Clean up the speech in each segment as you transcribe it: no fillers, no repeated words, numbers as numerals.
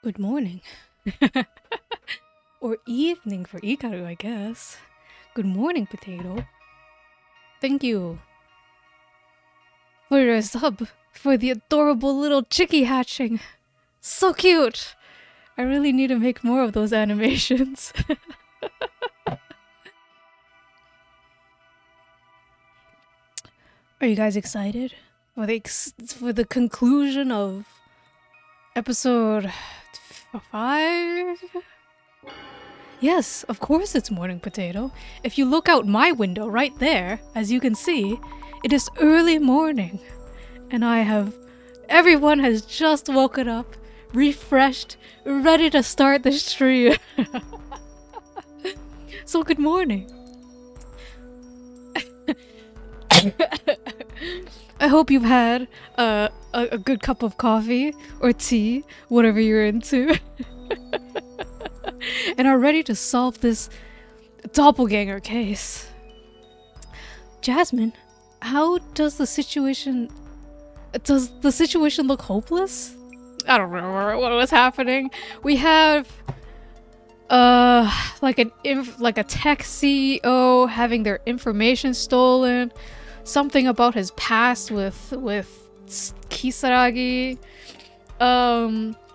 Good morning. Or evening for Ikaru, I guess. Good morning, Potato. Thank you for your sub, for the adorable little chickie hatching. So cute! I really need to make more of those animations. Are you guys excited for the conclusion of episode 5? Yes, of course it's morning, Potato. If you look out my window right there, as you can see, it is early morning. And everyone has just woken up, refreshed, ready to start the stream. So good morning. I hope you've had a good cup of coffee or tea, whatever you're into. And are ready to solve this doppelganger case. Jasmine, how does the situation... Does the situation look hopeless? I don't remember what was happening. We have... like a tech CEO having their information stolen. Something about his past with Kisaragi.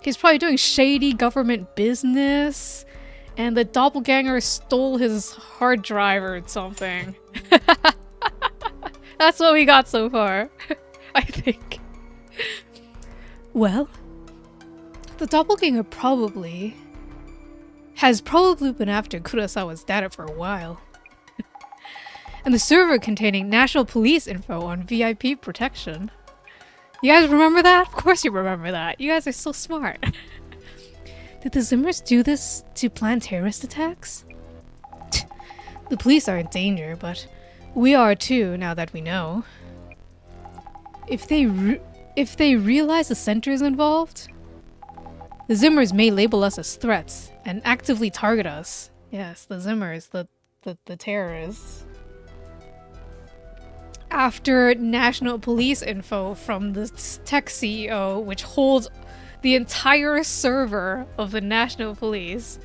He's probably doing shady government business. And the doppelganger stole his hard drive or something. That's what we got so far, I think. Well, the doppelganger has probably been after Kurosawa's data for a while. And the server containing national police info on VIP protection. You guys remember that? Of course you remember that. You guys are so smart. Did the Zimmers do this to plan terrorist attacks? The police are in danger, but we are too, now that we know. If they realize the center is involved, the Zimmers may label us as threats and actively target us. Yes, the Zimmers, the terrorists. After national police info from the tech CEO, which holds the entire server of the national police.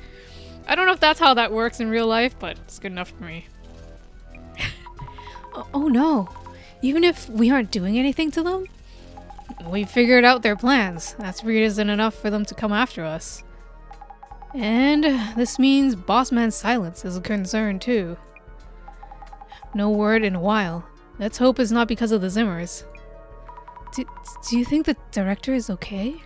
I don't know if that's how that works in real life, but it's good enough for me. Oh no. Even if we aren't doing anything to them? We figured out their plans. That's reason enough for them to come after us. And this means Bossman's silence is a concern too. No word in a while. Let's hope it's not because of the Zimmers. Do you think the director is okay?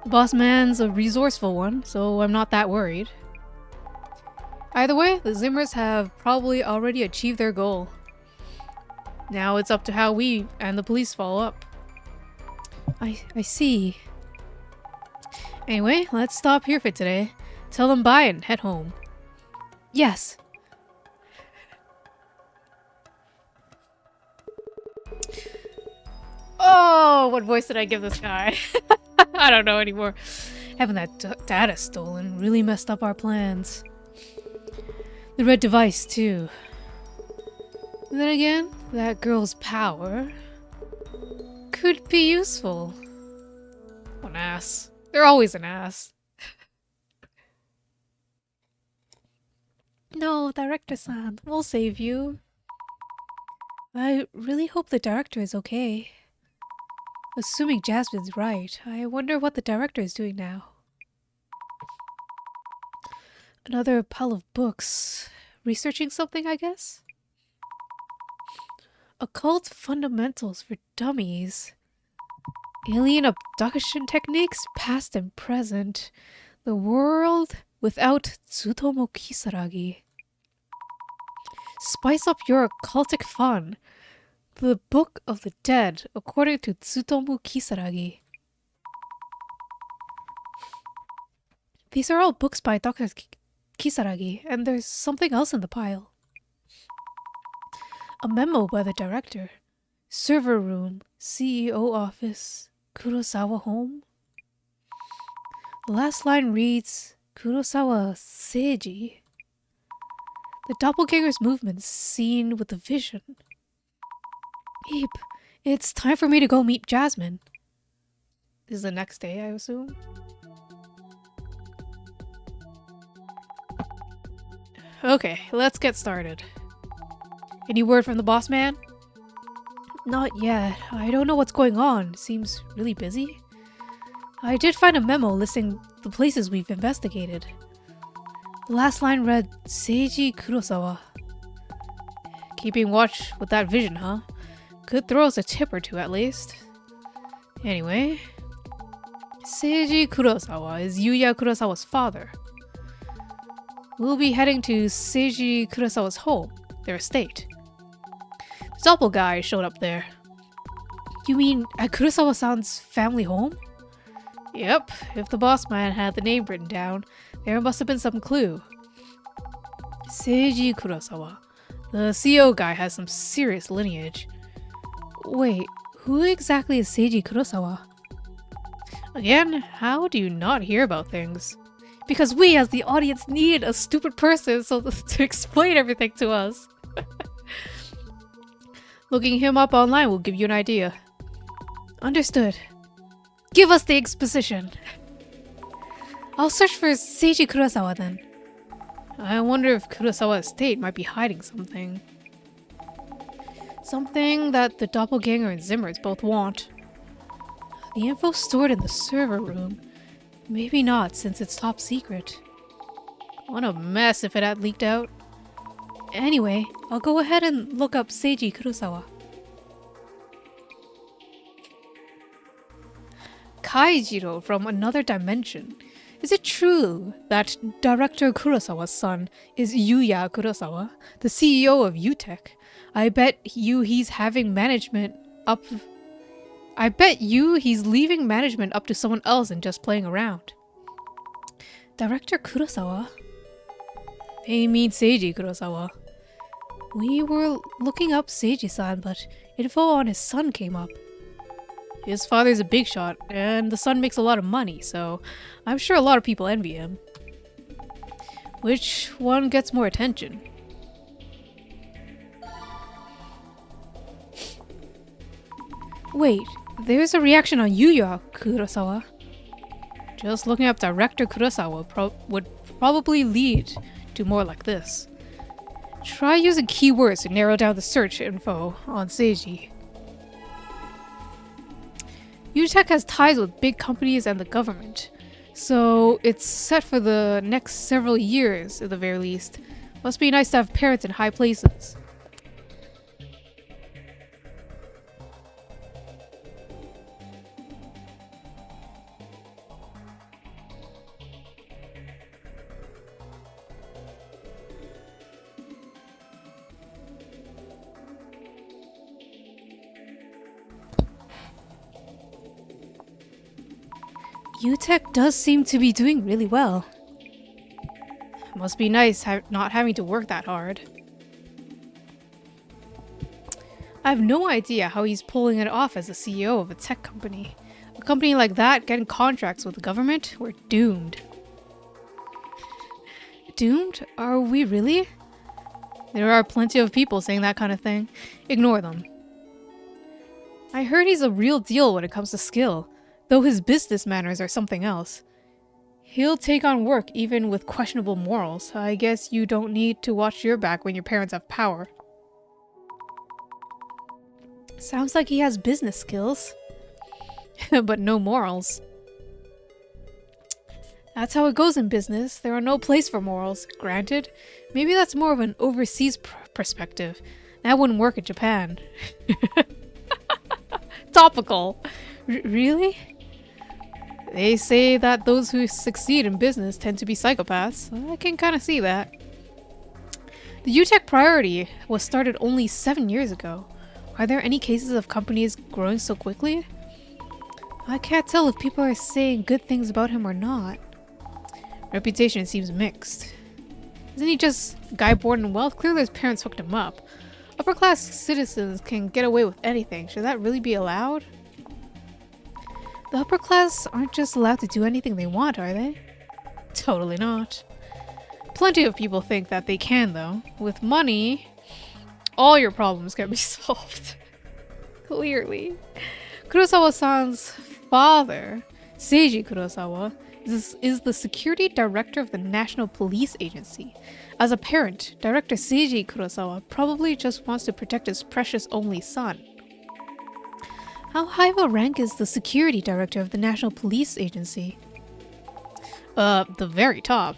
The boss man's a resourceful one, so I'm not that worried. Either way, the Zimmers have probably already achieved their goal. Now it's up to how we and the police follow up. I see. Anyway, let's stop here for today. Tell them bye and head home. Yes. Oh, what voice did I give this guy? I don't know anymore. Having that data stolen really messed up our plans. The red device, too. Then again, that girl's power could be useful. An ass. They're always an ass. No, Director-san, we'll save you. I really hope the director is okay. Assuming Jasmine's right, I wonder what the director is doing now. Another pile of books. Researching something, I guess? Occult fundamentals for dummies. Alien abduction techniques, past and present. The world without Tsutomu Kisaragi. Spice up your occultic fun. The Book of the Dead, according to Tsutomu Kisaragi. These are all books by Dr. Kisaragi, and there's something else in the pile. A memo by the director. Server room, CEO office, Kurosawa home. The last line reads, Kurosawa Seiji. The doppelganger's movements seen with the vision. Beep. It's time for me to go meet Jasmine. This is the next day, I assume. Okay, let's get started. Any word from the boss man? Not yet. I don't know what's going on. Seems really busy. I did find a memo listing the places we've investigated. The last line read, Seiji Kurosawa. Keeping watch with that vision, huh? Could throw us a tip or two at least. Anyway, Seiji Kurosawa is Yuya Kurosawa's father. We'll be heading to Seiji Kurosawa's home, their estate. The doppel guy showed up there. You mean at Kurosawa-san's family home? Yep, if the boss man had the name written down, there must have been some clue. Seiji Kurosawa. The CEO guy has some serious lineage. Wait, who exactly is Seiji Kurosawa? Again, how do you not hear about things? Because we as the audience need a stupid person to explain everything to us. Looking him up online will give you an idea. Understood. Give us the exposition. I'll search for Seiji Kurosawa then. I wonder if Kurosawa Estate might be hiding something. Something that the doppelganger and Zimmers both want. The info stored in the server room. Maybe not, since it's top secret. What a mess if it had leaked out. Anyway, I'll go ahead and look up Seiji Kurosawa. Kaijiro from another dimension. Is it true that Director Kurosawa's son is Yuya Kurosawa, the CEO of UTech? I bet you he's leaving management up to someone else and just playing around. Director Kurosawa? They mean Seiji Kurosawa. We were looking up Seiji-san, but info on his son came up. His father's a big shot, and the son makes a lot of money, so I'm sure a lot of people envy him. Which one gets more attention? Wait, there's a reaction on Yuya Kurosawa. Just looking up Director Kurosawa would probably lead to more like this. Try using keywords to narrow down the search info on Seiji. UTech has ties with big companies and the government, so it's set for the next several years at the very least. Must be nice to have parents in high places. UTech does seem to be doing really well. Must be nice not having to work that hard. I have no idea how he's pulling it off as the CEO of a tech company. A company like that getting contracts with the government? We're doomed. Doomed? Are we really? There are plenty of people saying that kind of thing. Ignore them. I heard he's a real deal when it comes to skill, though his business manners are something else. He'll take on work even with questionable morals. I guess you don't need to watch your back when your parents have power. Sounds like he has business skills. But no morals. That's how it goes in business. There are no place for morals. Granted, maybe that's more of an overseas perspective. That wouldn't work in Japan. Topical. Really? They say that those who succeed in business tend to be psychopaths. I can kind of see that. The UTech priority was started only 7 years ago. Are there any cases of companies growing so quickly? I can't tell if people are saying good things about him or not. Reputation seems mixed. Isn't he just a guy born in wealth? Clearly his parents hooked him up. Upper-class citizens can get away with anything. Should that really be allowed? The upper class aren't just allowed to do anything they want, are they? Totally not. Plenty of people think that they can, though. With money, all your problems can be solved. Clearly. Kurosawa-san's father Seiji Kurosawa is the security director of the National Police Agency. As a parent, Director Seiji Kurosawa probably just wants to protect his precious only son. How high of a rank is the security director of the National Police Agency? The very top.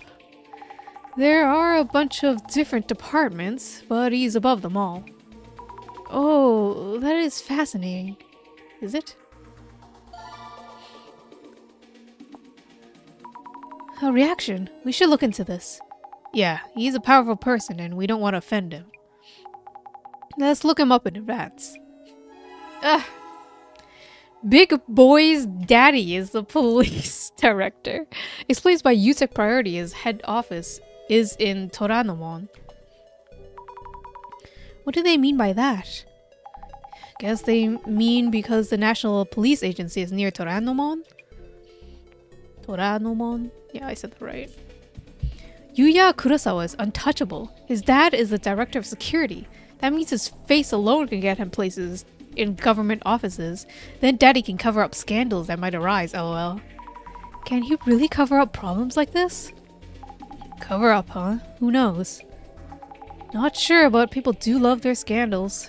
There are a bunch of different departments, but he's above them all. Oh, that is fascinating. Is it? A reaction. We should look into this. Yeah, he's a powerful person and we don't want to offend him. Let's look him up in advance. Big Boy's daddy is the police director. Explains why UTEC Priority, his head office, is in Toranomon. What do they mean by that? Guess they mean because the National Police Agency is near Toranomon? Toranomon? Yeah, I said that right. Yuya Kurosawa is untouchable. His dad is the director of security. That means his face alone can get him places in government offices. Then daddy can cover up scandals that might arise, lol. Can he really cover up problems like this? Cover up, huh? Who knows? Not sure, but people do love their scandals.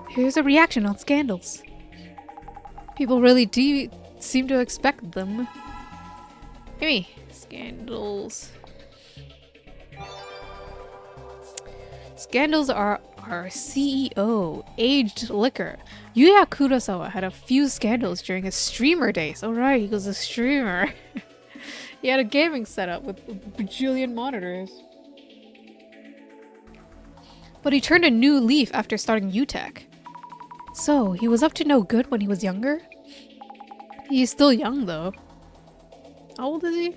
Here's a reaction on scandals. People really do seem to expect them. Gimme. Scandals. Scandals are our CEO, aged liquor. Yuya Kurosawa had a few scandals during his streamer days. Alright, he was a streamer. He had a gaming setup with a bajillion monitors. But he turned a new leaf after starting UTEC. So, he was up to no good when he was younger? He's still young though. How old is he?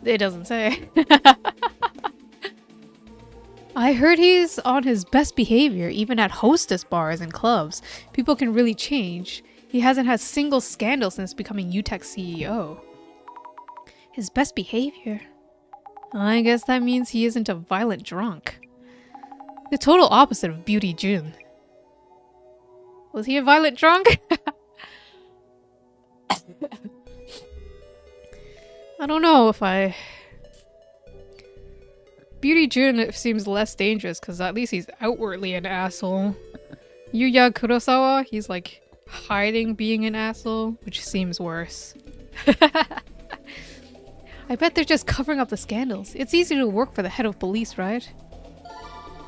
It doesn't say. I heard he's on his best behavior even at hostess bars and clubs. People can really change. He hasn't had a single scandal since becoming UTEC CEO. His best behavior? I guess that means he isn't a violent drunk. The total opposite of Beauty June. Was he a violent drunk? I don't know if I... Beauty June seems less dangerous because at least he's outwardly an asshole. Yuya Kurosawa, he's like hiding being an asshole, which seems worse. I bet they're just covering up the scandals. It's easy to work for the head of police, right?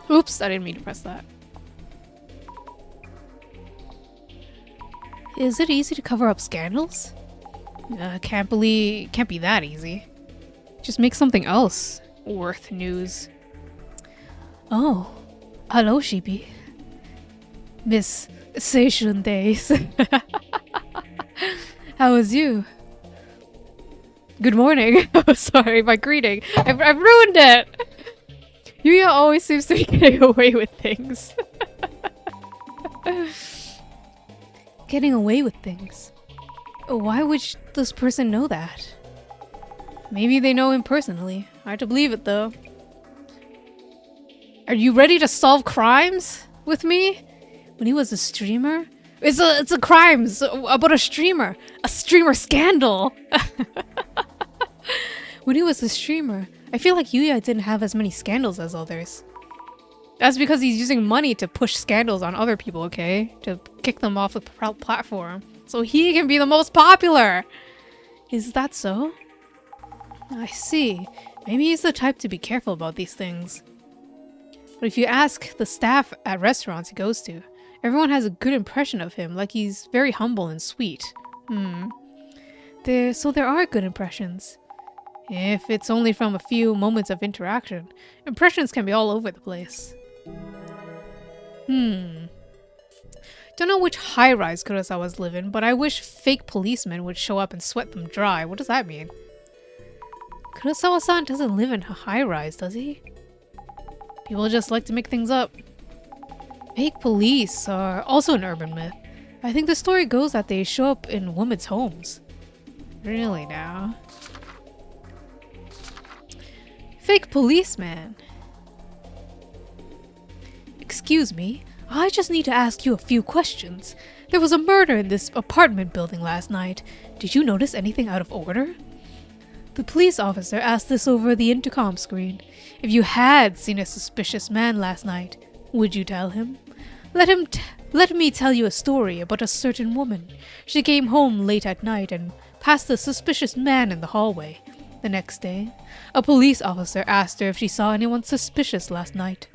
Oops, I didn't mean to press that. Is it easy to cover up scandals? Can't be that easy. Just make something else worth news. Oh, hello, Sheepy. Miss Seishun Days. How was you? Good morning. Oh, sorry, my greeting. I've ruined it. Yuya always seems to be getting away with things. Getting away with things. Why would this person know that? Maybe they know him personally. Hard to believe it though. Are you ready to solve crimes with me? When he was a streamer? It's a crime about a streamer scandal. When he was a streamer, I feel like Yuya didn't have as many scandals as others. That's because he's using money to push scandals on other people, okay? To kick them off the platform. So he can be the most popular! Is that so? I see. Maybe he's the type to be careful about these things. But if you ask the staff at restaurants he goes to, everyone has a good impression of him, like he's very humble and sweet. So there are good impressions. If it's only from a few moments of interaction, impressions can be all over the place. Don't know which high-rise Kurosawa's live in, but I wish fake policemen would show up and sweat them dry. What does that mean? Kurosawa-san doesn't live in a high-rise, does he? People just like to make things up. Fake police are also an urban myth. I think the story goes that they show up in women's homes. Really now? Fake policeman. Excuse me, I just need to ask you a few questions. There was a murder in this apartment building last night. Did you notice anything out of order? The police officer asked this over the intercom screen. If you had seen a suspicious man last night, would you tell him? Let me tell you a story about a certain woman. She came home late at night and passed a suspicious man in the hallway. The next day, a police officer asked her if she saw anyone suspicious last night.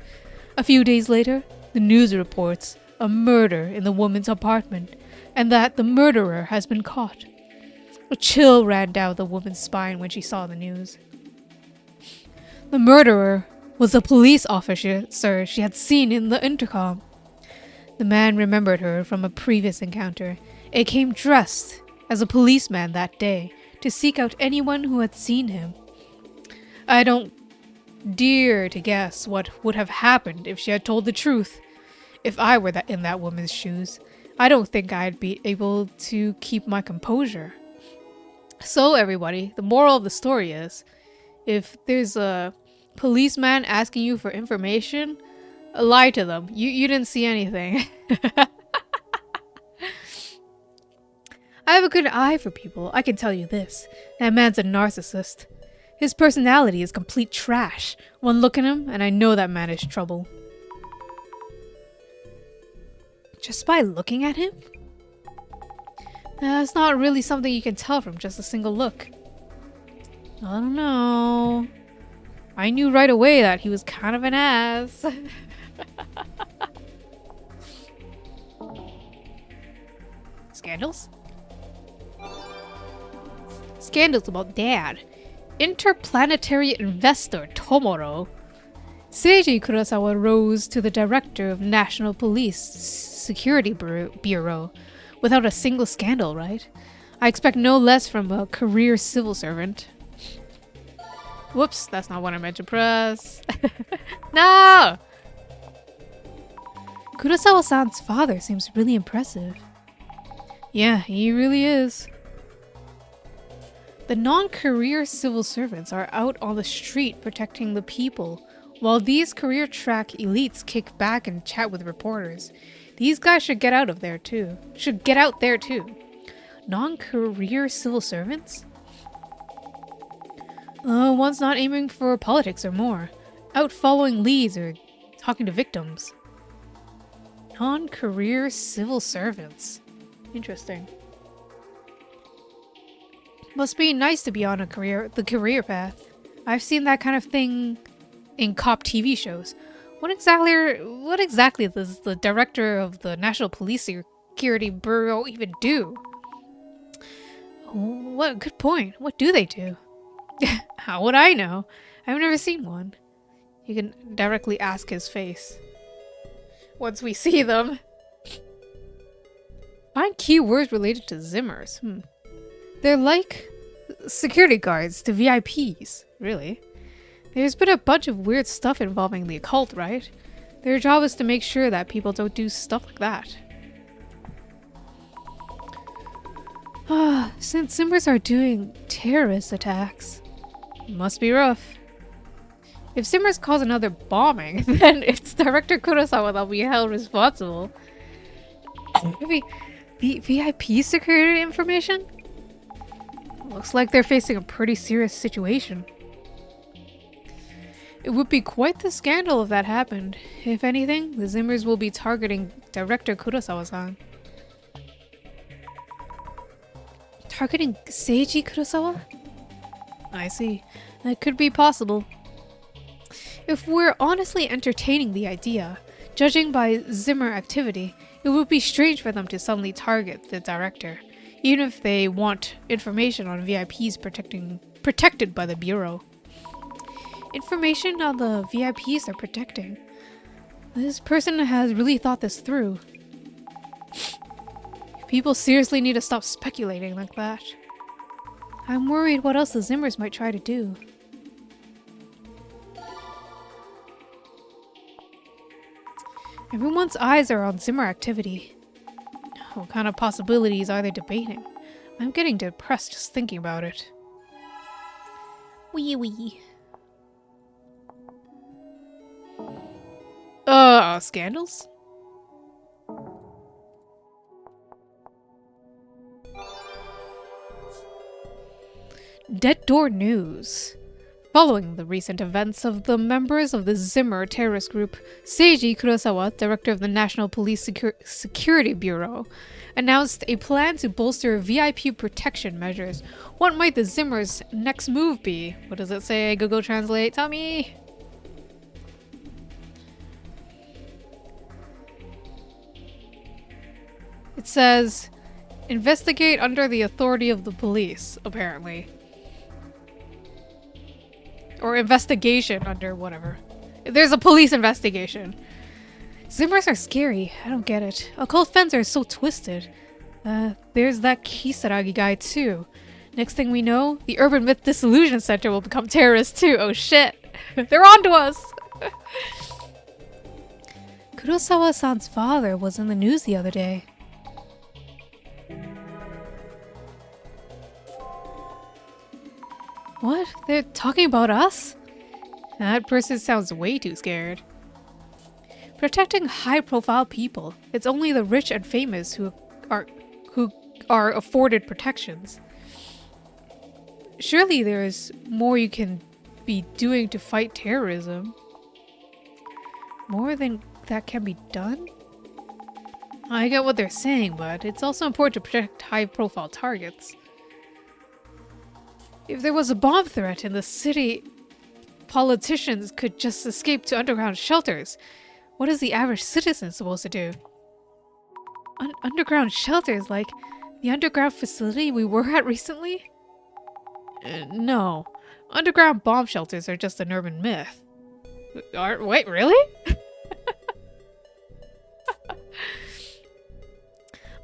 A few days later, the news reports a murder in the woman's apartment, and that the murderer has been caught. A chill ran down the woman's spine when she saw the news. The murderer was a police officer she had seen in the intercom. The man remembered her from a previous encounter and came dressed as a policeman that day to seek out anyone who had seen him. I don't dare to guess what would have happened if she had told the truth. If I were in that woman's shoes, I don't think I'd be able to keep my composure. So everybody, the moral of the story is, if there's a policeman asking you for information, lie to them. You didn't see anything. I have a good eye for people, I can tell you this. That man's a narcissist. His personality is complete trash. One look at him, and I know that man is trouble. Just by looking at him? That's not really something you can tell from just a single look. I don't know. I knew right away that he was kind of an ass. Scandals? Scandals about Dad. Interplanetary investor Tomoro. Seiji Kurosawa rose to the director of National Police Security Bureau without a single scandal, right? I expect no less from a career civil servant. Whoops, that's not what I meant to press. No! Kurosawa-san's father seems really impressive. Yeah, he really is. The non-career civil servants are out on the street protecting the people, while these career track elites kick back and chat with reporters. These guys should get out there too. Non-career civil servants? One's not aiming for politics or more. Out following leads or talking to victims. Non-career civil servants. Interesting. Must be nice to be on the career path. I've seen that kind of thing in cop TV shows. What exactly does the director of the National Police Security Bureau even do? What good point. What do they do? How would I know? I've never seen one. You can directly ask his face. Once we see them. Find keywords related to Zimmers. They're like security guards to VIPs, really. There's been a bunch of weird stuff involving the occult, right? Their job is to make sure that people don't do stuff like that. Since Zimmers are doing terrorist attacks, it must be rough. If Zimmers cause another bombing, then it's Director Kurosawa that'll be held responsible. Maybe VIP security information? Looks like they're facing a pretty serious situation. It would be quite the scandal if that happened. If anything, the Zimmers will be targeting Director Kurosawa-san. Targeting Seiji Kurosawa? I see. That could be possible. If we're honestly entertaining the idea, judging by Zimmer activity, it would be strange for them to suddenly target the director, even if they want information on VIPs protected by the Bureau. Information on the VIPs they're protecting. This person has really thought this through. People seriously need to stop speculating like that. I'm worried what else the Zimmers might try to do. Everyone's eyes are on Zimmer activity. What kind of possibilities are they debating? I'm getting depressed just thinking about it. Wee wee. Scandals? Dead Door News. Following the recent events of the members of the Zimmer terrorist group, Seiji Kurosawa, director of the National Police Security Bureau, announced a plan to bolster VIP protection measures. What might the Zimmers' next move be? What does it say? Google Translate. Tell me! It says, investigate under the authority of the police, apparently. Or investigation under whatever. There's a police investigation. Zimmers are scary. I don't get it. Occult fans are so twisted. There's that Kisaragi guy too. Next thing we know, the Urban Myth Dissolution Center will become terrorists too. Oh shit. They're on to us! Kurosawa-san's father was in the news the other day. What? They're talking about us? That person sounds way too scared. Protecting high-profile people. It's only the rich and famous who are afforded protections. Surely there's more you can be doing to fight terrorism. More than that can be done? I get what they're saying, but it's also important to protect high-profile targets. If there was a bomb threat in the city, politicians could just escape to underground shelters. What is the average citizen supposed to do? Underground shelters, like the underground facility we were at recently? No. Underground bomb shelters are just an urban myth. Wait, really?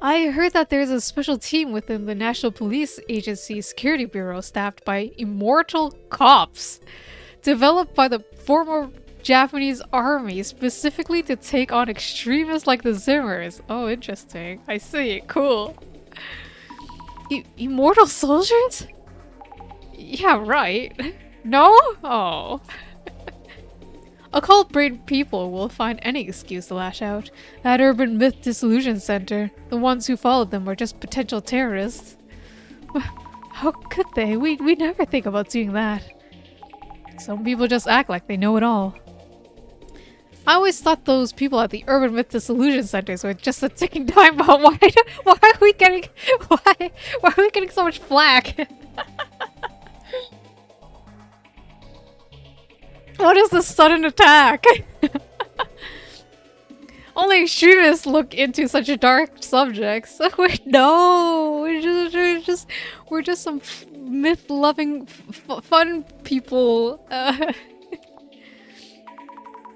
I heard that there's a special team within the National Police Agency Security Bureau staffed by immortal cops, developed by the former Japanese army specifically to take on extremists like the Zimmers. Oh, interesting. I see. Cool. Immortal soldiers? Yeah, right. No? Oh. Occult-brained people will find any excuse to lash out. That Urban Myth Dissolution Center, the ones who followed them were just potential terrorists. How could they? We never think about doing that. Some people just act like they know it all. I always thought those people at the Urban Myth Dissolution Centers were just a ticking time bomb. Why are we getting so much flack? What is this sudden attack? Only extremists look into such dark subjects. No, we're just some myth-loving, fun people.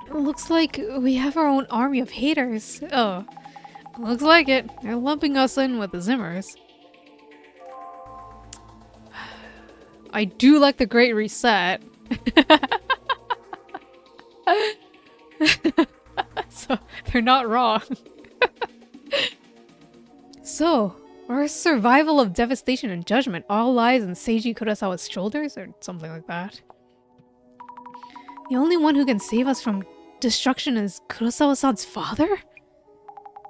Looks like we have our own army of haters. Oh, looks like it. They're lumping us in with the Zimmers. I do like the Great Reset. So, they're not wrong. So, our survival of devastation and judgment all lies in Seiji Kurosawa's shoulders, or something like that. The only one who can save us from destruction is Kurosawa-san's father?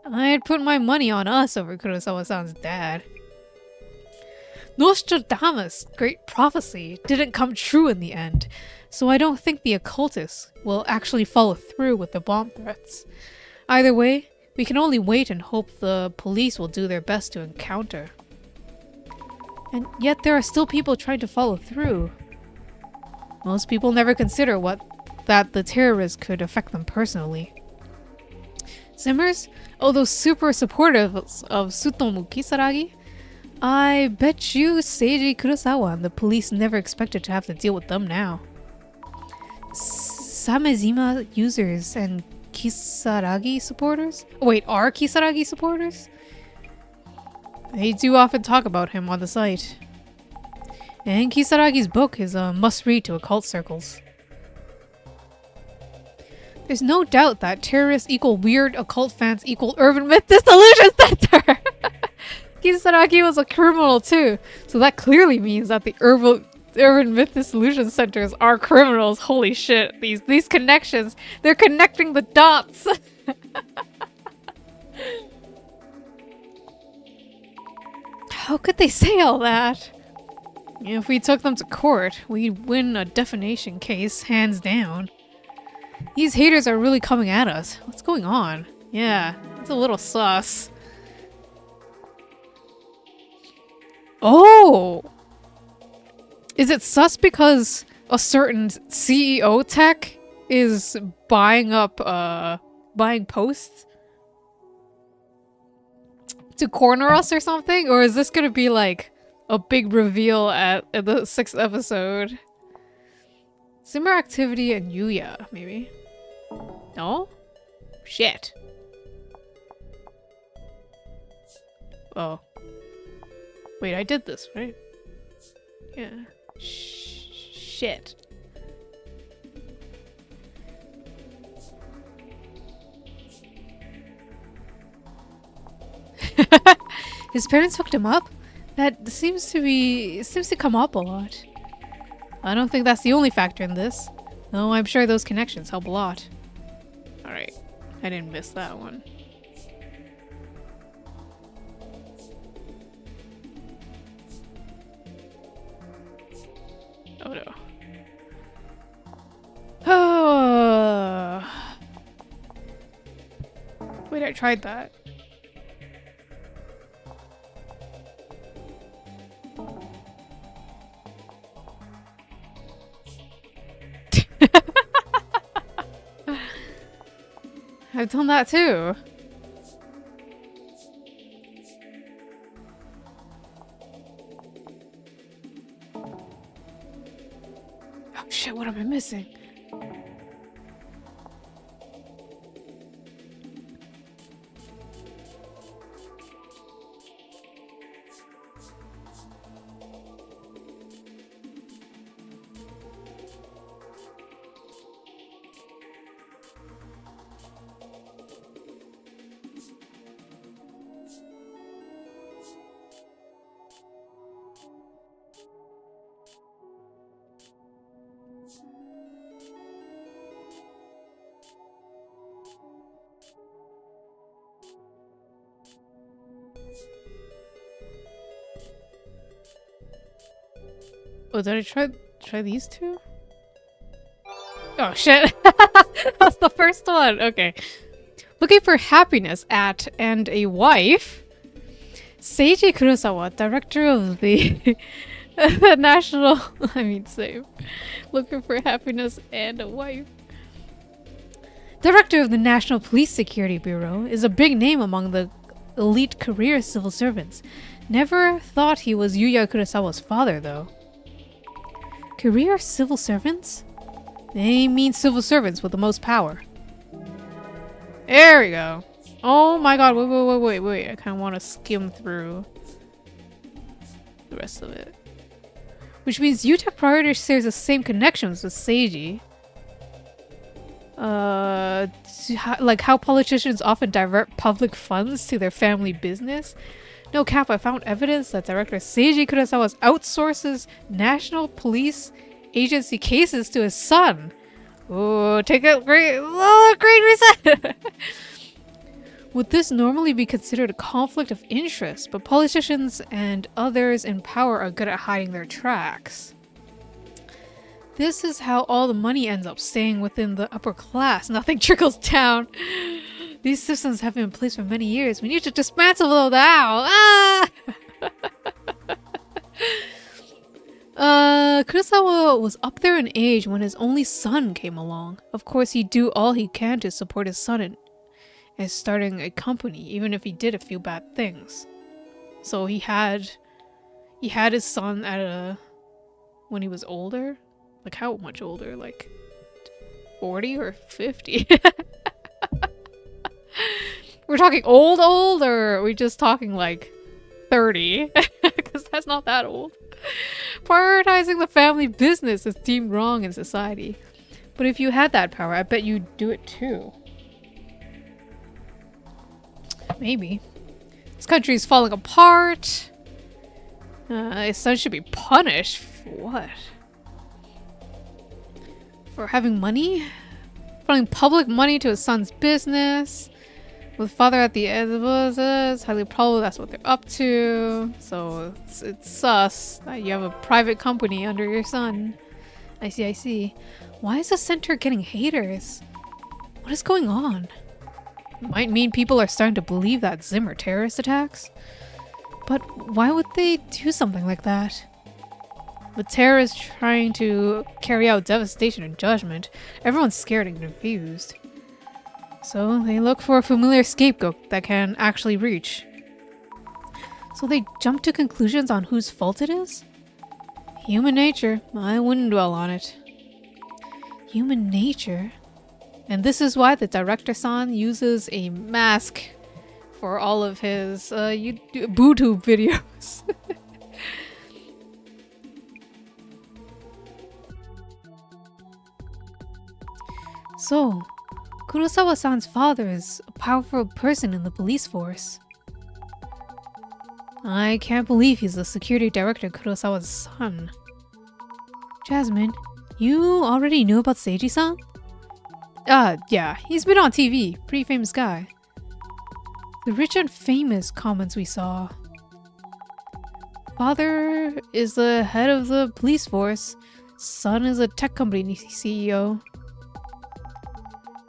I'd put my money on us over Kurosawa-san's dad. Nostradamus' great prophecy didn't come true in the end, so I don't think the occultists will actually follow through with the bomb threats. Either way, we can only wait and hope the police will do their best to encounter. And yet there are still people trying to follow through. Most people never consider that the terrorists could affect them personally. Zimmers, although super supportive of Tsutomu Kisaragi, I bet you Seiji Kurosawa and the police never expected to have to deal with them now. Samezima users and Kisaragi supporters? Wait, are Kisaragi supporters? They do often talk about him on the site. And Kisaragi's book is a must-read to occult circles. There's no doubt that terrorists equal weird, occult fans equal urban myth dissolution center! Kisaragi was a criminal too, so that clearly means that the urban myth dissolution centers are criminals. Holy shit. These connections. They're connecting the dots. How could they say all that? If we took them to court, we'd win a defamation case, hands down. These haters are really coming at us. What's going on? Yeah, it's a little sus. Oh! Is it sus because a certain CEO tech is buying up, buying posts to corner us or something? Or is this gonna be like a big reveal at the 6th episode? Similar activity in Yuya, maybe? No? Shit. Oh. Wait, I did this, right? Yeah. Shit. His parents hooked him up? That seems to come up a lot. I don't think that's the only factor in this. No, I'm sure those connections help a lot. Alright. I didn't miss that one. Oh no. Oh. Wait, I tried that. I've done that too. Oh shit, what am I missing? Oh, did I try these two? Oh shit. That's the first one. Okay. Looking for happiness at and a wife. Seiji Kurosawa, director of the the national same. Looking for happiness and a wife. Director of the National Police Security Bureau is a big name among the elite career civil servants. Never thought he was Yuya Kurosawa's father though. Career civil servants? They mean civil servants with the most power. There we go. Oh my god, wait. I kind of want to skim through the rest of it. Which means UTech Priority shares the same connections with Seiji. Like how politicians often divert public funds to their family business. No cap, I found evidence that director Seiji Kurosawa outsources national police agency cases to his son. Oh, take a great reset! Would this normally be considered a conflict of interest, but politicians and others in power are good at hiding their tracks. This is how all the money ends up staying within the upper class. Nothing trickles down. These systems have been in place for many years. We need to dismantle them now. Ah! Kurosawa was up there in age when his only son came along. Of course, he'd do all he can to support his son in starting a company, even if he did a few bad things. So he had his son at when he was older. Like how much older? Like 40 or 50? We're talking old, or are we just talking like 30? Because that's not that old. Prioritizing the family business is deemed wrong in society. But if you had that power, I bet you'd do it too. Maybe. This country is falling apart. His son should be punished. For what? For having money? Putting public money to his son's business? With father at the end of it, it's highly probable that's what they're up to. So it's sus that you have a private company under your son. I see, I see. Why is the center getting haters? What is going on? Might mean people are starting to believe that Zimmer terrorist attacks. But why would they do something like that? With terrorists trying to carry out devastation and judgment, everyone's scared and confused. So they look for a familiar scapegoat that can actually reach. So they jump to conclusions on whose fault it is? Human nature. I wouldn't dwell on it. Human nature? And this is why the director-san uses a mask for all of his BooTube videos. So, Kurosawa-san's father is a powerful person in the police force. I can't believe he's the security director Kurosawa's son. Jasmine, you already knew about Seiji-san? Yeah, he's been on TV. Pretty famous guy. The rich and famous comments we saw. Father is the head of the police force. Son is a tech company CEO.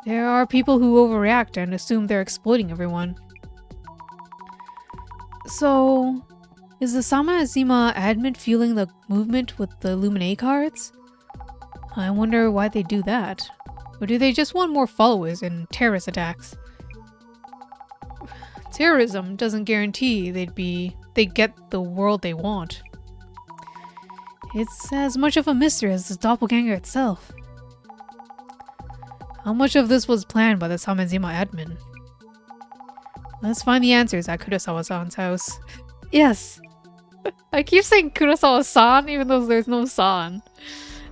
There are people who overreact and assume they're exploiting everyone. So, is the Samazima admin fueling the movement with the Lumine cards? I wonder why they do that. Or do they just want more followers in terrorist attacks? Terrorism doesn't guarantee they'd get the world they want. It's as much of a mystery as the doppelganger itself. How much of this was planned by the Samazima admin? Let's find the answers at Kurosawa-san's house. Yes! I keep saying Kurosawa-san even though there's no san.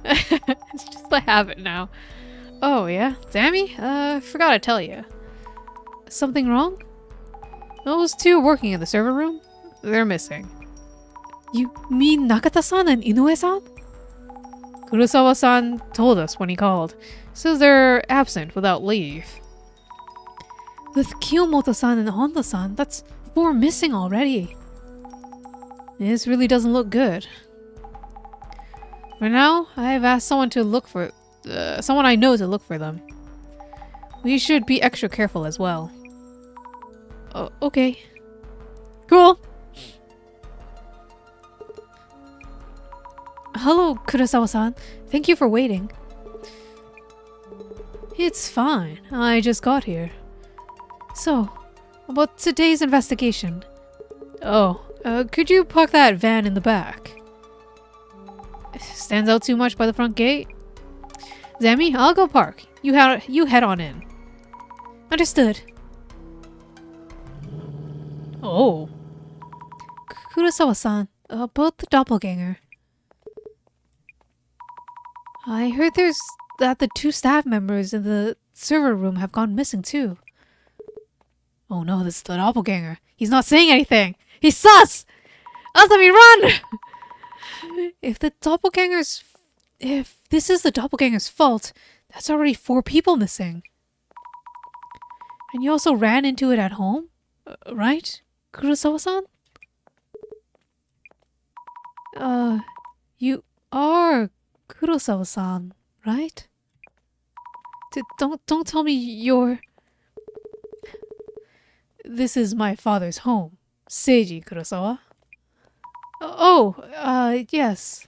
It's just a habit now. Oh yeah? Dammy? Forgot to tell you. Something wrong? Those two working in the server room? They're missing. You mean Nakata-san and Inoue-san? Kurosawa-san told us when he called. Says they're absent without leave. With Kiyomoto-san and Honda-san, that's 4 missing already. This really doesn't look good. For now, I've asked someone to look for someone I know to look for them. We should be extra careful as well. Oh, okay. Cool. Hello, Kurosawa-san. Thank you for waiting. It's fine. I just got here. So, about today's investigation. Oh, could you park that van in the back? Stands out too much by the front gate? Zammy, I'll go park. You head on in. Understood. Oh. Kurosawa-san, about the doppelganger. I heard that the 2 staff members in the server room have gone missing too. Oh no, this is the doppelganger. He's not saying anything. He's sus! Azami, run! If this is the doppelganger's fault, that's already 4 people missing. And you also ran into it at home? Right? Kurosawa-san? You are Kurosawa-san, right? Don't tell me you're... This is my father's home, Seiji Kurosawa. Yes.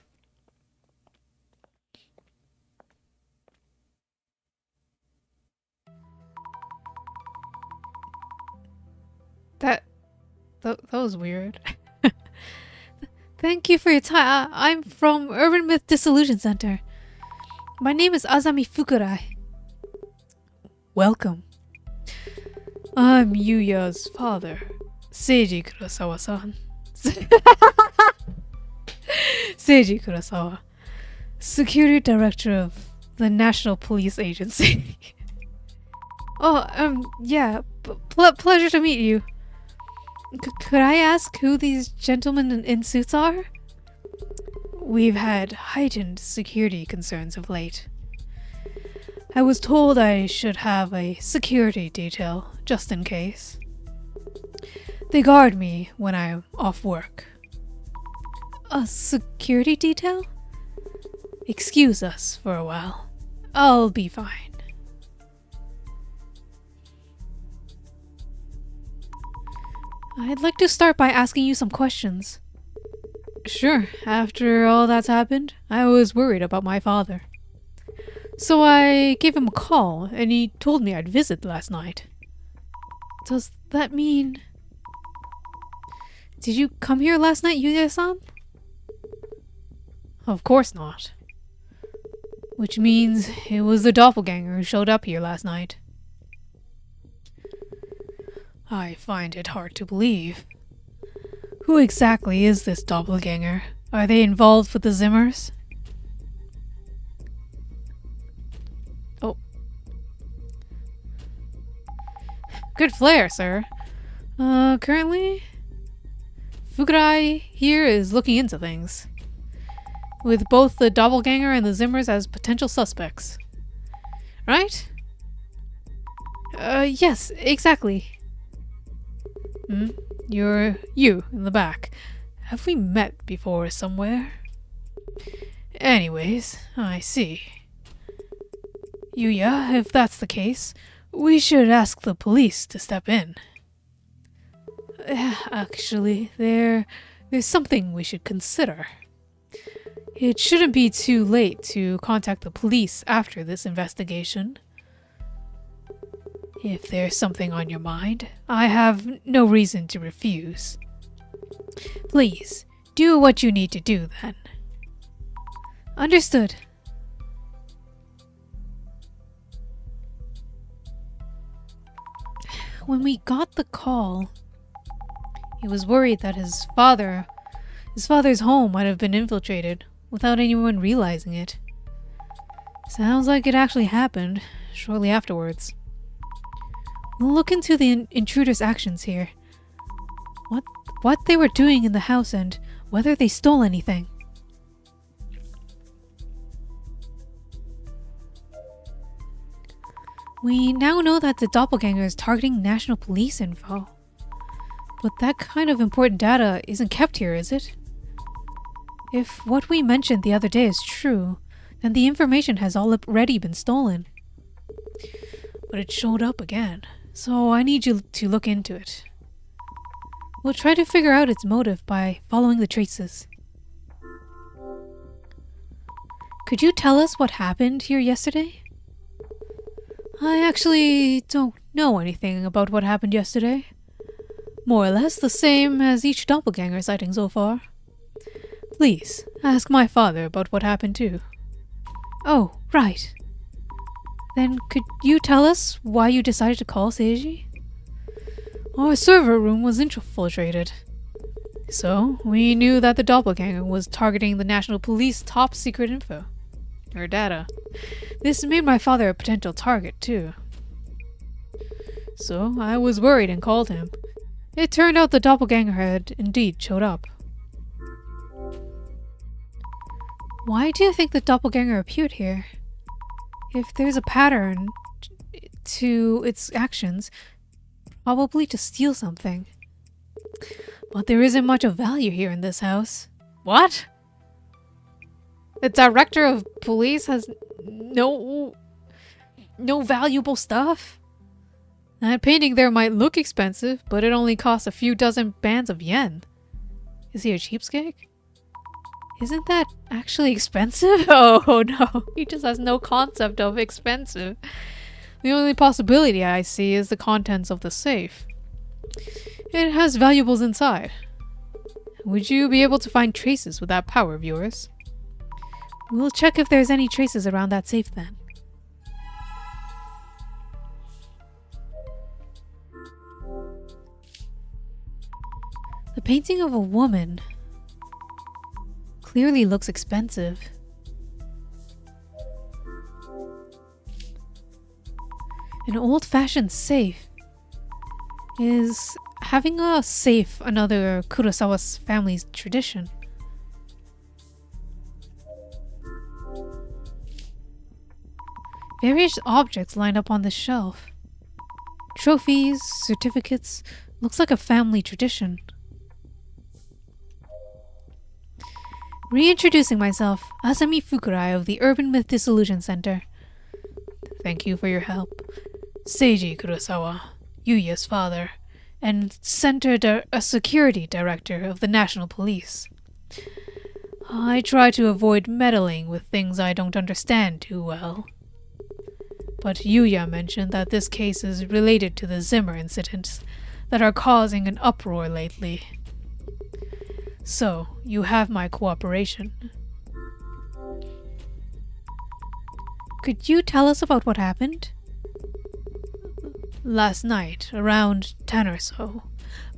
That was weird. Thank you for your time. I'm from Urban Myth Dissolution Center. My name is Azami Fukurai. Welcome. I'm Yuya's father, Seiji Kurosawa-san. Seiji Kurosawa, Security Director of the National Police Agency. Yeah, pleasure to meet you. Could I ask who these gentlemen in suits are? we've had heightened security concerns of late. I was told I should have a security detail, just in case. They guard me when I'm off work. A security detail? Excuse us for a while. I'll be fine. I'd like to start by asking you some questions. Sure, after all that's happened, I was worried about my father. So I gave him a call, and he told me I'd visit last night. Does that mean... Did you come here last night, Yuya-san? Of course not. Which means it was the doppelganger who showed up here last night. I find it hard to believe. Who exactly is this doppelganger? Are they involved with the Zimmers? Oh. Good flair, sir. Currently, Fukurai here is looking into things, with both the doppelganger and the Zimmers as potential suspects. Right? Yes, exactly. You're you in the back. Have we met before somewhere? Anyways, I see. Yuya, if that's the case, we should ask the police to step in. Actually, there's something we should consider. It shouldn't be too late to contact the police after this investigation. If there's something on your mind, I have no reason to refuse. Please, do what you need to do then. Understood. When we got the call, he was worried that his father's home might have been infiltrated without anyone realizing it. Sounds like it actually happened shortly afterwards. We'll look into the intruders' actions here. What they were doing in the house and whether they stole anything. We now know that the doppelganger is targeting national police info. But that kind of important data isn't kept here, is it? If what we mentioned the other day is true, then the information has already been stolen. But it showed up again, so I need you to look into it. We'll try to figure out its motive by following the traces. Could you tell us what happened here yesterday? I actually don't know anything about what happened yesterday. More or less the same as each doppelganger sighting so far. Please, ask my father about what happened too. Oh, right. Then could you tell us why you decided to call Seiji? Our server room was infiltrated. So, we knew that the doppelganger was targeting the National Police top secret info. Or data. This made my father a potential target too. So, I was worried and called him. It turned out the doppelganger had indeed showed up. Why do you think the doppelganger appeared here? If there's a pattern to its actions, probably to steal something. But there isn't much of value here in this house. What? The director of police has no valuable stuff? That painting there might look expensive, but it only costs a few dozen bands of yen. Is he a cheapskate? Isn't that actually expensive? Oh no, he just has no concept of expensive. The only possibility I see is the contents of the safe. It has valuables inside. Would you be able to find traces with that power of yours? We'll check if there's any traces around that safe then. The painting of a woman clearly looks expensive. An old-fashioned safe. Is having a safe another Kurosawa family's tradition? Various objects lined up on the shelf. Trophies, certificates. Looks like a family tradition. Reintroducing myself, Asami Fukurai of the Urban Myth Dissolution Center. Thank you for your help. Seiji Kurosawa, Yuya's father, and a security director of the National Police. I try to avoid meddling with things I don't understand too well. But Yuya mentioned that this case is related to the Zimmer incidents that are causing an uproar lately. So, you have my cooperation. Could you tell us about what happened? Last night, around 10 or so,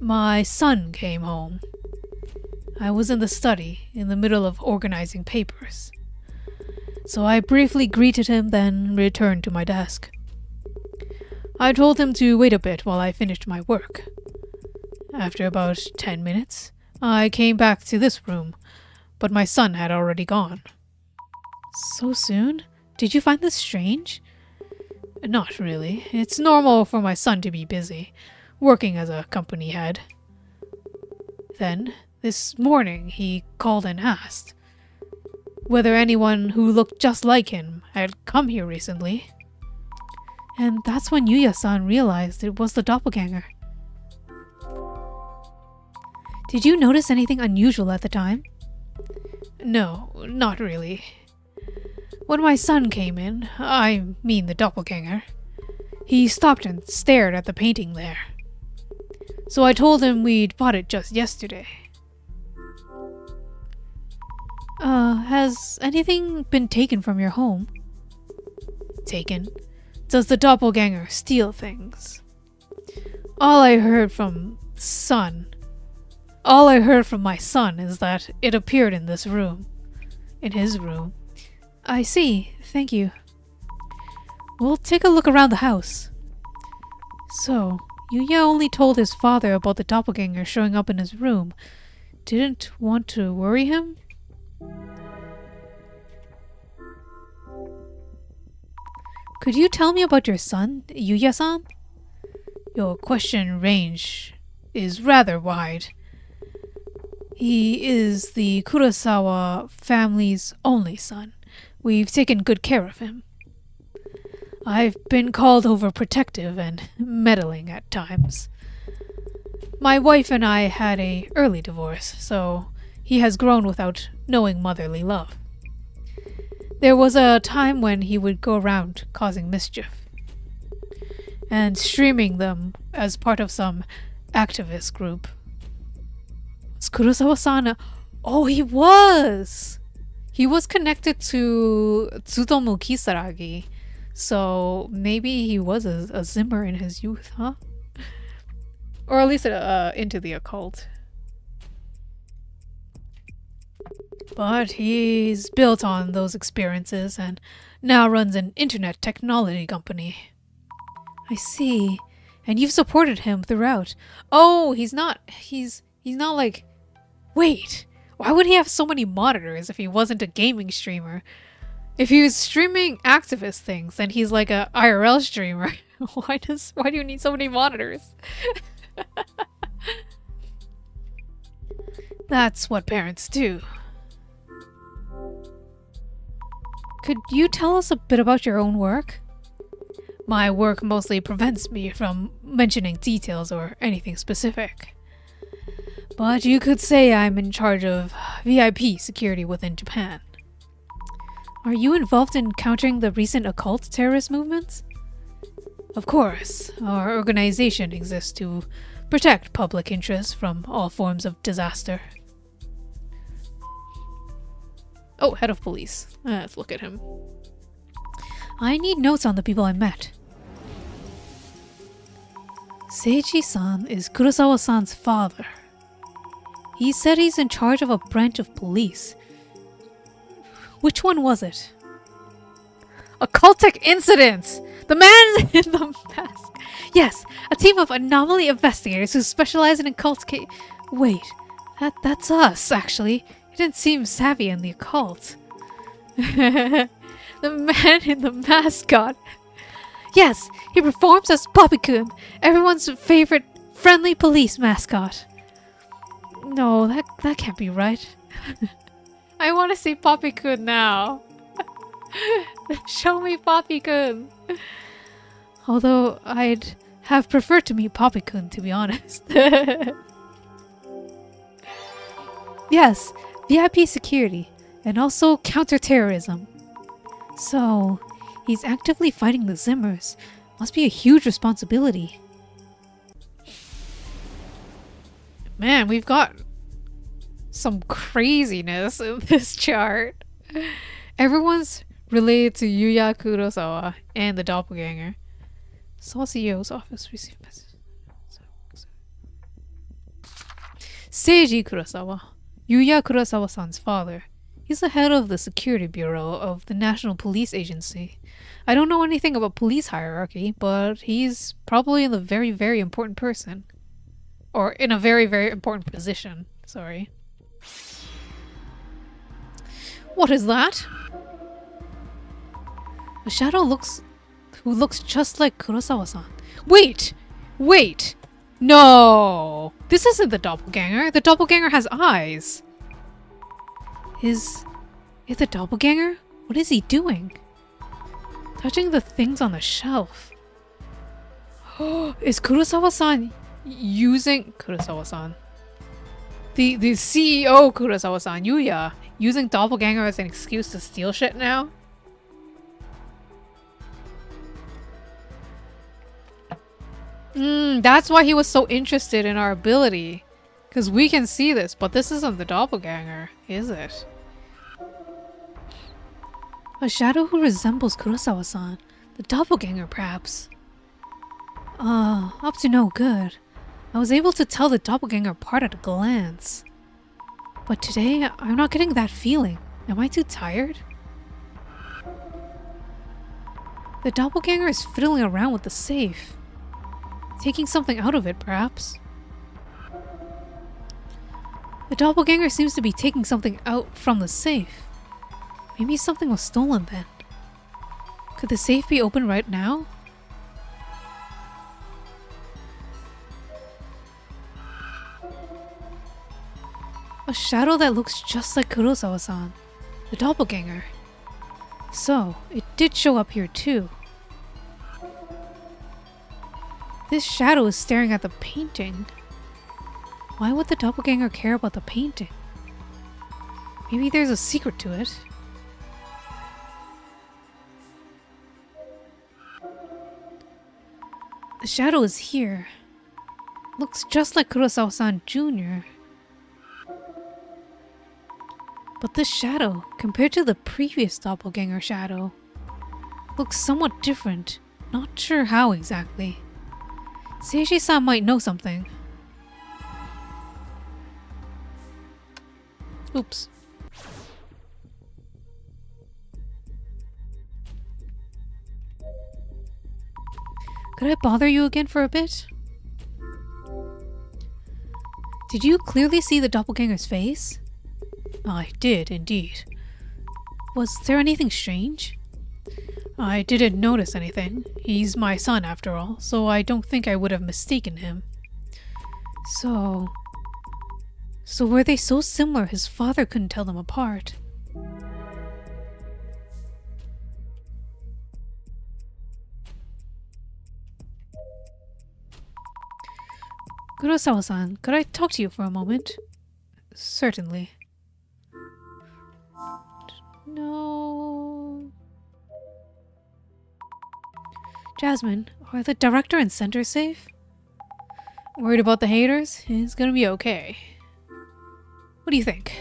my son came home. I was in the study, in the middle of organizing papers. So I briefly greeted him, then returned to my desk. I told him to wait a bit while I finished my work. After about 10 minutes, I came back to this room, but my son had already gone. So soon? Did you find this strange? Not really. It's normal for my son to be busy, working as a company head. Then, this morning, he called and asked whether anyone who looked just like him had come here recently. And that's when Yuya-san realized it was the doppelganger. Did you notice anything unusual at the time? No, not really. When my son came in, I mean the doppelganger, he stopped and stared at the painting there. So I told him we'd bought it just yesterday. Has anything been taken from your home? Taken? Does the doppelganger steal things? All I heard from my son is that it appeared in this room. In his room. I see. Thank you. We'll take a look around the house. So, Yuya only told his father about the doppelganger showing up in his room. Didn't want to worry him? Could you tell me about your son, Yuya-san? Your question range is rather wide. He is the Kurosawa family's only son. We've taken good care of him. I've been called overprotective and meddling at times. My wife and I had an early divorce, so he has grown without knowing motherly love. There was a time when he would go around causing mischief and streaming them as part of some activist group. It's Kurosawa-san. Oh, he was! He was connected to Tsutomu Kisaragi, so maybe he was a Zimmer in his youth, huh? Or at least into the occult. But he's built on those experiences and now runs an internet technology company. I see. And you've supported him throughout. Oh, he's not like... Wait, why would he have so many monitors if he wasn't a gaming streamer? If he was streaming activist things, then he's like a IRL streamer. Why do you need so many monitors? That's what parents do. Could you tell us a bit about your own work? My work mostly prevents me from mentioning details or anything specific. But you could say I'm in charge of VIP security within Japan. Are you involved in countering the recent occult terrorist movements? Of course, our organization exists to protect public interest from all forms of disaster. Oh, head of police. Let's look at him. I need notes on the people I met. Seiji-san is Kurosawa-san's father. He said he's in charge of a branch of police. Which one was it? Occultic incidents! The man in the mask! Yes, a team of anomaly investigators who specialize in occult Wait, that's us, actually. You didn't seem savvy in the occult. The man in the mascot. Yes, he performs as Poppy-kun, everyone's favorite friendly police mascot. No, that can't be right. I want to see Poppy-kun now. Show me Poppy-kun. Although I'd have preferred to meet Poppy-kun, to be honest. Yes, VIP security, and also counterterrorism. So, he's actively fighting the Zimmers. Must be a huge responsibility. Man, we've got some craziness in this chart. Everyone's related to Yuya Kurosawa and the doppelganger. Saw CEO's office, received message. Seiji Kurosawa, Yuya Kurosawa-san's father. He's the head of the Security Bureau of the National Police Agency. I don't know anything about police hierarchy, but he's probably a very, very important person. Or in a very, very important position. Sorry. What is that? A shadow who looks just like Kurosawa-san. Wait! Wait! No! This isn't the doppelganger. The doppelganger has eyes. Is it the doppelganger? What is he doing? Touching the things on the shelf. Is Kurosawa-san using... Kurosawa-san. The CEO Kurosawa-san, Yuya, using doppelganger as an excuse to steal shit now? That's why he was so interested in our ability. Because we can see this, but this isn't the doppelganger, is it? A shadow who resembles Kurosawa-san. The doppelganger, perhaps. Up to no good. I was able to tell the doppelganger apart at a glance. But today, I'm not getting that feeling. Am I too tired? The doppelganger is fiddling around with the safe. Taking something out of it, perhaps. The doppelganger seems to be taking something out from the safe. Maybe something was stolen then. Could the safe be open right now? A shadow that looks just like Kurosawa-san. The doppelganger. So, it did show up here too. This shadow is staring at the painting. Why would the doppelganger care about the painting? Maybe there's a secret to it. The shadow is here. Looks just like Kurosawa-san Jr. But this shadow, compared to the previous doppelganger shadow, looks somewhat different. Not sure how exactly. Seiji-san might know something. Oops. Could I bother you again for a bit? Did you clearly see the doppelganger's face? I did, indeed. Was there anything strange? I didn't notice anything. He's my son, after all, so I don't think I would have mistaken him. So were they so similar his father couldn't tell them apart? Kurosawa-san, could I talk to you for a moment? Certainly. No. Jasmine, are the director and center safe? Worried about the haters? It's gonna be okay. What do you think?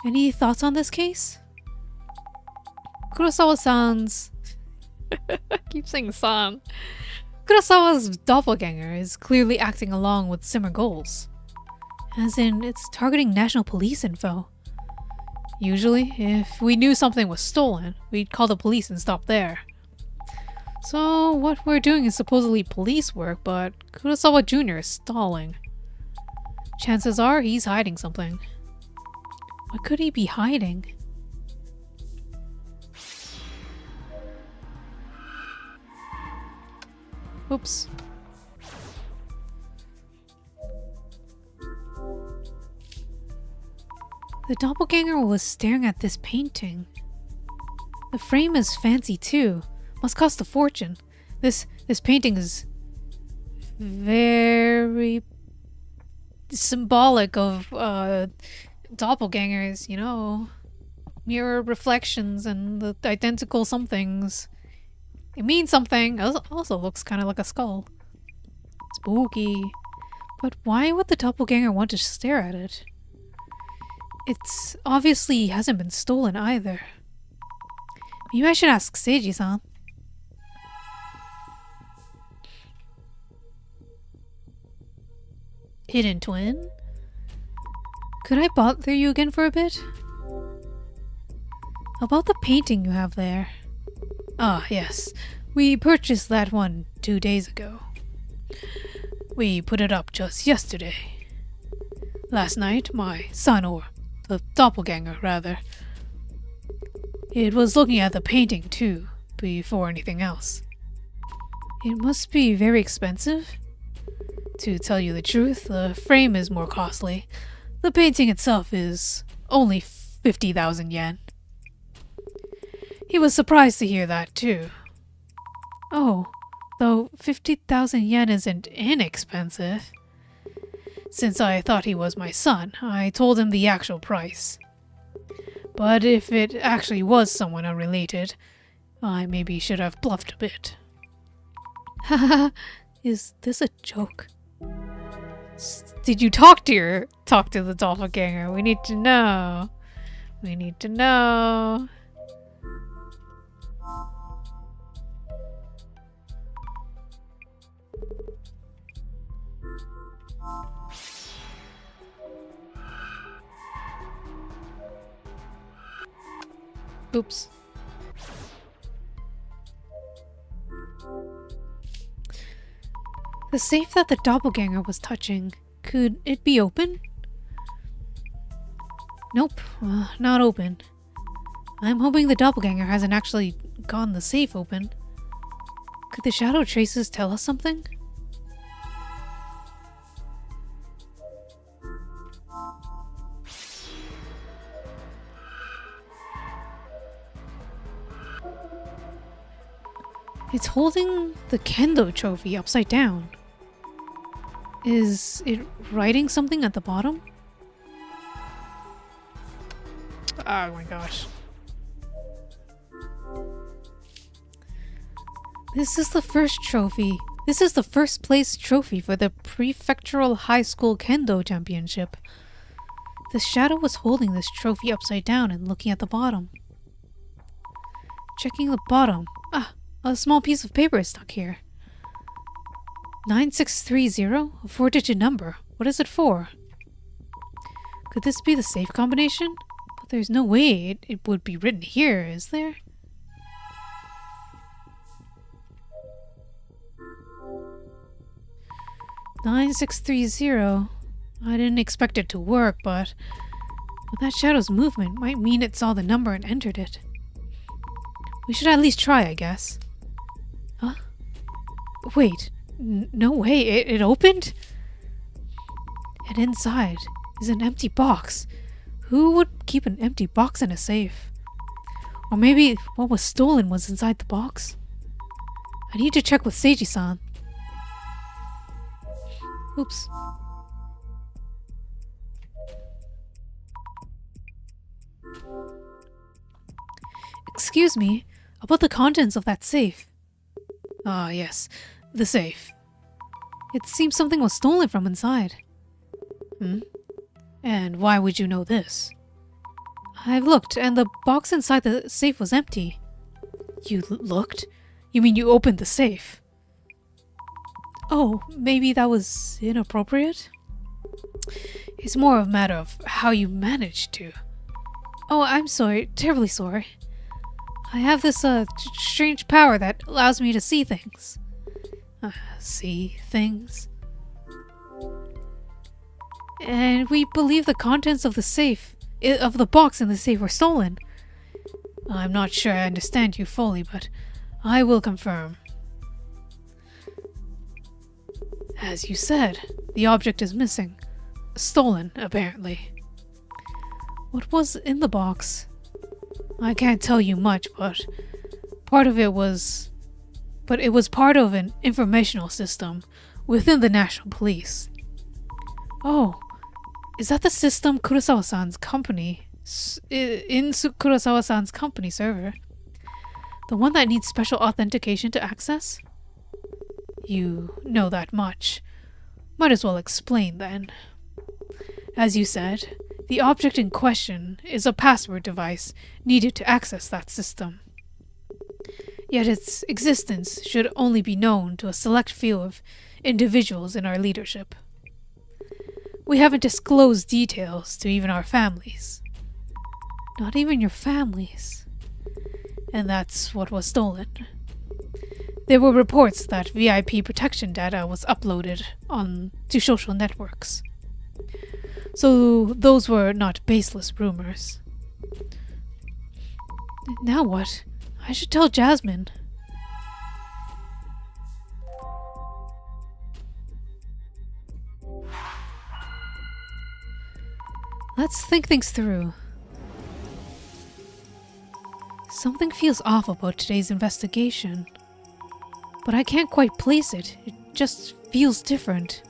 Any thoughts on this case? Kurosawa-san's... I keep saying san. Kurosawa's doppelganger is clearly acting along with Zimmer goals. As in, it's targeting national police info. Usually, if we knew something was stolen, we'd call the police and stop there. So, what we're doing is supposedly police work, but Kurosawa Jr. is stalling. Chances are he's hiding something. What could he be hiding? Oops. The doppelganger was staring at this painting. The frame is fancy too. Must cost a fortune. This painting is very symbolic of doppelgangers, you know. Mirror reflections and the identical somethings. It means something. It also looks kind of like a skull. Spooky. But why would the doppelganger want to stare at it? It's obviously hasn't been stolen either. Maybe I should ask Seiji-san. Hidden twin? Could I bother you again for a bit? About the painting you have there. Ah, yes. We purchased that one 2 days ago. We put it up just yesterday. Last night, my son, or the doppelganger, rather, it was looking at the painting too, before anything else. It must be very expensive? To tell you the truth, the frame is more costly. The painting itself is only 50,000 yen. He was surprised to hear that too. Oh, though 50,000 yen isn't inexpensive. Since I thought he was my son, I told him the actual price. But if it actually was someone unrelated, I maybe should have bluffed a bit. Haha, is this a joke? Did you talk to the doppelganger? We need to know. We need to know. Oops. The safe that the doppelganger was touching, could it be open? Nope, not open. I'm hoping the doppelganger hasn't actually gotten the safe open. Could the shadow traces tell us something? It's holding the kendo trophy upside down. Is it writing something at the bottom? Oh my gosh. This is the first trophy. This is the first place trophy for the Prefectural High School Kendo Championship. The shadow was holding this trophy upside down and looking at the bottom. Checking the bottom. Ah, a small piece of paper is stuck here. 9630? A 4-digit number. What is it for? Could this be the safe combination? But there's no way it would be written here, is there? "9630. I didn't expect it to work, but that shadow's movement might mean it saw the number and entered it. We should at least try, I guess. Huh? Wait, no way, it opened? And inside is an empty box. Who would keep an empty box in a safe? Or maybe what was stolen was inside the box? I need to check with Seiji-san. Oops. Excuse me, about the contents of that safe. Ah, yes, the safe. It seems something was stolen from inside. And why would you know this? I've looked, and the box inside the safe was empty. You looked? You mean you opened the safe? Oh, maybe that was inappropriate? It's more of a matter of how you managed to. Oh, I'm sorry, terribly sorry. I have this, strange power that allows me to see things. See things? And we believe the contents of the safe, of the box in the safe were stolen. I'm not sure I understand you fully, but I will confirm. As you said, the object is missing. Stolen, apparently. What was in the box? I can't tell you much, but it was part of an informational system within the National Police. Oh, is that the system Kurosawa-san's company Kurosawa-san's company server? The one that needs special authentication to access? You know that much. Might as well explain then. As you said, the object in question is a password device needed to access that system. Yet its existence should only be known to a select few of individuals in our leadership. We haven't disclosed details to even our families. Not even your families. And that's what was stolen. There were reports that VIP protection data was uploaded to social networks. So those were not baseless rumors. Now what? I should tell Jasmine. Let's think things through. Something feels off about today's investigation. But I can't quite place it. It just feels different.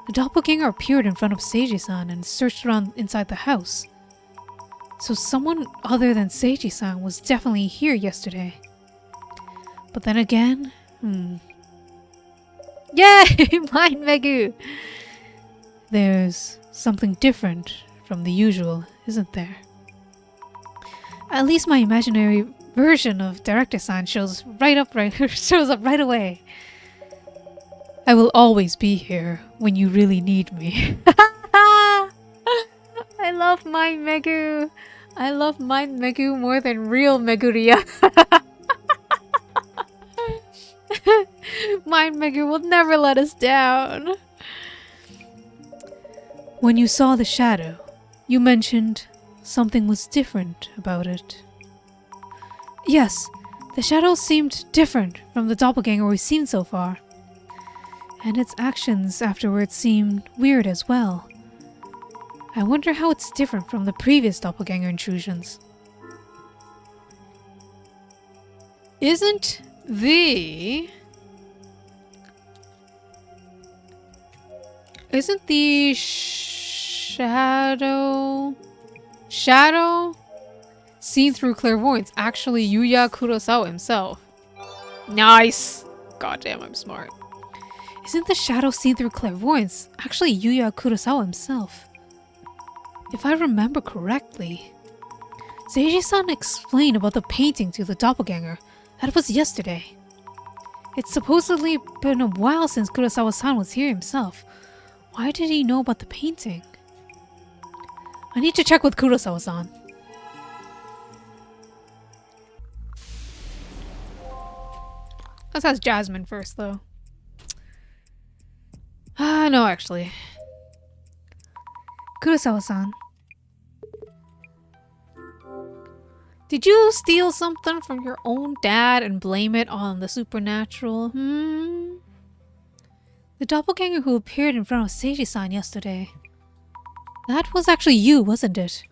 The doppelganger appeared in front of Seiji-san and searched around inside the house. So someone other than Seiji-san was definitely here yesterday. But then again, Yay! Mind Megu! There's something different from the usual, isn't there? At least my imaginary version of Director-san shows up right away. I will always be here when you really need me. I love Mind Megu. I love Mind Megu more than real Meguriya. Mind Megu will never let us down. When you saw the shadow, you mentioned something was different about it. Yes, the shadow seemed different from the doppelganger we've seen so far. And its actions afterwards seemed weird as well. I wonder how it's different from the previous doppelganger intrusions. Isn't the shadow seen through clairvoyance actually Yuya Kurosawa himself? Nice! Goddamn, I'm smart. Isn't the shadow seen through clairvoyance actually Yuya Kurosawa himself? If I remember correctly, Seiji-san explained about the painting to the doppelganger. That was yesterday. It's supposedly been a while since Kurosawa-san was here himself. Why did he know about the painting? I need to check with Kurosawa-san. Let's ask Jasmine first, though. No, actually. Kurosawa-san. Did you steal something from your own dad and blame it on the supernatural? The doppelganger who appeared in front of Seiji-san yesterday. That was actually you, wasn't it?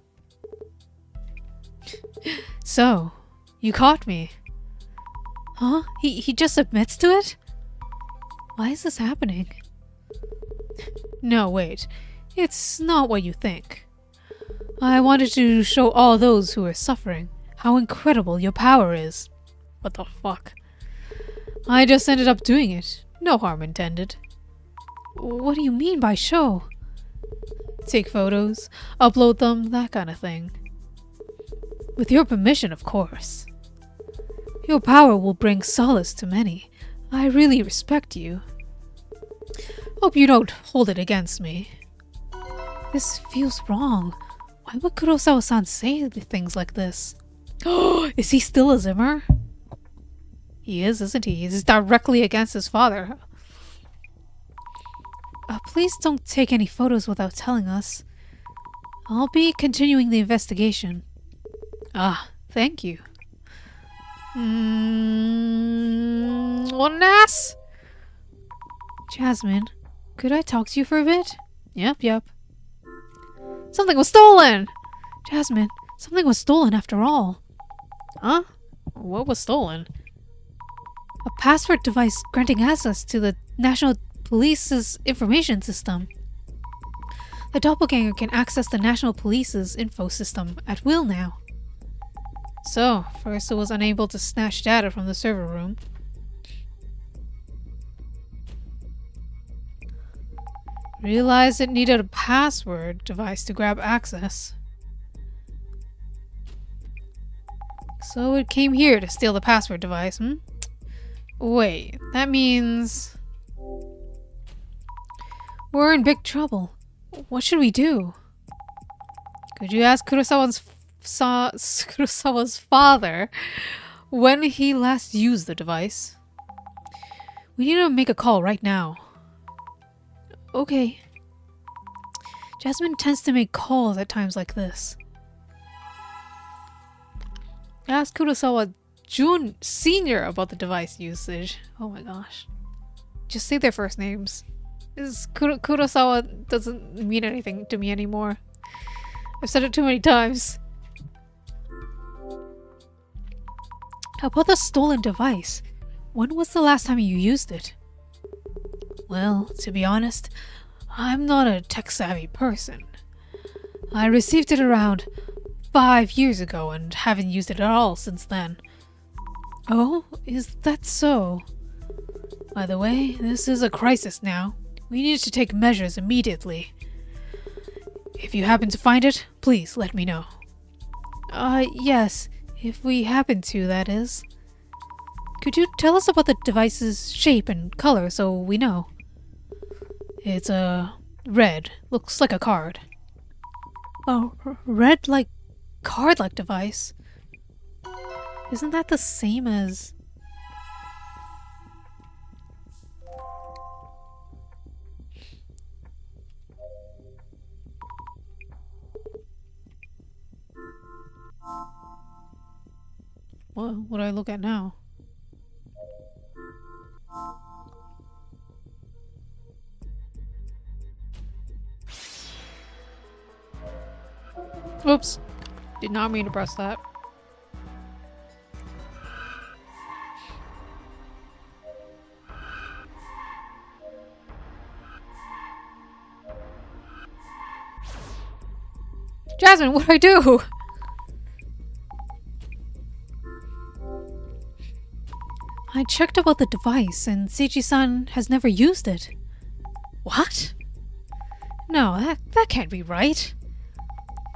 So, you caught me. Huh? He just admits to it? Why is this happening? No, wait. It's not what you think. I wanted to show all those who are suffering how incredible your power is. What the fuck? I just ended up doing it. No harm intended. What do you mean by show? Take photos, upload them, that kind of thing. With your permission, of course. Your power will bring solace to many. I really respect you. Hope you don't hold it against me. This feels wrong. Why would Kurosawa-san say things like this? Is he still a Zimmer? He is, isn't he? He's directly against his father. Please don't take any photos without telling us. I'll be continuing the investigation. Ah, thank you. What an ass! Jasmine, could I talk to you for a bit? Yep. Something was stolen! Jasmine, something was stolen after all. Huh? What was stolen? A password device granting access to the National Police's information system. The doppelganger can access the National Police's info system at will now. So, first it was unable to snatch data from the server room. Realized it needed a password device to grab access. So it came here to steal the password device, Wait, that means... we're in big trouble. What should we do? Could you ask Kurosawa's father when he last used the device? We need to make a call right now. Okay. Jasmine tends to make calls at times like this. Ask Kurosawa Senior about the device usage. Oh my gosh. Just say their first names. Kurosawa doesn't mean anything to me anymore. I've said it too many times. How about the stolen device? When was the last time you used it? Well, to be honest, I'm not a tech-savvy person. I received it around 5 years ago and haven't used it at all since then. Oh, is that so? By the way, this is a crisis now. We need to take measures immediately. If you happen to find it, please let me know. Yes. If we happen to, that is. Could you tell us about the device's shape and color so we know? It's red. Looks like a card. A red, card-like device? Isn't that the same as... What do I look at now? Oops. Did not mean to press that. Jasmine, what do I do? I checked about the device, and Seiji-san has never used it. What? No, that can't be right.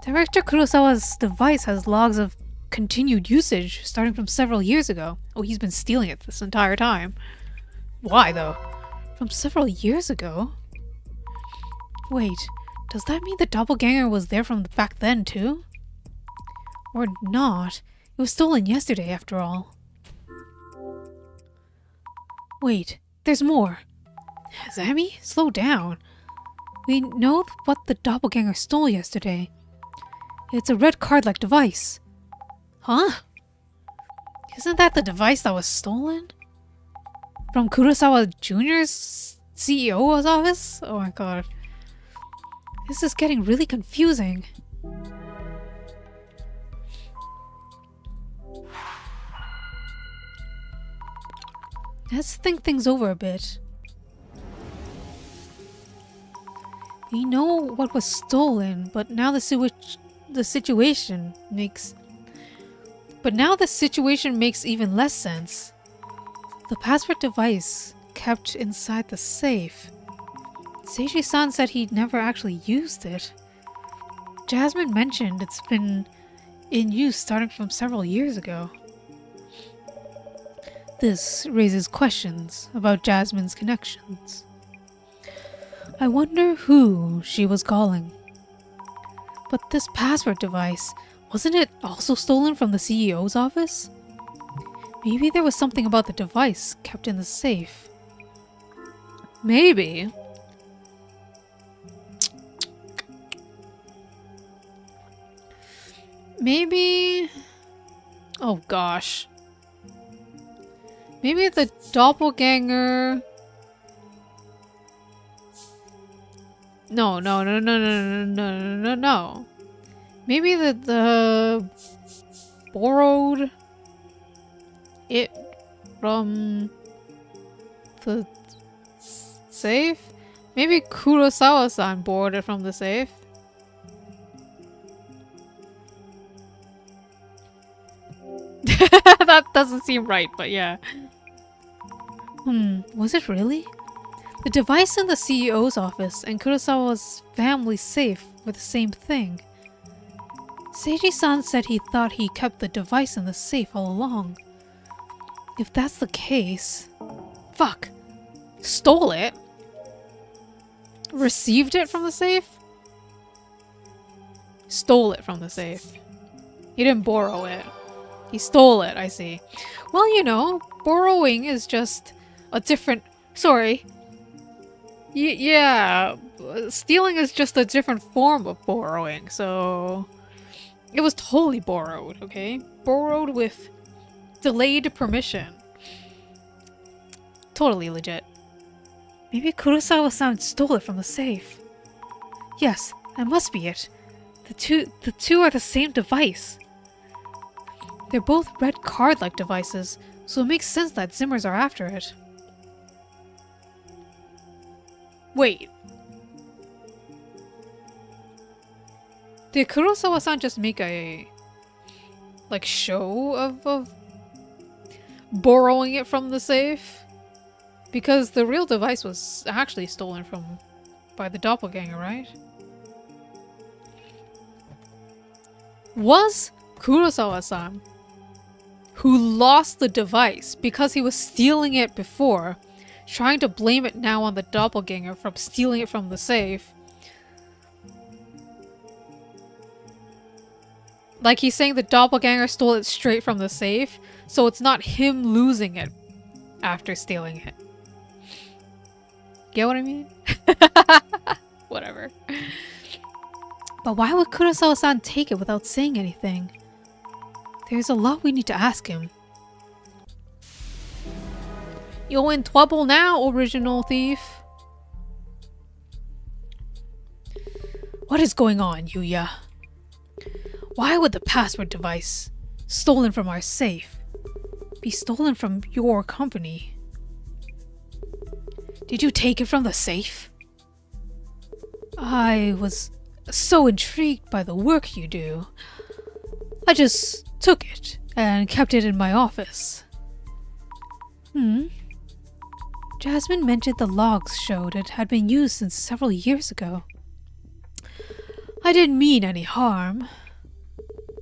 Director Kurosawa's device has logs of continued usage starting from several years ago. Oh, he's been stealing it this entire time. Why, though? From several years ago? Wait, does that mean the doppelganger was there from back then, too? Or not? It was stolen yesterday, after all. Wait, there's more. Zami, slow down. We know what the doppelganger stole yesterday. It's a red card-like device. Huh? Isn't that the device that was stolen? From Kurosawa Jr.'s CEO's office? Oh my god. This is getting really confusing. Let's think things over a bit. We know what was stolen, but now the situation makes even less sense. The password device kept inside the safe. Seiji-san said he'd never actually used it. Jasmine mentioned it's been in use starting from several years ago. This raises questions about Jasmine's connections. I wonder who she was calling. But this password device, wasn't it also stolen from the CEO's office? Maybe there was something about the device kept in the safe. Maybe. Maybe... Oh gosh. Maybe the doppelganger No. Maybe the borrowed it from the safe? Maybe Kurosawa-san borrowed it from the safe? That doesn't seem right, but yeah. Was it really? The device in the CEO's office and Kurosawa's family safe were the same thing. Seiji-san said he thought he kept the device in the safe all along. If that's the case... Fuck! Stole it? Received it from the safe? Stole it from the safe. He didn't borrow it. He stole it, I see. Well, you know, borrowing is just a different... Sorry. Yeah, stealing is just a different form of borrowing, so... It was totally borrowed, okay? Borrowed with delayed permission. Totally legit. Maybe Kurosawa-san stole it from the safe. Yes, that must be it. The two are the same device. They're both red card-like devices, so it makes sense that Zimmers are after it. Wait. Did Kurosawa-san just make a... like, show of borrowing it from the safe? Because the real device was actually stolen by the doppelganger, right? Was Kurosawa-san, who lost the device because he was stealing it before, trying to blame it now on the doppelganger from stealing it from the safe? Like he's saying the doppelganger stole it straight from the safe, so it's not him losing it after stealing it. Get what I mean? Whatever. But why would Kurosawa-san take it without saying anything? There's a lot we need to ask him. You're in trouble now, original thief. What is going on, Yuya? Why would the password device, stolen from our safe, be stolen from your company? Did you take it from the safe? I was so intrigued by the work you do. I just took it and kept it in my office. Jasmine mentioned the logs showed it had been used since several years ago. I didn't mean any harm,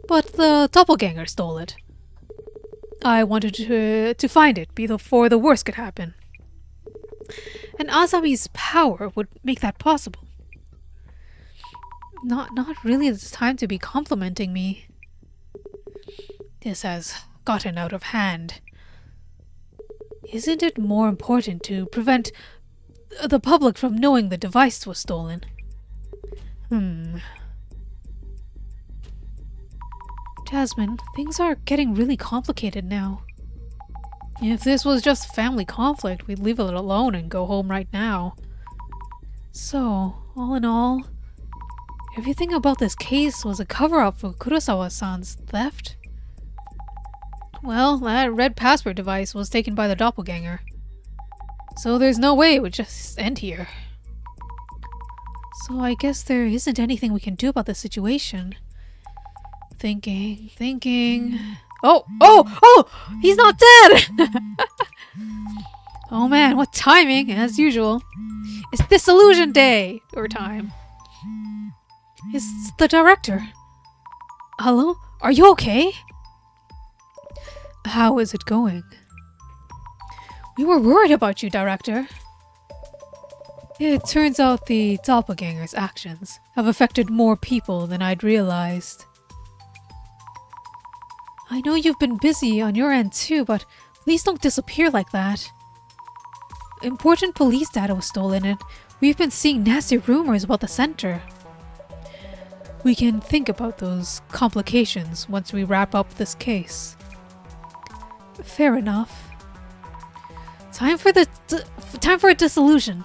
but the doppelganger stole it. I wanted to find it before the worst could happen. And Azami's power would make that possible. Not really the time to be complimenting me. This has gotten out of hand. Isn't it more important to prevent the public from knowing the device was stolen? Jasmine, things are getting really complicated now. If this was just family conflict, we'd leave it alone and go home right now. So, all in all, everything about this case was a cover-up for Kurosawa-san's theft? Well, that red password device was taken by the doppelganger. So there's no way it would just end here. So I guess there isn't anything we can do about the situation. Thinking... Oh! He's not dead! Oh man, what timing, as usual. It's Dissolution Day! Or time. It's the director. Hello? Are you okay? How is it going? We were worried about you, Director. It turns out the doppelganger's actions have affected more people than I'd realized. I know you've been busy on your end too, but please don't disappear like that. Important police data was stolen and we've been seeing nasty rumors about the center. We can think about those complications once we wrap up this case. Fair enough. Time for a dissolution.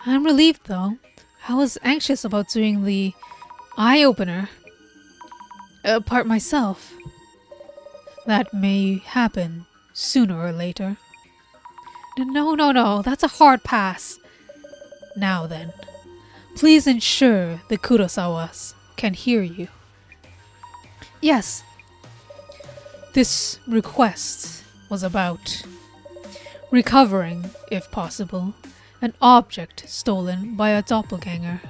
I'm relieved though. I was anxious about doing the eye-opener part myself. That may happen sooner or later. No, that's a hard pass. Now then, please ensure the Kurosawas can hear you. Yes, this request was about recovering, if possible, an object stolen by a doppelganger.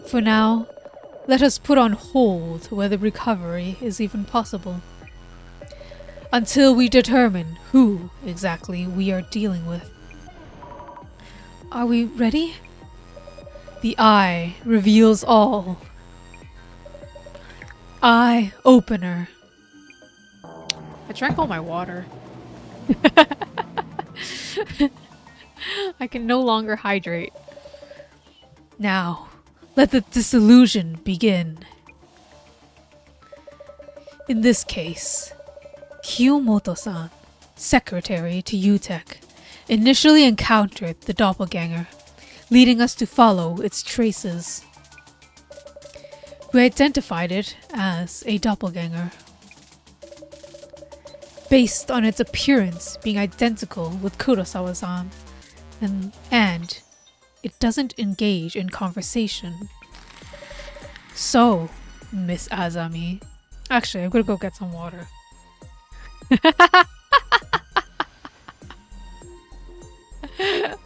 For now, let us put on hold whether recovery is even possible, until we determine who exactly we are dealing with. Are we ready? The eye reveals all. Eye opener. I drank all my water. I can no longer hydrate. Now, let the dissolution begin. In this case, Kiyomoto-san, secretary to UTEC, initially encountered the doppelganger, leading us to follow its traces. We identified it as a doppelganger, based on its appearance being identical with Kurosawa-san, and it doesn't engage in conversation. So, Miss Azami... Actually, I'm gonna go get some water.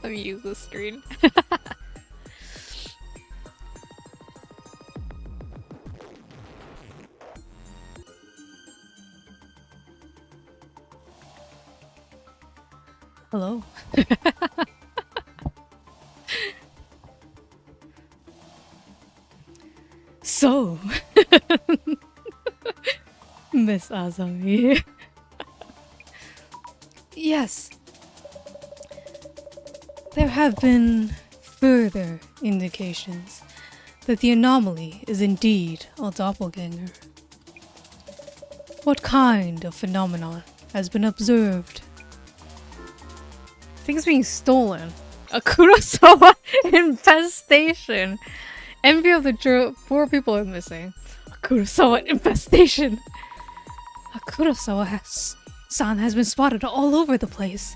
Let me use this screen. Hello. So, Miss Azami. Yes. There have been further indications that the anomaly is indeed a doppelganger. What kind of phenomenon has been observed? Things being stolen. A Kurosawa infestation. Envy of the 4 people are missing. A Kurosawa infestation. A Kurosawa-san has been spotted all over the place.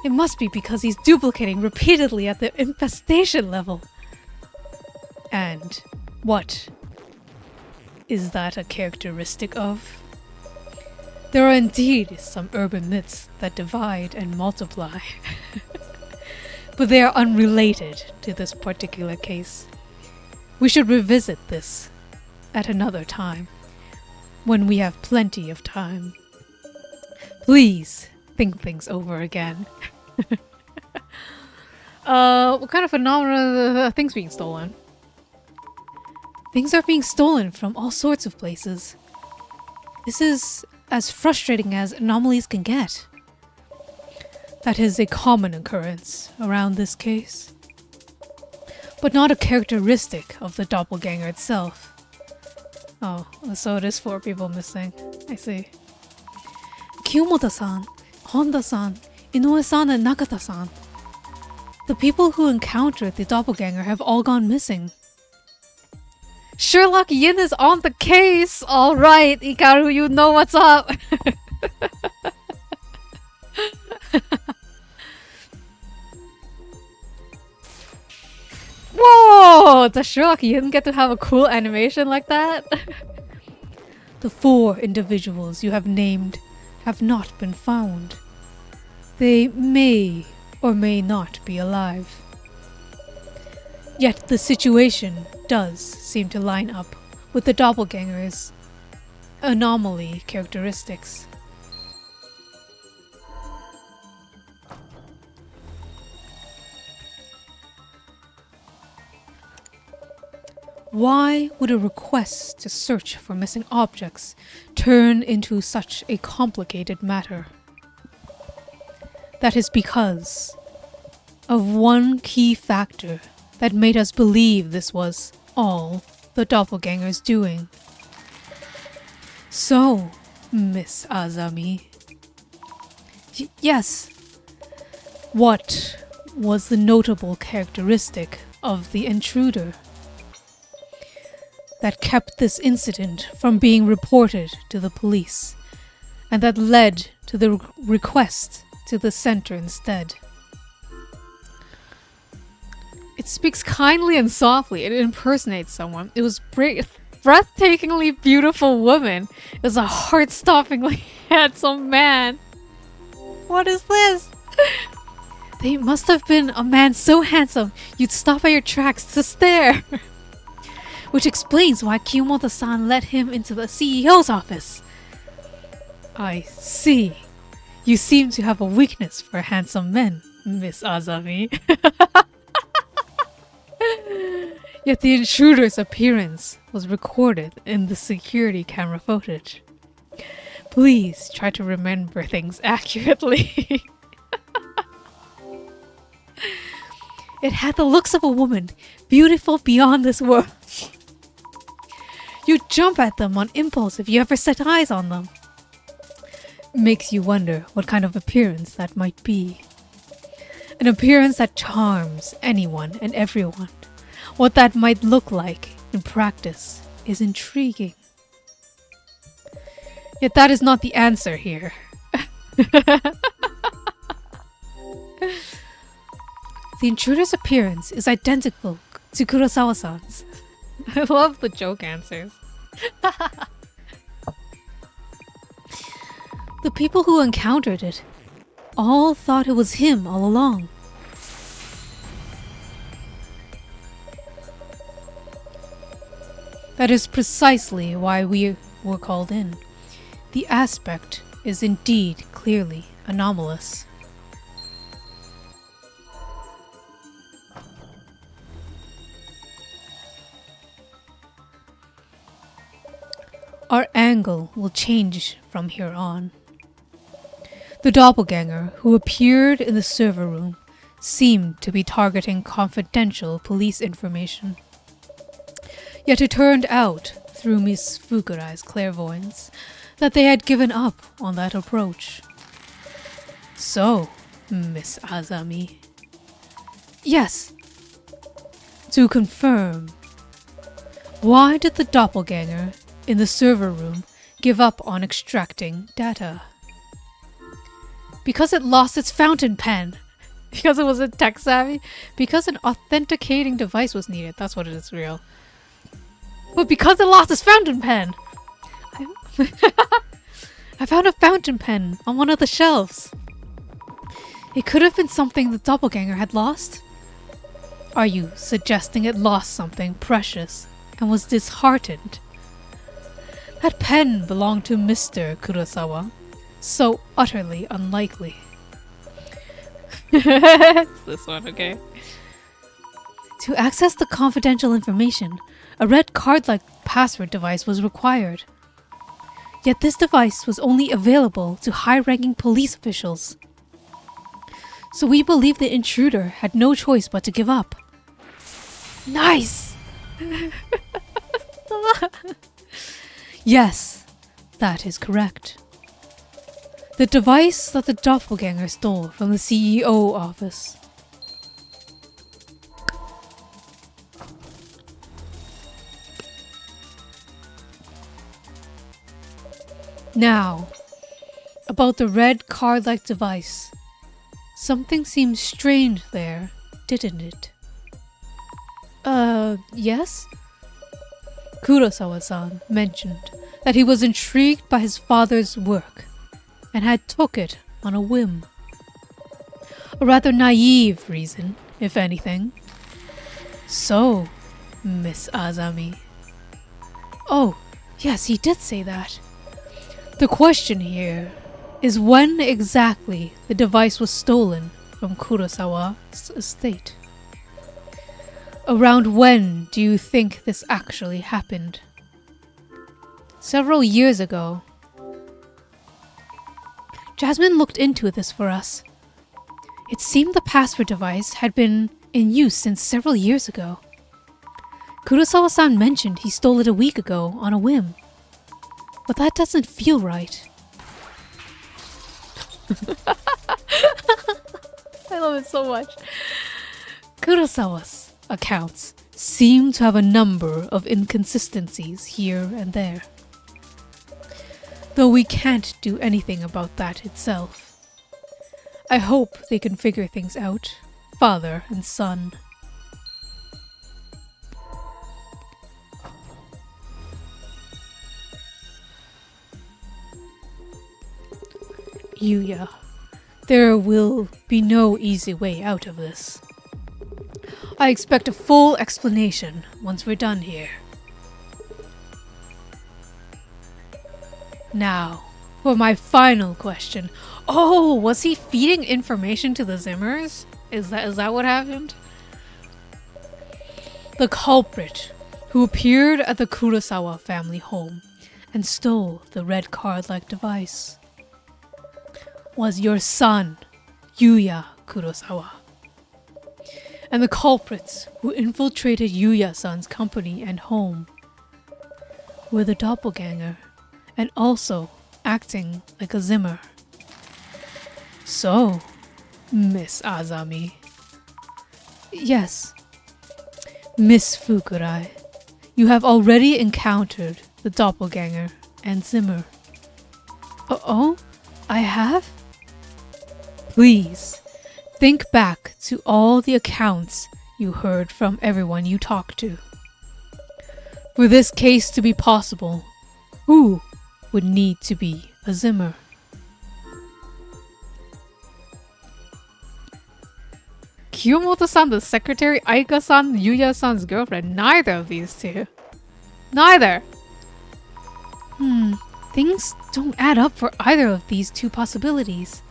It must be because he's duplicating repeatedly at the infestation level. And what is that a characteristic of? There are indeed some urban myths that divide and multiply. But they are unrelated to this particular case. We should revisit this at another time, when we have plenty of time. Please think things over again. What kind of phenomena are things being stolen? Things are being stolen from all sorts of places. This is as frustrating as anomalies can get. That is a common occurrence around this case, but not a characteristic of the doppelganger itself. Oh, so it is 4 people missing. I see. Kiyomoto-san, Honda-san, Inoue-san, and Nakata-san. The people who encountered the doppelganger have all gone missing. Sherlock Yin is on the case! Alright, Ikaru, you know what's up! Whoa! Does Sherlock Yin get to have a cool animation like that? The 4 individuals you have named have not been found. They may or may not be alive. Yet the situation does seem to line up with the doppelganger's anomaly characteristics. Why would a request to search for missing objects turn into such a complicated matter? That is because of one key factor that made us believe this was all the doppelganger's doing. So, Miss Azami. Yes. What was the notable characteristic of the intruder that kept this incident from being reported to the police, and that led to the request to the center instead. It speaks kindly and softly. It impersonates someone. It was breathtakingly beautiful woman. It was a heart-stoppingly handsome man. What is this? They must have been a man so handsome you'd stop at your tracks to stare. Which explains why Kiyomoto-san let him into the CEO's office. I see. You seem to have a weakness for handsome men, Miss Azami. Yet the intruder's appearance was recorded in the security camera footage. Please try to remember things accurately. It had the looks of a woman, beautiful beyond this world. You'd jump at them on impulse if you ever set eyes on them. Makes you wonder what kind of appearance that might be. An appearance that charms anyone and everyone. What that might look like in practice is intriguing. Yet that is not the answer here. The intruder's appearance is identical to Kurosawa-san's. I love the joke answers. The people who encountered it all thought it was him all along. That is precisely why we were called in. The aspect is indeed clearly anomalous. Our angle will change from here on. The doppelganger who appeared in the server room seemed to be targeting confidential police information. Yet it turned out, through Miss Fukurai's clairvoyance, that they had given up on that approach. So, Miss Azami. Yes. To confirm, why did the doppelganger in the server room give up on extracting data? Because it lost its fountain pen. Because it wasn't tech savvy. Because an authenticating device was needed. That's what it is, real. But because it lost its fountain pen. I found a fountain pen on one of the shelves. It could have been something the doppelganger had lost. Are you suggesting it lost something precious and was disheartened? That pen belonged to Mr. Kurosawa. So utterly unlikely. It's this one, okay? To access the confidential information, a red card-like password device was required. Yet this device was only available to high-ranking police officials. So we believe the intruder had no choice but to give up. Nice! Yes, that is correct. The device that the doppelganger stole from the CEO office. Now, about the red card-like device. Something seems strange there, didn't it? Yes? Kurosawa-san mentioned that he was intrigued by his father's work and had took it on a whim. A rather naive reason, if anything. So, Miss Azami. Oh, yes, he did say that. The question here is when exactly the device was stolen from Kurosawa's estate. Around when do you think this actually happened? Several years ago. Jasmine looked into this for us. It seemed the password device had been in use since several years ago. Kurosawa-san mentioned he stole it a week ago on a whim. But that doesn't feel right. I love it so much. Kurosawa's accounts seem to have a number of inconsistencies here and there, though we can't do anything about that itself. I hope they can figure things out, father and son. Yuya, there will be no easy way out of this. I expect a full explanation once we're done here. Now, for my final question. Oh, was he feeding information to the Zimmers? Is that what happened? The culprit who appeared at the Kurosawa family home and stole the red card-like device was your son, Yuya Kurosawa. And the culprits who infiltrated Yuya-san's company and home were the doppelganger and also acting like a Zimmer. So, Miss Azami. Yes, Miss Fukurai, you have already encountered the doppelganger and Zimmer. Oh, I have? Please, think back to all the accounts you heard from everyone you talked to. For this case to be possible, who would need to be a Zimmer? Kiyomoto-san the secretary, Aika-san Yuya-san's girlfriend. Neither of these two. Neither! Things don't add up for either of these two possibilities.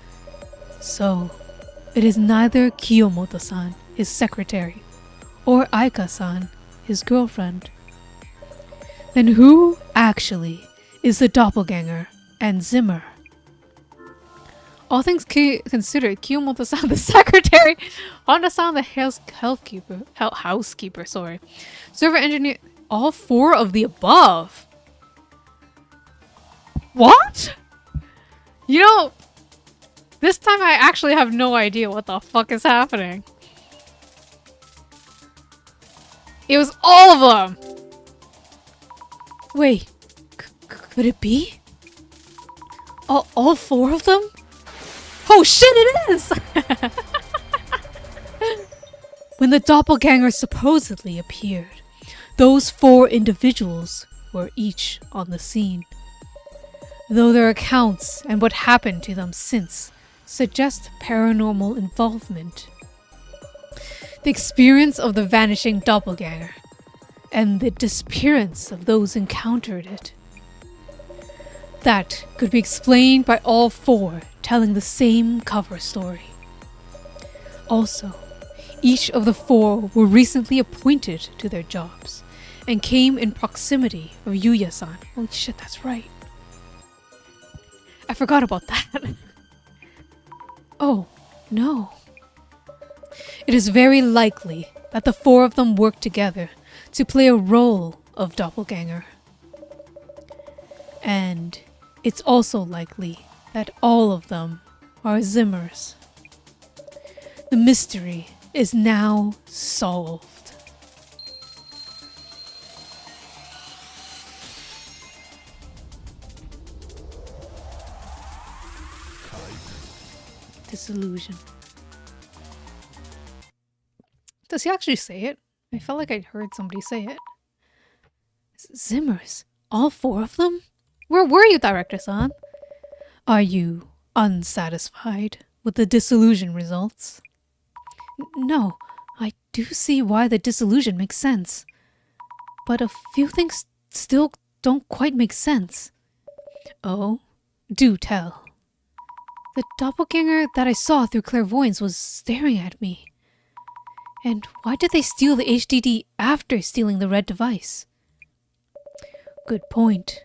So, it is neither Kiyomoto-san, his secretary, or Aika-san, his girlfriend. Then who, actually, is the doppelganger and Zimmer? All things considered, Kiyomoto-san the secretary, Honda-san the housekeeper, server engineer, all four of the above. What? You know, this time I actually have no idea what the fuck is happening. It was all of them! Wait, could it be? All four of them? Oh shit, it is! When the doppelganger supposedly appeared, those four individuals were each on the scene. Though their accounts and what happened to them since suggest paranormal involvement. The experience of the vanishing doppelganger and the disappearance of those encountered it. That could be explained by all four telling the same cover story. Also, each of the four were recently appointed to their jobs and came in proximity of Yuya-san. Holy shit, that's right. I forgot about that. Oh, no. It is very likely that the four of them work together to play a role of doppelganger. And it's also likely that all of them are Zimmers. The mystery is now solved. Dissolution. Does he actually say it? I felt like I'd heard somebody say it. Zimmers? All four of them? Where were you, Director-san? Are you unsatisfied with the dissolution results? No, I do see why the dissolution makes sense. But a few things still don't quite make sense. Oh, do tell. The doppelganger that I saw through clairvoyance was staring at me. And why did they steal the HDD after stealing the red device? Good point.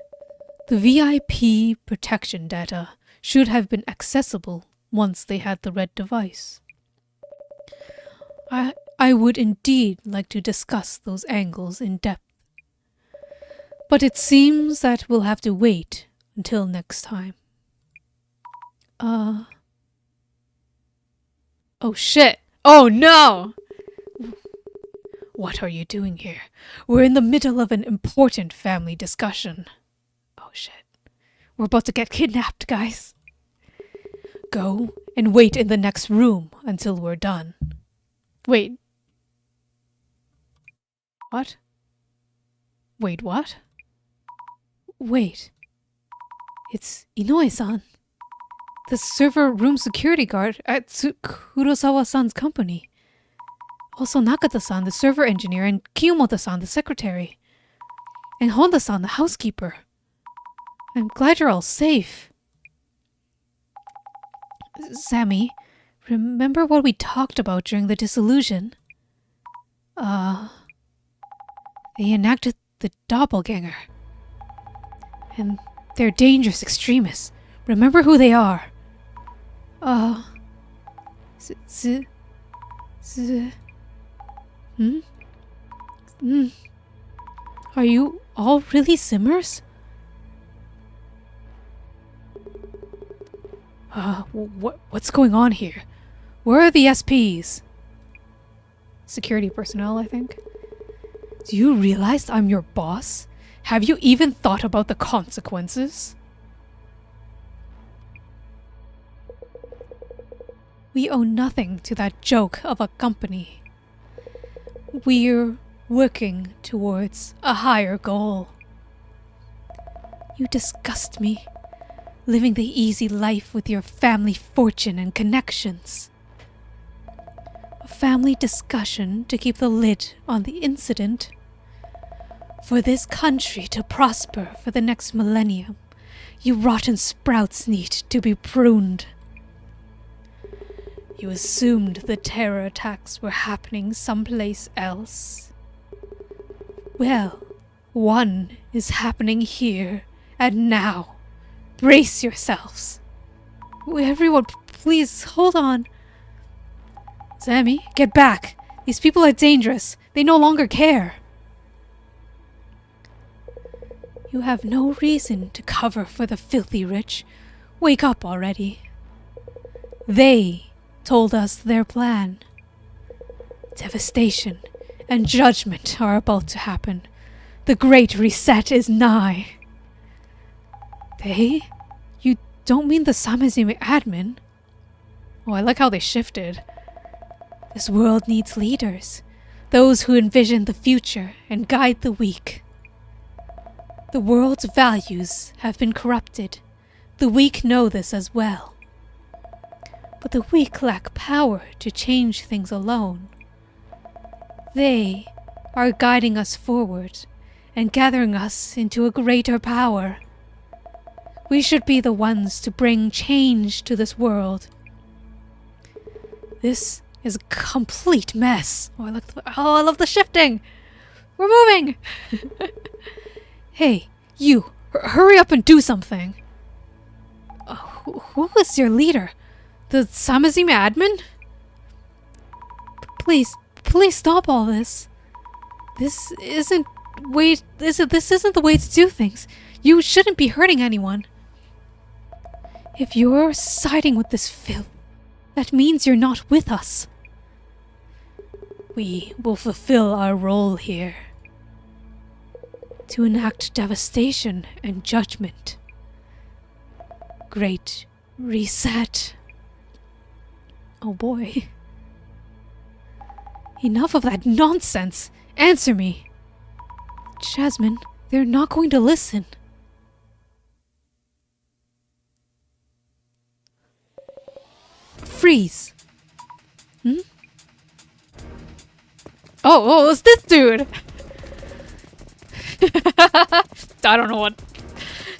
The VIP protection data should have been accessible once they had the red device. I would indeed like to discuss those angles in depth. But it seems that we'll have to wait until next time. Oh shit. Oh no! What are you doing here? We're in the middle of an important family discussion. Oh shit. We're about to get kidnapped, guys. Go and wait in the next room until we're done. Wait. What? Wait, what? Wait. It's Inoue-san. The server room security guard at Kurosawa-san's company. Also Nakata-san, the server engineer, and Kiyomoto-san, the secretary. And Honda-san, the housekeeper. I'm glad you're all safe. Sammy, remember what we talked about during the dissolution? They enacted the doppelganger. And they're dangerous extremists. Remember who they are. Are you all really Simmers? What's going on here? Where are the SPs? Security personnel, I think. Do you realize I'm your boss? Have you even thought about the consequences? We owe nothing to that joke of a company. We're working towards a higher goal. You disgust me, living the easy life with your family fortune and connections. A family discussion to keep the lid on the incident. For this country to prosper for the next millennium, you rotten sprouts need to be pruned. You assumed the terror attacks were happening someplace else. Well, one is happening here and now. Brace yourselves. Everyone, please hold on. Sammy, get back. These people are dangerous. They no longer care. You have no reason to cover for the filthy rich. Wake up already. They told us their plan. Devastation and judgment are about to happen. The Great Reset is nigh. They? You don't mean the Samizumi admin? Oh, I like how they shifted. This world needs leaders. Those who envision the future and guide the weak. The world's values have been corrupted. The weak know this as well. But the weak lack power to change things alone. They are guiding us forward and gathering us into a greater power. We should be the ones to bring change to this world. This is a complete mess. Oh, I love the shifting. We're moving. Hey, you, hurry up and do something. Who is your leader? The Samizumi admin? Please stop all this. This isn't the way to do things. You shouldn't be hurting anyone. If you're siding with this filth, that means you're not with us. We will fulfill our role here. To enact devastation and judgment. Great Reset. Oh boy. Enough of that nonsense! Answer me! Jasmine, they're not going to listen. Freeze! Oh, it's this dude! I don't know what.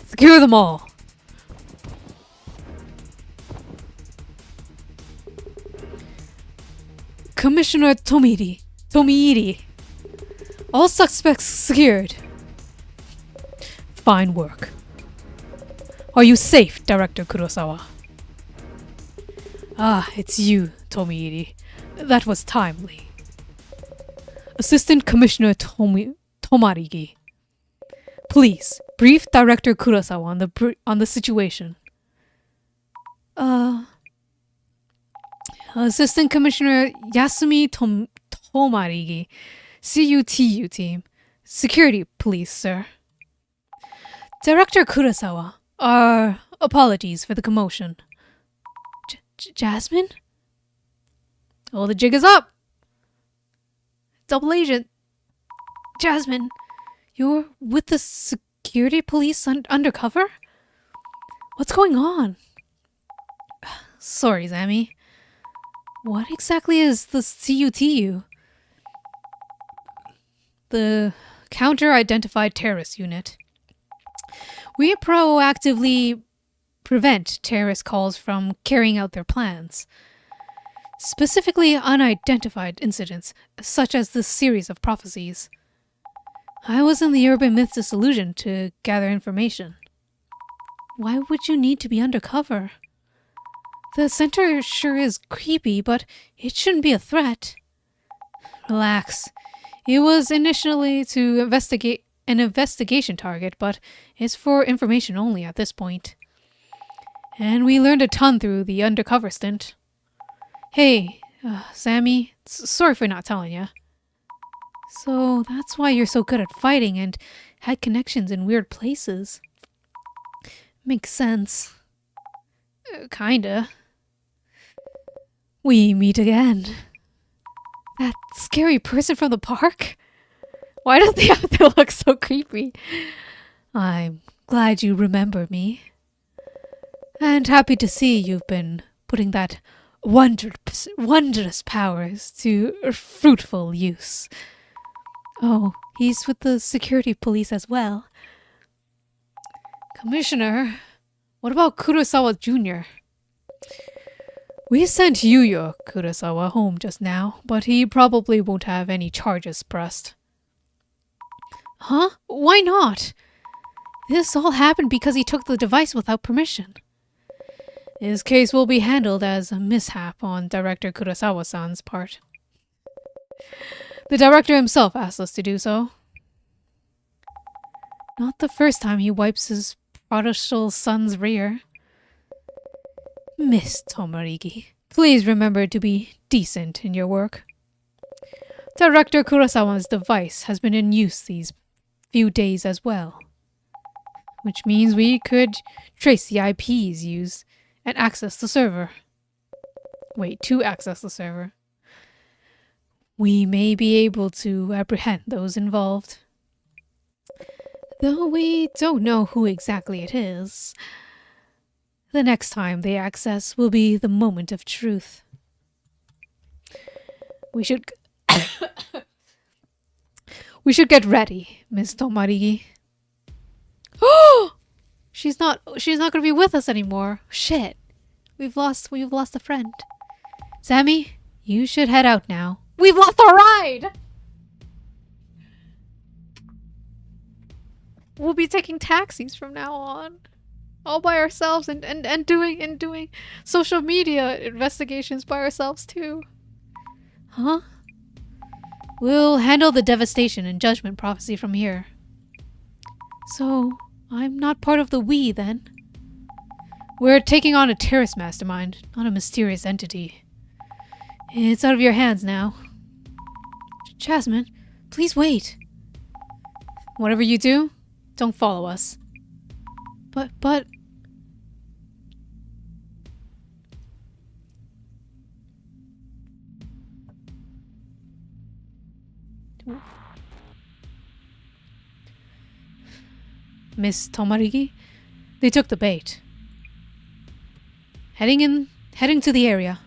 Secure them all. Commissioner Tomiiri. All suspects secured. Fine work. Are you safe, Director Kurosawa? Ah, it's you, Tomiiri. That was timely. Assistant Commissioner Tomarigi. Please, brief Director Kurosawa on the situation. Assistant Commissioner Yasumi Tomarigi, CUTU team. Security police, sir. Director Kurosawa, our apologies for the commotion. Jasmine? Oh, the jig is up! Double agent. Jasmine, you're with the security police undercover? What's going on? Sorry, Zami. What exactly is the CUTU? The Counter-Identified Terrorist Unit. We proactively prevent terrorist calls from carrying out their plans. Specifically unidentified incidents, such as this series of prophecies. I was in the Urban Myth Dissolution to gather information. Why would you need to be undercover? The center sure is creepy, but it shouldn't be a threat. Relax. It was initially to investigate an investigation target, but it's for information only at this point. And we learned a ton through the undercover stint. Hey, Sammy, sorry for not telling ya. So that's why you're so good at fighting and had connections in weird places. Makes sense. Kinda. We meet again. That scary person from the park? Why do they have to look so creepy? I'm glad you remember me. And happy to see you've been putting that wondrous powers to fruitful use. Oh, he's with the security police as well. Commissioner, what about Kurosawa Jr.? We sent Yuya Kurosawa home just now, but he probably won't have any charges pressed. Huh? Why not? This all happened because he took the device without permission. His case will be handled as a mishap on Director Kurosawa-san's part. The director himself asked us to do so. Not the first time he wipes his prodigal son's rear. Miss Tomarigi, please remember to be decent in your work. Director Kurosawa's device has been in use these few days as well, which means we could trace the IPs used and access the server. Wait, to access the server. We may be able to apprehend those involved. Though we don't know who exactly it is. The next time they access will be the moment of truth. We should get ready, Miss Tomarigi. Oh! She's not gonna be with us anymore. Shit. We've lost a friend. Sammy, you should head out now. We've lost our ride! We'll be taking taxis from now on. All by ourselves and doing social media investigations by ourselves too. Huh? We'll handle the devastation and judgment prophecy from here. So, I'm not part of the we then. We're taking on a terrorist mastermind, not a mysterious entity. It's out of your hands now. Jasmine, please wait. Whatever you do, don't follow us. But... Miss Tomarigi, they took the bait. Heading to the area.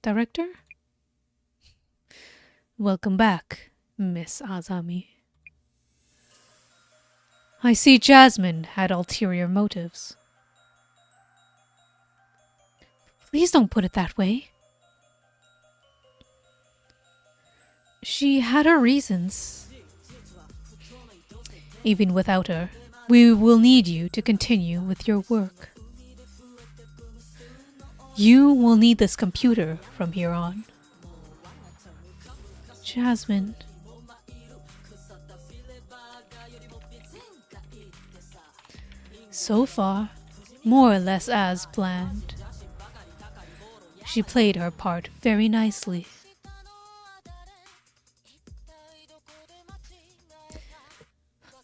Director? Welcome back, Miss Azami. I see Jasmine had ulterior motives. Please don't put it that way. She had her reasons. Even without her, we will need you to continue with your work. You will need this computer from here on. Jasmine. So far, more or less as planned. She played her part very nicely.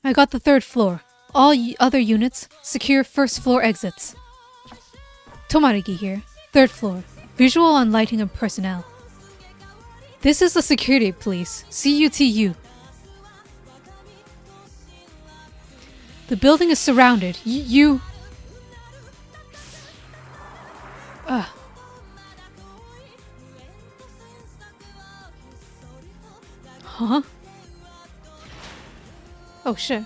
I got the 3rd floor. All other units, secure 1st floor exits. Tomarigi here, 3rd floor. Visual on lighting and personnel. This is the security police, CUTU. The building is surrounded. Huh? Oh shit.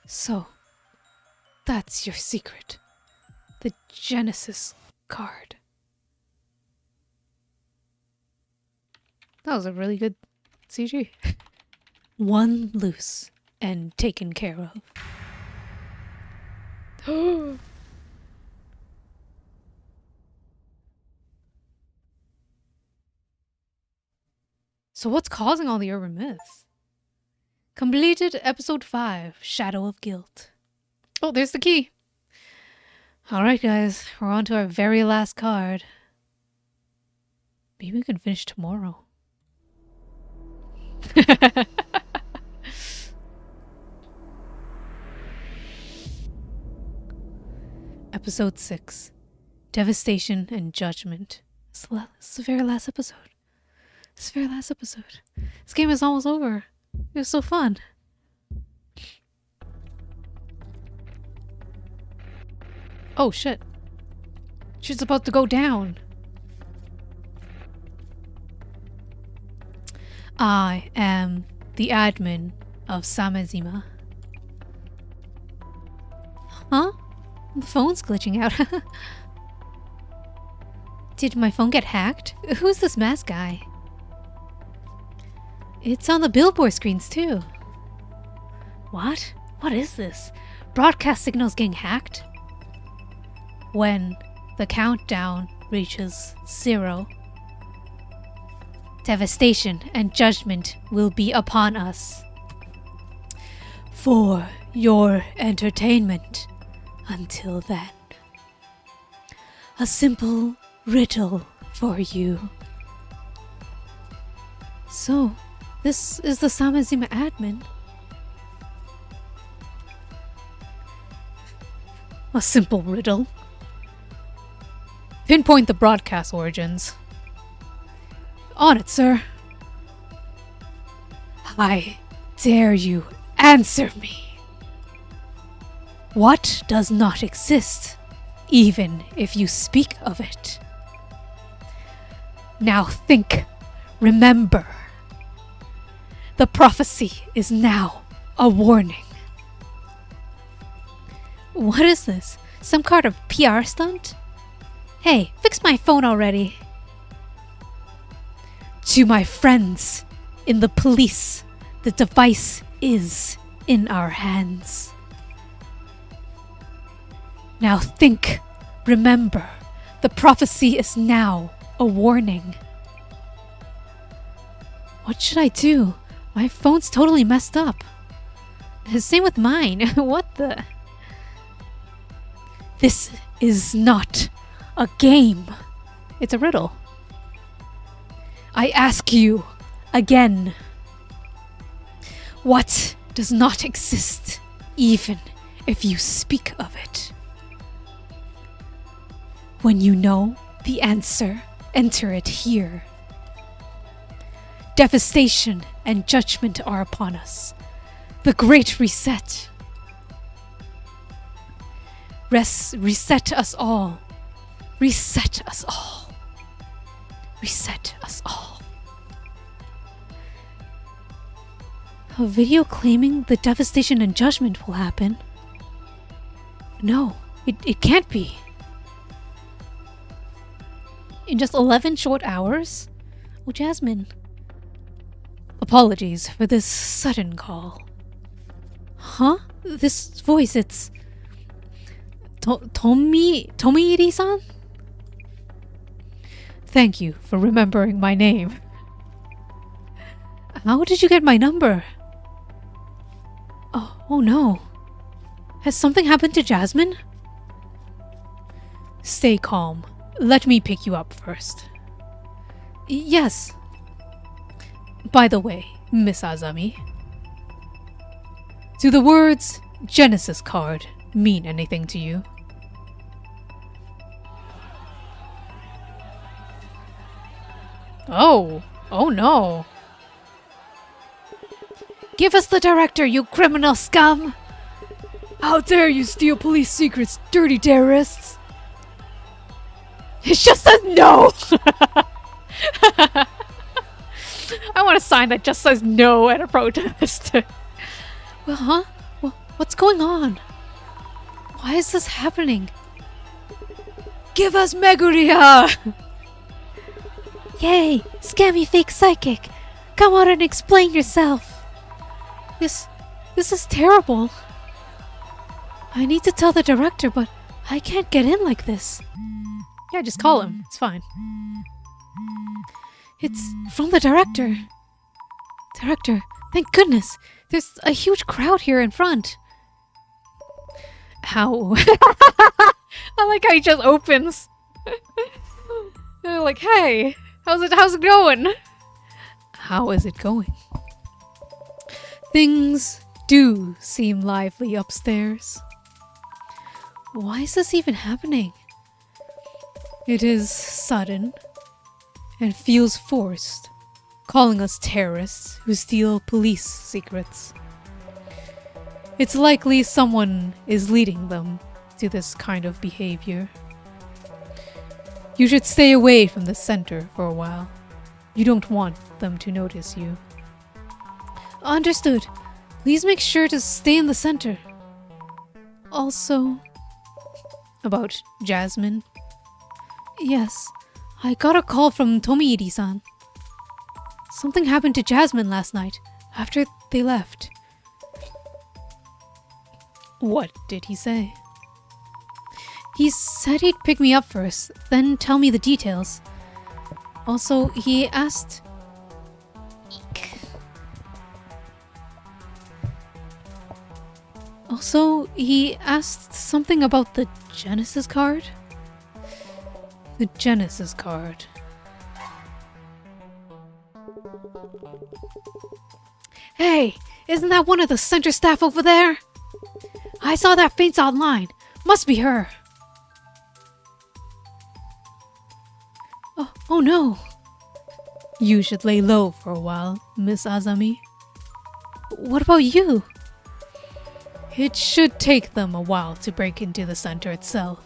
So, that's your secret. The Genesis card. That was a really good CG. One loose and taken care of. So what's causing all the urban myths? Completed episode 5, Shadow of Guilt. Oh, there's the key. Alright guys, we're on to our very last card. Maybe we can finish tomorrow. Episode 6, Devastation and Judgment. It's the very last episode. It's the very last episode. This game is almost over. It was so fun. Oh shit. She's about to go down. I am the admin of Samezima. Huh? The phone's glitching out. Did my phone get hacked? Who's this masked guy? It's on the billboard screens too. What? What is this? Broadcast signals getting hacked? When the countdown reaches 0, devastation and judgment will be upon us. For your entertainment. Until then, a simple riddle for you. So, this is the Samezima admin. A simple riddle. Pinpoint the broadcast origins. On it, sir. I dare you answer me. What does not exist, even if you speak of it? Now think, remember. The prophecy is now a warning. What is this? Some kind of PR stunt? Hey, fix my phone already. To my friends in the police, the device is in our hands. Now think, remember, the prophecy is now a warning. What should I do? My phone's totally messed up. Same with mine. What the? This is not a game. It's a riddle. I ask you again. What does not exist, even if you speak of it? When you know the answer, enter it here. Devastation and judgment are upon us. The Great Reset. Reset us all. Reset us all. Reset us all. A video claiming the devastation and judgment will happen? No, it can't be. In just 11 short hours? Oh, Jasmine. Apologies for this sudden call. Huh? This voice, it's... Tomiiri-san? Thank you for remembering my name. How did you get my number? Oh no. Has something happened to Jasmine? Stay calm. Let me pick you up first. Yes. By the way, Miss Azami, do the words Genesis card mean anything to you? Oh no. Give us the director, you criminal scum! How dare you steal police secrets, dirty terrorists! It just says no! I want a sign that just says no at a protest. Well, huh? What's going on? Why is this happening? Give us Meguriya! Yay! Scammy fake psychic! Come out and explain yourself! This is terrible. I need to tell the director, but I can't get in like this. Yeah, just call him. It's fine. It's from the director. Director, thank goodness. There's a huge crowd here in front. How? I like how he just opens. They're like, hey, how's it going? How is it going? Things do seem lively upstairs. Why is this even happening? It is sudden and feels forced, calling us terrorists who steal police secrets. It's likely someone is leading them to this kind of behavior. You should stay away from the center for a while. You don't want them to notice you. Understood. Please make sure to stay in the center. Also, about Jasmine. Yes, I got a call from Tomiiri-san. Something happened to Jasmine last night, after they left. What did he say? He said he'd pick me up first, then tell me the details. Also, he asked... something about the Genesis card? The Genesis card. Hey, isn't that one of the center staff over there? I saw that face online. Must be her. Oh no. You should lay low for a while, Miss Azami. What about you? It should take them a while to break into the center itself.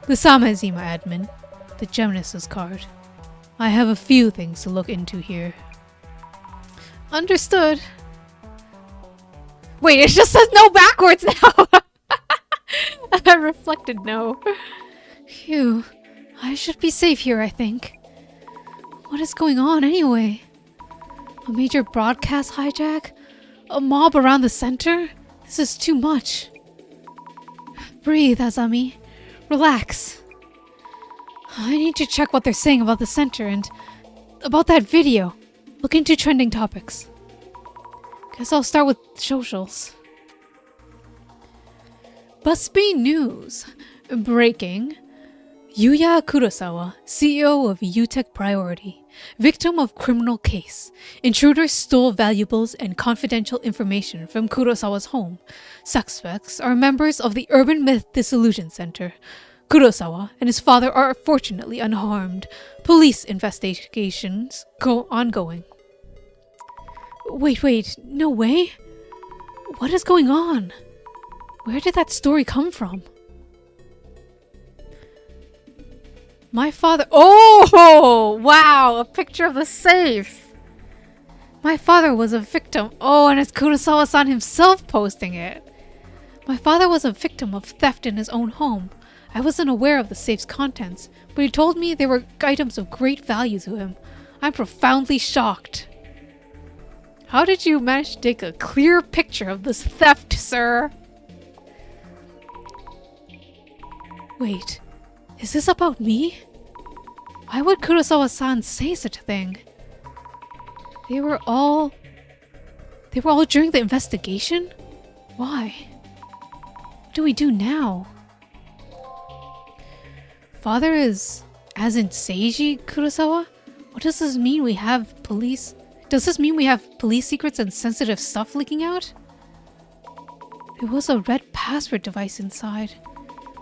The Samazima admin, the Genesis card. I have a few things to look into here. Understood. Wait, it just says no backwards now! I reflected no. Phew. I should be safe here, I think. What is going on anyway? A major broadcast hijack? A mob around the center? This is too much. Breathe, Azami. Relax. I need to check what they're saying about the center and about that video. Look into trending topics. Guess I'll start with socials. Busby News. Breaking. Yuya Kurosawa, CEO of UTech Priority, victim of criminal case. Intruders stole valuables and confidential information from Kurosawa's home. Suspects are members of the Urban Myth Dissolution Center. Kurosawa and his father are fortunately unharmed. Police investigations ongoing. Wait, no way? What is going on? Where did that story come from? My father— oh! Wow! A picture of the safe! My father was a victim— oh, and it's Kurosawa-san himself posting it! My father was a victim of theft in his own home. I wasn't aware of the safe's contents, but he told me they were items of great value to him. I'm profoundly shocked. How did you manage to take a clear picture of this theft, sir? Wait. Is this about me? Why would Kurosawa-san say such a thing? They were all during the investigation? Why? What do we do now? Father is as in Seiji Kurosawa? What does this mean? We have police? Does this mean we have police secrets and sensitive stuff leaking out? There was a red password device inside.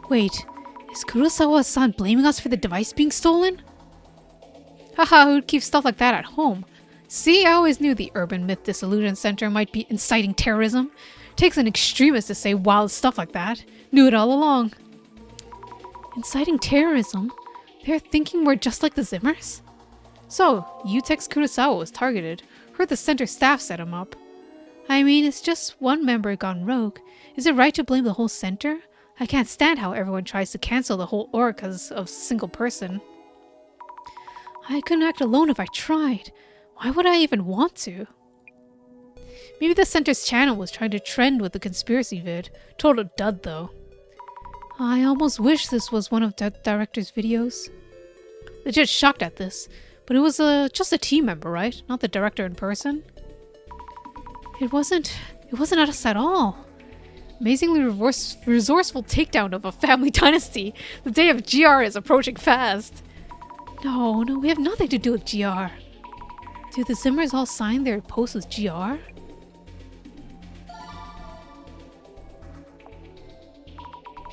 Wait, is Kurosawa-san blaming us for the device being stolen? Haha, who'd keep stuff like that at home? See, I always knew the Urban Myth Dissolution Center might be inciting terrorism. Takes an extremist to say wild stuff like that. Knew it all along. Inciting terrorism? They're thinking we're just like the Zimmers? So, Utex Kurosawa was targeted. Heard the center staff set him up. I mean, it's just one member gone rogue. Is it right to blame the whole center? I can't stand how everyone tries to cancel the whole org because of a single person. I couldn't act alone if I tried. Why would I even want to? Maybe the center's channel was trying to trend with the conspiracy vid. Total dud though. I almost wish this was one of the director's videos. Legit shocked at this, but it was just a team member, right? Not the director in person. It wasn't us at all. Amazingly resourceful takedown of a family dynasty. The day of GR is approaching fast. No, we have nothing to do with GR. Did the Zimmers all sign their posts with GR?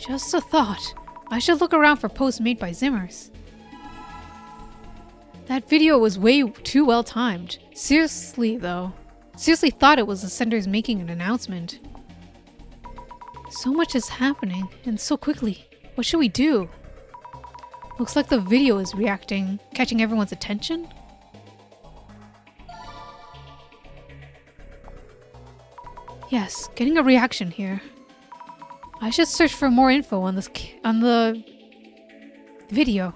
Just a thought. I should look around for posts made by Zimmers. That video was way too well timed. Seriously though. Seriously thought it was the centers making an announcement. So much is happening, and so quickly. What should we do? Looks like the video is catching everyone's attention. Yes, getting a reaction here. I should search for more info on the video.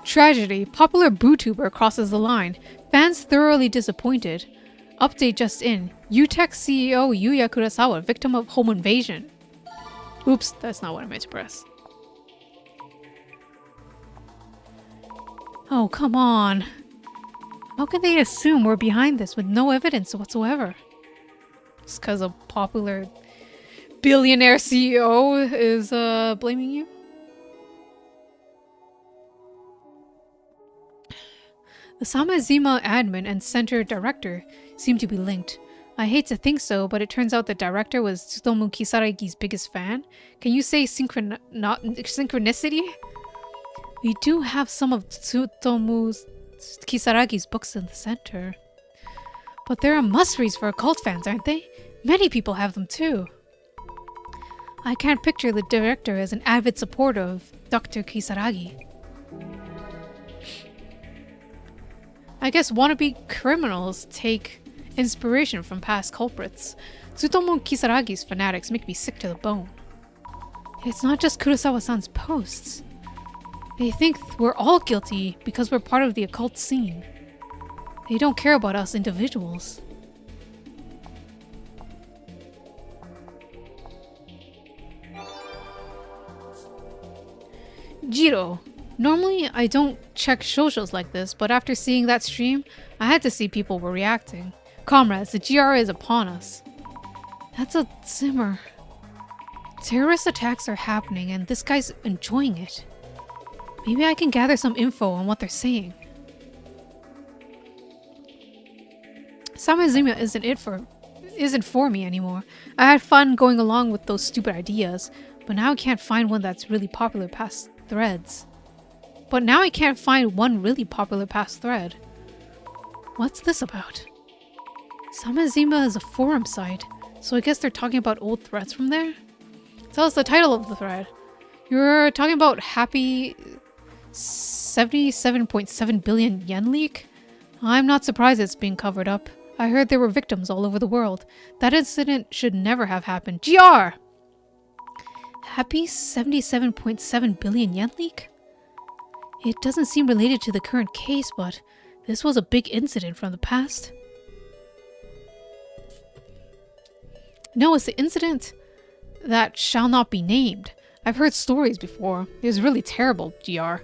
Tragedy. Popular bootuber crosses the line. Fans thoroughly disappointed. Update just in. Utex CEO Yuya Kurosawa, victim of home invasion. Oops, that's not what I meant to press. Oh, come on. How can they assume we're behind this with no evidence whatsoever? Just because a popular billionaire CEO is blaming you? The Samazima admin and center director seem to be linked. I hate to think so, but it turns out the director was Tsutomu Kisaragi's biggest fan. Can you say synchronicity? We do have some of Tsutomu Kisaragi's books in the center. But there are must-reads for occult fans, aren't they? Many people have them too. I can't picture the director as an avid supporter of Dr. Kisaragi. I guess wannabe criminals take inspiration from past culprits. Tsutomu Kisaragi's fanatics make me sick to the bone. It's not just Kurosawa-san's posts. They think we're all guilty because we're part of the occult scene. They don't care about us individuals. Jiro. Normally, I don't check socials like this, but after seeing that stream, I had to see people were reacting. Comrades, the GR is upon us. That's a Zimmer. Terrorist attacks are happening and this guy's enjoying it. Maybe I can gather some info on what they're saying. Samazima isn't for me anymore. I had fun going along with those stupid ideas, but now I can't find one that's really popular past threads. What's this about? Samazima is a forum site, so I guess they're talking about old threads from there? Tell us the title of the thread. You're talking about happy 77.7 billion yen leak? I'm not surprised it's being covered up. I heard there were victims all over the world. That incident should never have happened. GR! Happy 77.7 billion yen leak? It doesn't seem related to the current case, but this was a big incident from the past. No, it's the incident that shall not be named. I've heard stories before. It was really terrible, GR.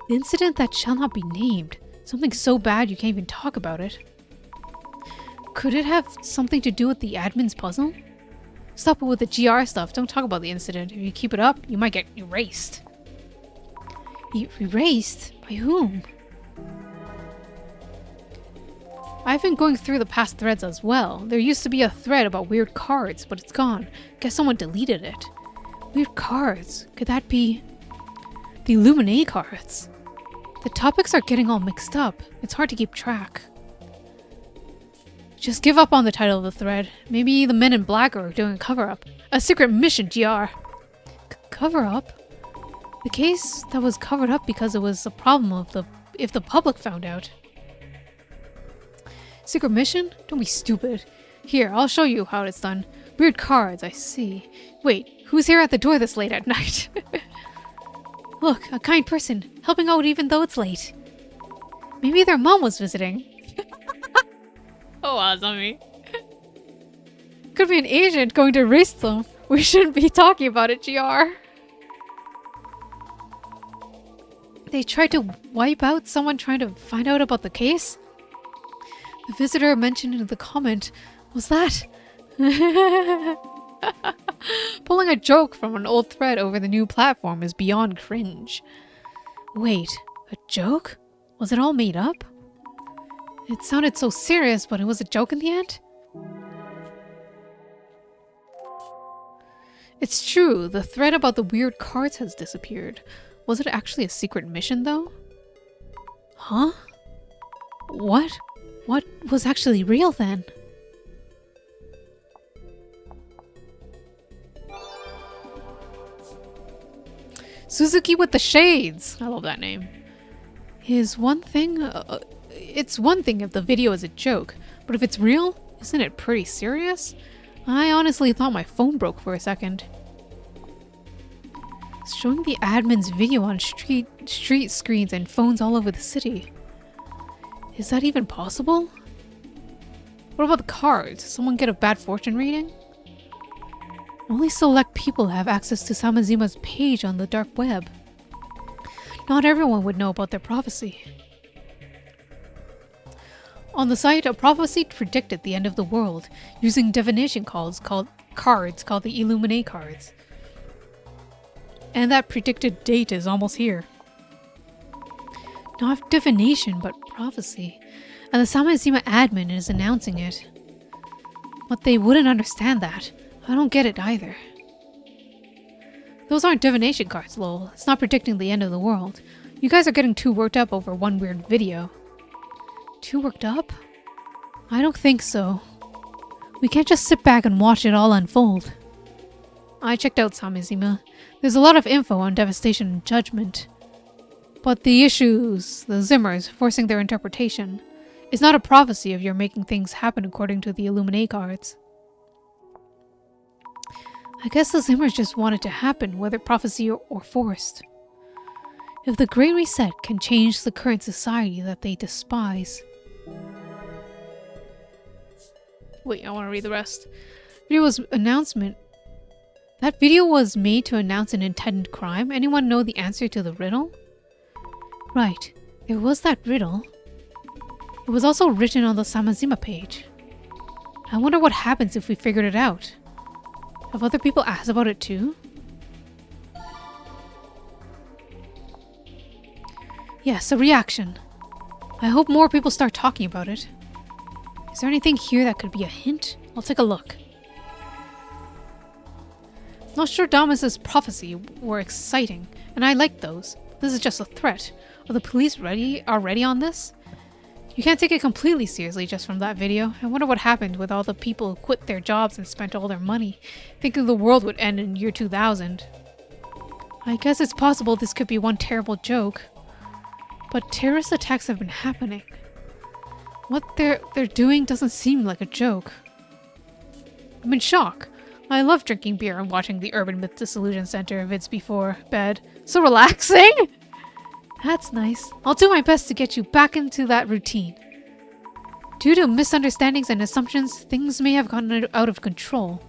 The incident that shall not be named. Something so bad you can't even talk about it. Could it have something to do with the admin's puzzle? Stop it with the GR stuff. Don't talk about the incident. If you keep it up, you might get erased. Erased? By whom? I've been going through the past threads as well. There used to be a thread about weird cards, but it's gone. Guess someone deleted it. Weird cards? Could that be the Illuminati cards? The topics are getting all mixed up. It's hard to keep track. Just give up on the title of the thread. Maybe the men in black are doing a cover-up. A secret mission, GR. Cover-up? The case that was covered up because it was a problem of if the public found out. Secret mission? Don't be stupid. Here, I'll show you how it's done. Weird cards, I see. Wait, who's here at the door this late at night? Look, a kind person, helping out even though it's late. Maybe their mom was visiting. Oh, Azami. Could be an agent going to erase them. We shouldn't be talking about it, GR. They tried to wipe out someone trying to find out about the case? The visitor mentioned in the comment was that. Pulling a joke from an old thread over the new platform is beyond cringe. Wait, a joke? Was it all made up? It sounded so serious, but it was a joke in the end? It's true, the thread about the weird cards has disappeared. Was it actually a secret mission, though? Huh? What? What was actually real, then? Suzuki with the shades! I love that name. Is one thing... it's one thing if the video is a joke, but if it's real, isn't it pretty serious? I honestly thought my phone broke for a second. It's showing the admin's video on street screens and phones all over the city. Is that even possible? What about the cards? Someone get a bad fortune reading? Only select people have access to Samazima's page on the dark web. Not everyone would know about their prophecy. On the site, a prophecy predicted the end of the world using divination cards called the Illuminati cards. And that predicted date is almost here. Not divination, but prophecy. And the Samazima admin is announcing it. But they wouldn't understand that. I don't get it either. Those aren't divination cards, lol. It's not predicting the end of the world. You guys are getting too worked up over one weird video. Too worked up? I don't think so. We can't just sit back and watch it all unfold. I checked out Samazima. There's a lot of info on devastation and judgment. But the issues, the Zimmers, forcing their interpretation, is not a prophecy of your making things happen according to the Illuminati cards. I guess the Zimmers just want it to happen, whether prophecy or forced. If the Great Reset can change the current society that they despise. Wait, I want to read the rest. Video's announcement. That video was made to announce an intended crime. Anyone know the answer to the riddle? Right, there was that riddle. It was also written on the Samazima page. I wonder what happens if we figured it out. Have other people asked about it too? Yes, a reaction. I hope more people start talking about it. Is there anything here that could be a hint? I'll take a look. Nostradamus' prophecy were exciting, and I liked those. This is just a threat. Are the police already on this? You can't take it completely seriously just from that video. I wonder what happened with all the people who quit their jobs and spent all their money, thinking the world would end in year 2000. I guess it's possible this could be one terrible joke. But terrorist attacks have been happening. What they're doing doesn't seem like a joke. I'm in shock. I love drinking beer and watching the Urban Myth Dissolution Center vids before bed. So relaxing! That's nice. I'll do my best to get you back into that routine. Due to misunderstandings and assumptions, things may have gotten out of control.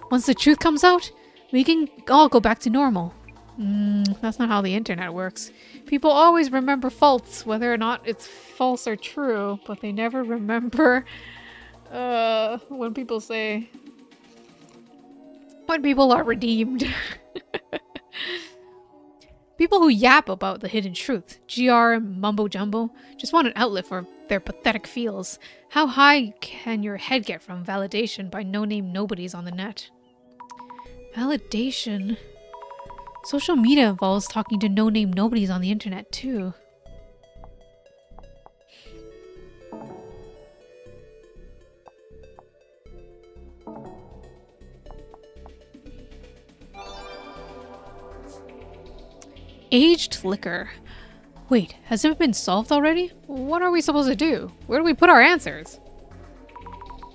Once the truth comes out, we can all go back to normal. That's not how the internet works. People always remember faults, whether or not it's false or true, but they never remember when people say... when people are redeemed. People who yap about the hidden truth, GR, mumbo jumbo, just want an outlet for their pathetic feels. How high can your head get from validation by no-name nobodies on the net? Validation? Social media involves talking to no-name nobodies on the internet too. Aged liquor. Wait, has it been solved already? What are we supposed to do? Where do we put our answers?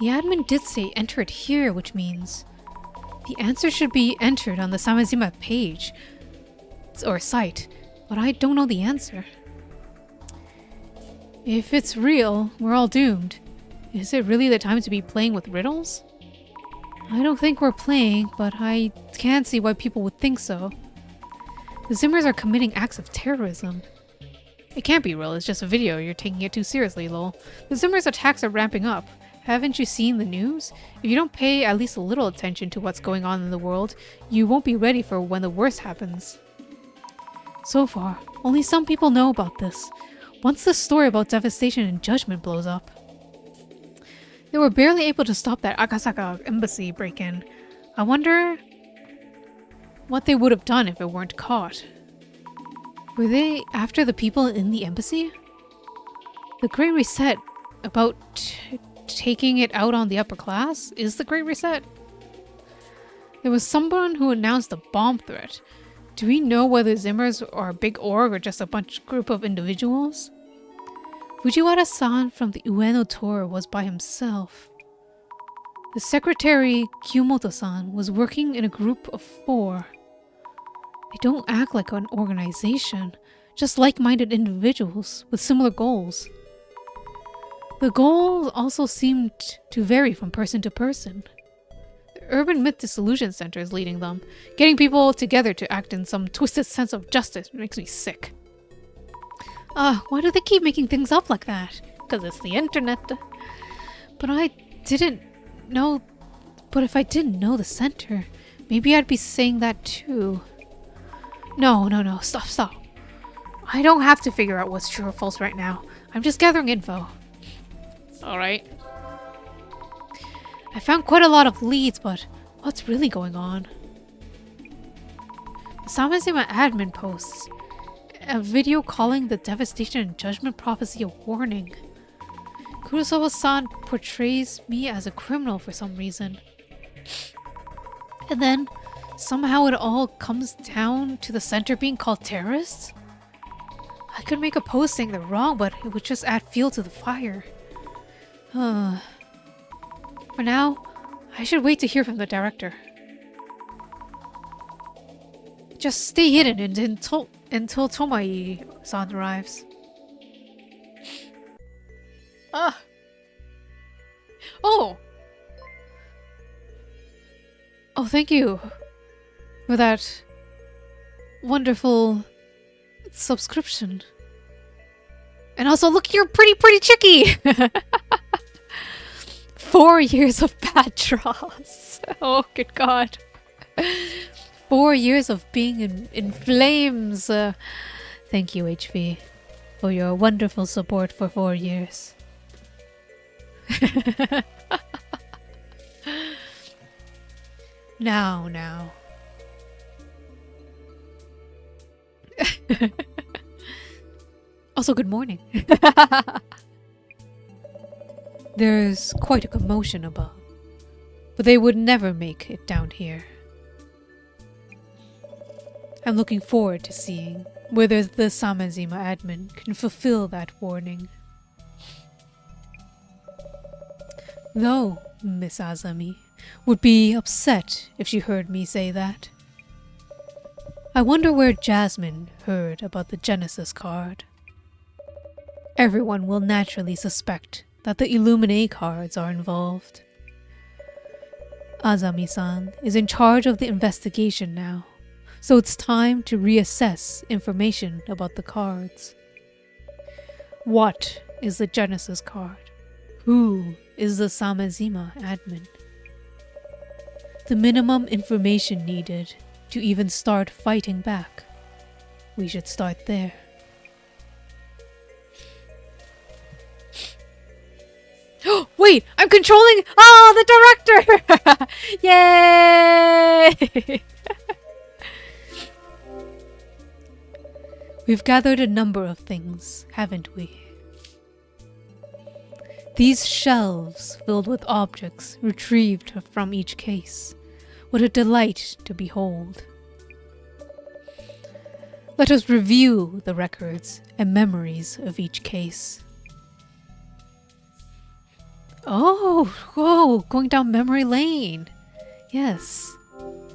The admin did say enter it here, which means the answer should be entered on the Samazima page or site, but I don't know the answer. If it's real, we're all doomed. Is it really the time to be playing with riddles? I don't think we're playing, but I can't see why people would think so. The Zimmers are committing acts of terrorism. It can't be real, it's just a video, you're taking it too seriously, lol. The Zimmers' attacks are ramping up. Haven't you seen the news? If you don't pay at least a little attention to what's going on in the world, you won't be ready for when the worst happens. So far, only some people know about this. Once the story about devastation and judgment blows up. They were barely able to stop that Akasaka embassy break-in. I wonder what they would have done if it weren't caught. Were they after the people in the embassy? The Great Reset about taking it out on the upper class? Is the Great Reset? There was someone who announced a bomb threat. Do we know whether Zimmers are a big org or just a group of individuals? Fujiwara-san from the Ueno tour was by himself. The secretary, Kyumoto-san, was working in a group of 4. They don't act like an organization, just like-minded individuals with similar goals. The goals also seemed to vary from person to person. The Urban Myth Dissolution Center is leading them. Getting people together to act in some twisted sense of justice makes me sick. Why do they keep making things up like that? Because it's the internet. But if I didn't know the center, maybe I'd be saying that too. No, stop. I don't have to figure out what's true or false right now. I'm just gathering info. Alright. I found quite a lot of leads, but what's really going on? The Samazima admin posts a video calling the devastation and judgment prophecy a warning. Kurosawa-san portrays me as a criminal for some reason. And then, somehow it all comes down to the center being called terrorists? I could make a post saying they're wrong, but it would just add fuel to the fire. For now, I should wait to hear from the director. Just stay hidden until Tomai-san arrives. Oh, thank you for that wonderful subscription. And also, look, you're pretty chicky! 4 years of bad draws. Oh, good God. 4 years of being in flames. Thank you, HV, for your wonderful support for 4 years. Now. Also, good morning. There's quite a commotion above, but they would never make it down here. I'm looking forward to seeing whether the Samazima admin can fulfill that warning. Though Miss Azami would be upset if she heard me say that. I wonder where Jasmine heard about the Genesis card. Everyone will naturally suspect that the Illuminate cards are involved. Azami-san is in charge of the investigation now, so it's time to reassess information about the cards. What is the Genesis card? Who is the Samazima admin? The minimum information needed to even start fighting back. We should start there. Wait, I'm controlling. Oh, the director! Yay! We've gathered a number of things, haven't we? These shelves filled with objects retrieved from each case. What a delight to behold. Let us review the records and memories of each case. Oh, going down memory lane. Yes.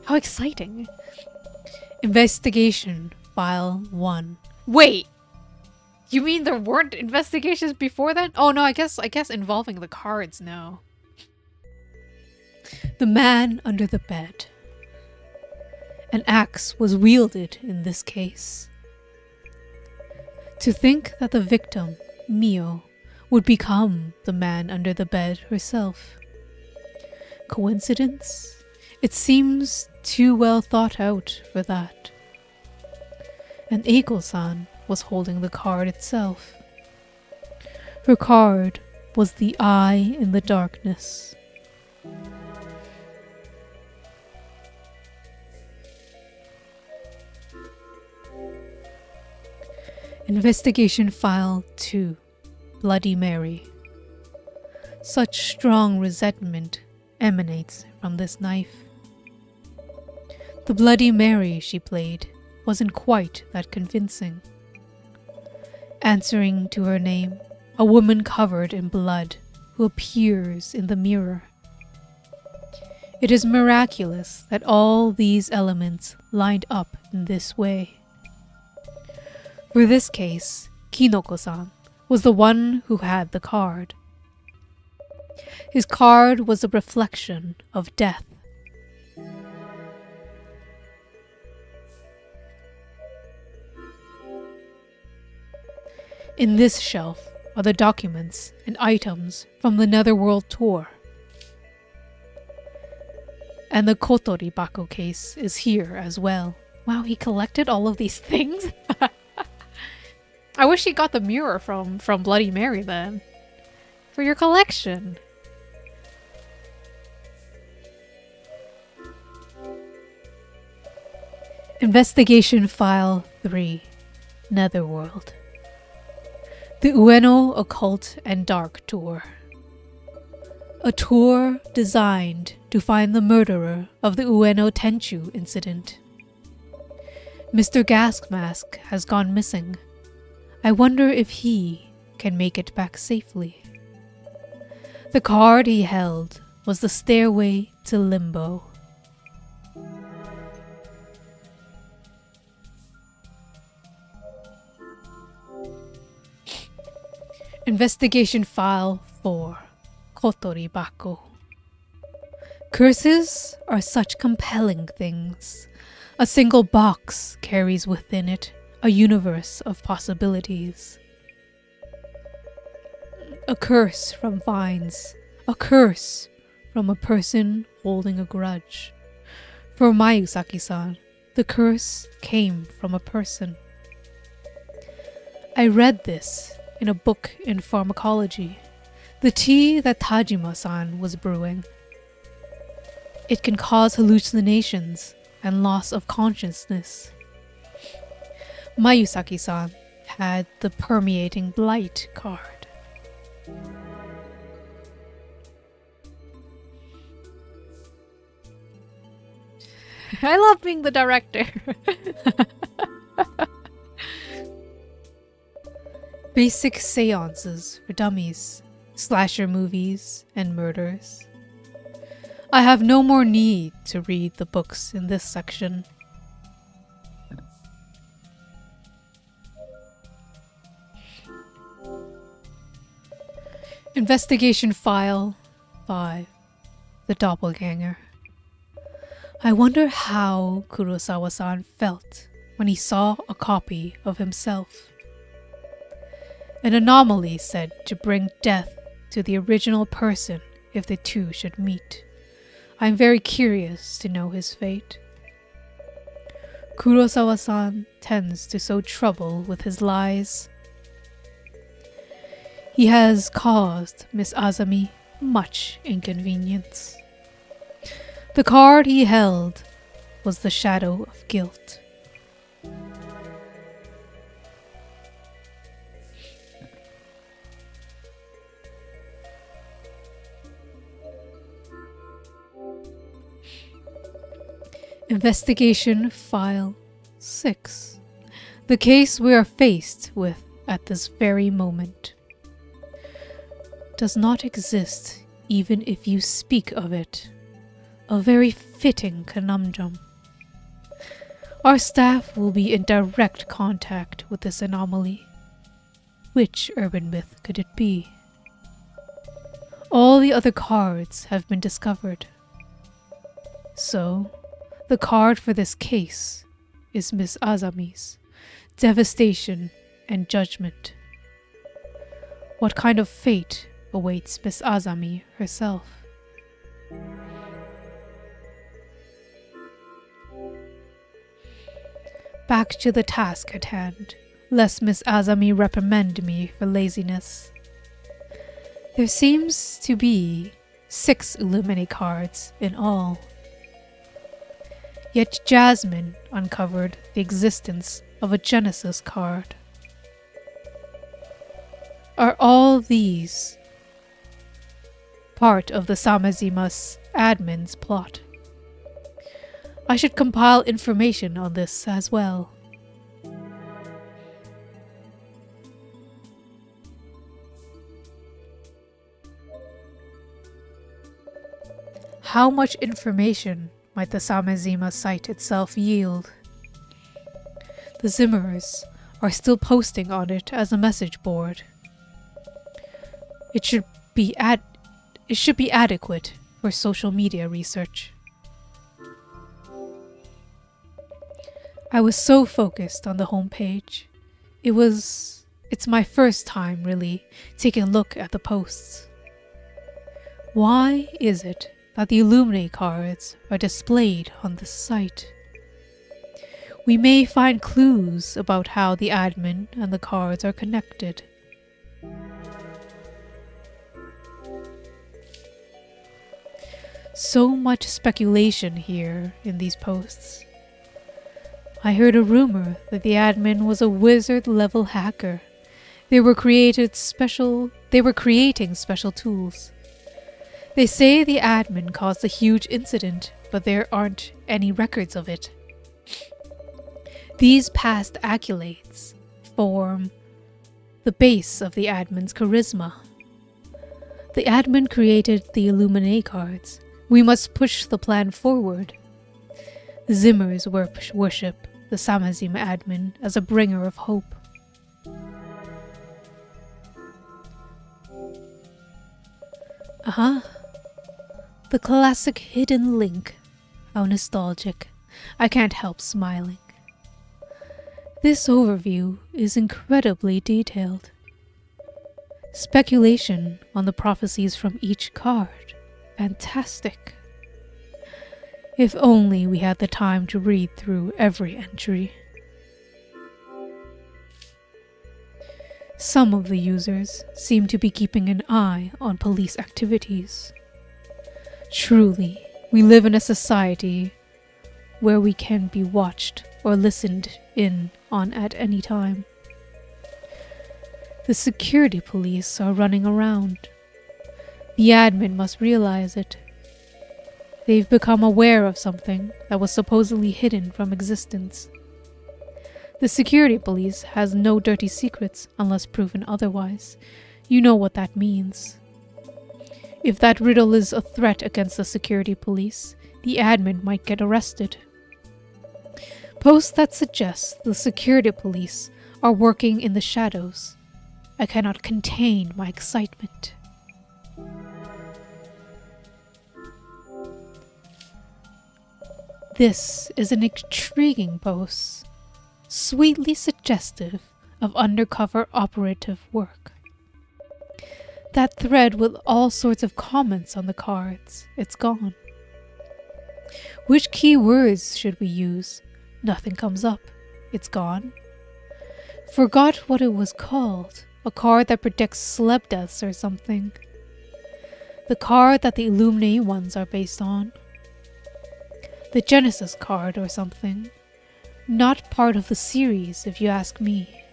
How exciting. Investigation File 1. Wait! You mean there weren't investigations before then? Oh no, I guess involving the cards now. The man under the bed. An axe was wielded in this case. To think that the victim, Mio, would become the man under the bed herself. Coincidence? It seems too well thought out for that. And Eiko-san was holding the card itself. Her card was the Eye in the Darkness. Investigation File 2. Bloody Mary. Such strong resentment emanates from this knife. The Bloody Mary she played wasn't quite that convincing. Answering to her name, a woman covered in blood who appears in the mirror. It is miraculous that all these elements lined up in this way. For this case, Kinoko-san was the one who had the card. His card was a reflection of death. In this shelf are the documents and items from the Netherworld tour. And the Kotori Bako case is here as well. Wow, he collected all of these things? I wish he got the mirror from Bloody Mary then. For your collection. Investigation File 3. Netherworld. The Ueno Occult and Dark Tour. A tour designed to find the murderer of the Ueno Tenchu incident. Mr. Gas Mask has gone missing. I wonder if he can make it back safely. The card he held was the Stairway to Limbo. Investigation File 4. Kotori Bako. Curses are such compelling things. A single box carries within it a universe of possibilities. A curse from vines. A curse from a person holding a grudge. For Mayusaki-san, the curse came from a person. I read this in a book in pharmacology. The tea that Tajima-san was brewing. It can cause hallucinations and loss of consciousness. Mayusaki-san had the Permeating Blight card. I love being the director. Basic seances for dummies, slasher movies, and murders. I have no more need to read the books in this section. Investigation File 5. The Doppelganger. I wonder how Kurosawa-san felt when he saw a copy of himself. An anomaly said to bring death to the original person if the two should meet. I'm very curious to know his fate. Kurosawa-san tends to sow trouble with his lies. He has caused Miss Azami much inconvenience. The card he held was the shadow of guilt. Investigation File 6. The case we are faced with at this very moment does not exist even if you speak of it. A very fitting conundrum. Our staff will be in direct contact with this anomaly. Which urban myth could it be? All the other cards have been discovered. So, the card for this case is Miss Azami's devastation and judgment. What kind of fate awaits Miss Azami herself? Back to the task at hand, lest Miss Azami reprimand me for laziness. There seems to be 6 Illumine cards in all. Yet Jasmine uncovered the existence of a Genesis card. Are all these part of the Samezima's admin's plot? I should compile information on this as well. How much information might the Samezima site itself yield? The Zimmerers are still posting on it as a message board. It should be adequate for social media research. I was so focused on the homepage. It's my first time, really, taking a look at the posts. Why is it that the Illumine cards are displayed on this site? We may find clues about how the admin and the cards are connected. So much speculation here in these posts. I heard a rumor that the admin was a wizard-level hacker. They were creating special tools. They say the admin caused a huge incident, but there aren't any records of it. These past accolades form the base of the admin's charisma. The admin created the Illumine cards. We must push the plan forward. The Zimmers worship the Samezima admin as a bringer of hope. The classic hidden link. How nostalgic. I can't help smiling. This overview is incredibly detailed. Speculation on the prophecies from each card. Fantastic. If only we had the time to read through every entry. Some of the users seem to be keeping an eye on police activities. Truly, we live in a society where we can be watched or listened in on at any time. The security police are running around. The admin must realize it. They've become aware of something that was supposedly hidden from existence. The security police has no dirty secrets unless proven otherwise. You know what that means. If that riddle is a threat against the security police, the admin might get arrested. Posts that suggest the security police are working in the shadows. I cannot contain my excitement. This is an intriguing post, sweetly suggestive of undercover operative work. That thread with all sorts of comments on the cards, it's gone. Which keywords should we use? Nothing comes up. It's gone. Forgot what it was called. A card that predicts celeb deaths or something. The card that the Illuminati ones are based on. The Genesis card or something. Not part of the series, if you ask me.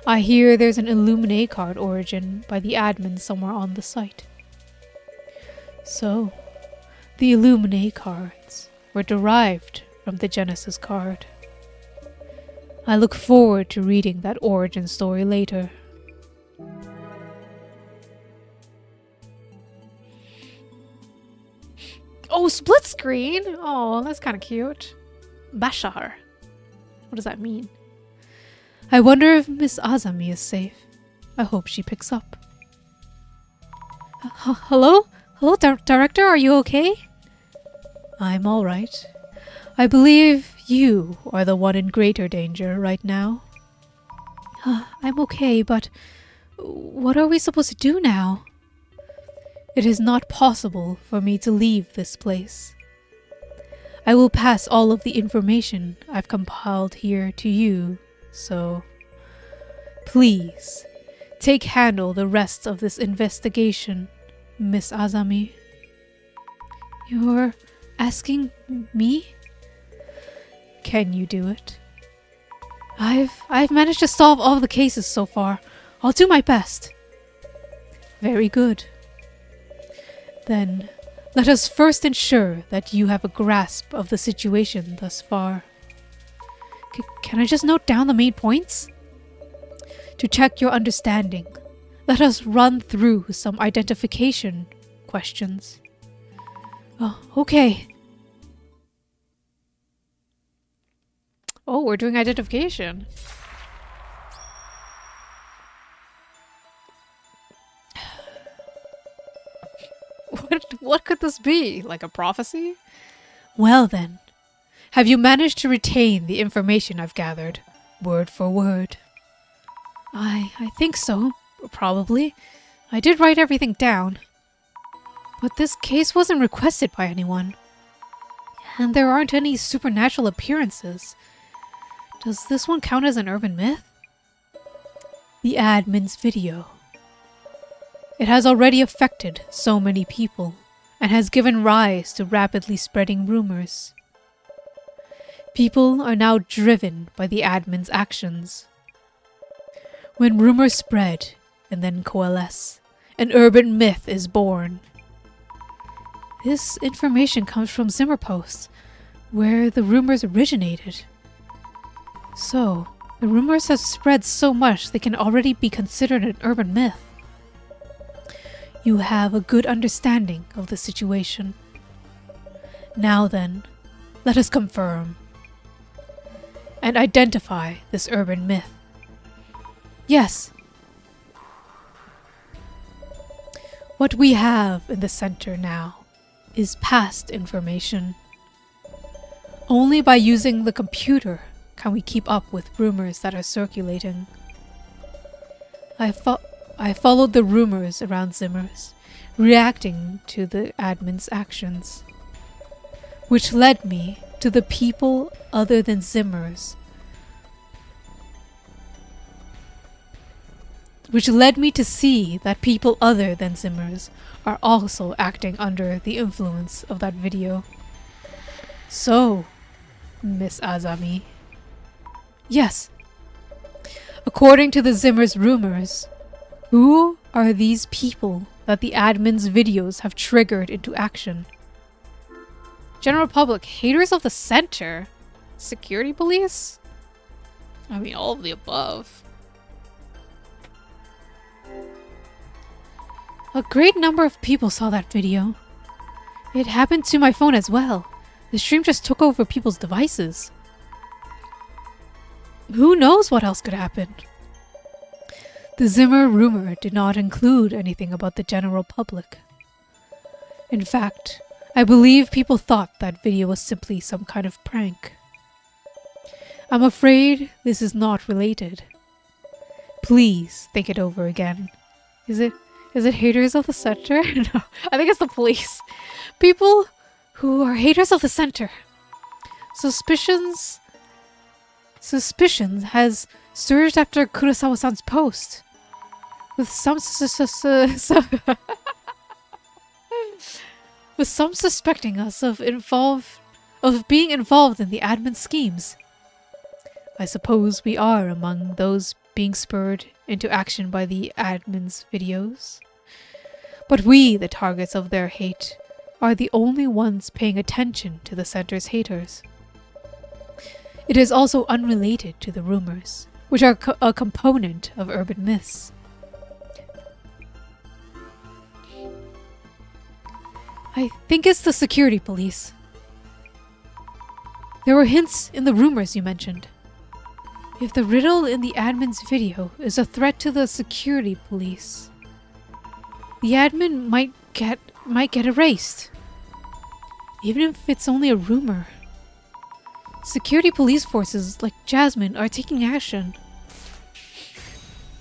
I hear there's an Illuminati card origin by the admin somewhere on the site. So, the Illuminati cards were derived from the Genesis card. I look forward to reading that origin story later. Oh, split screen! Oh, that's kind of cute. Bashar. What does that mean? I wonder if Miss Azami is safe. I hope she picks up. Hello? Hello, Director, are you okay? I'm alright. I believe you are the one in greater danger right now. I'm okay, but what are we supposed to do now? It is not possible for me to leave this place. I will pass all of the information I've compiled here to you, so please handle the rest of this investigation, Miss Azami. You're asking me? Can you do it? I've managed to solve all the cases so far. I'll do my best. Very good. Then, let us first ensure that you have a grasp of the situation thus far. Can I just note down the main points? To check your understanding, let us run through some identification questions. Oh, okay. Oh, we're doing identification. What could this be? Like a prophecy? Well then, have you managed to retain the information I've gathered, word for word? I think so, probably. I did write everything down. But this case wasn't requested by anyone. And there aren't any supernatural appearances. Does this one count as an urban myth? The admin's video. It has already affected so many people, and has given rise to rapidly spreading rumors. People are now driven by the admin's actions. When rumors spread and then coalesce, an urban myth is born. This information comes from Zimmer Post, where the rumors originated. So, the rumors have spread so much they can already be considered an urban myth. You have a good understanding of the situation. Now then, let us confirm and identify this urban myth. Yes. What we have in the center now is past information. Only by using the computer can we keep up with rumors that are circulating. I followed the rumors around Zimmer's, reacting to the admin's actions, which led me to the people other than Zimmer's, which led me to see that people other than Zimmer's are also acting under the influence of that video. So, Miss Azami. Yes. According to the Zimmer's rumors, who are these people that the admin's videos have triggered into action? General public, haters of the center, security police? I mean, all of the above. A great number of people saw that video. It happened to my phone as well. The stream just took over people's devices. Who knows what else could happen? The Zimmer rumor did not include anything about the general public. In fact, I believe people thought that video was simply some kind of prank. I'm afraid this is not related. Please think it over again. Is it haters of the center? No, I think it's the police. People who are haters of the center. Suspicions has surged after Kurosawa-san's post, with some suspecting us of being involved in the admin schemes. I suppose we are among those being spurred into action by the admin's videos. But we, the targets of their hate, are the only ones paying attention to the center's haters. It is also unrelated to the rumors, which are a component of urban myths. I think it's the security police. There were hints in the rumors you mentioned. If the riddle in the admin's video is a threat to the security police, the admin might get erased. Even if it's only a rumor. Security police forces like Jasmine are taking action.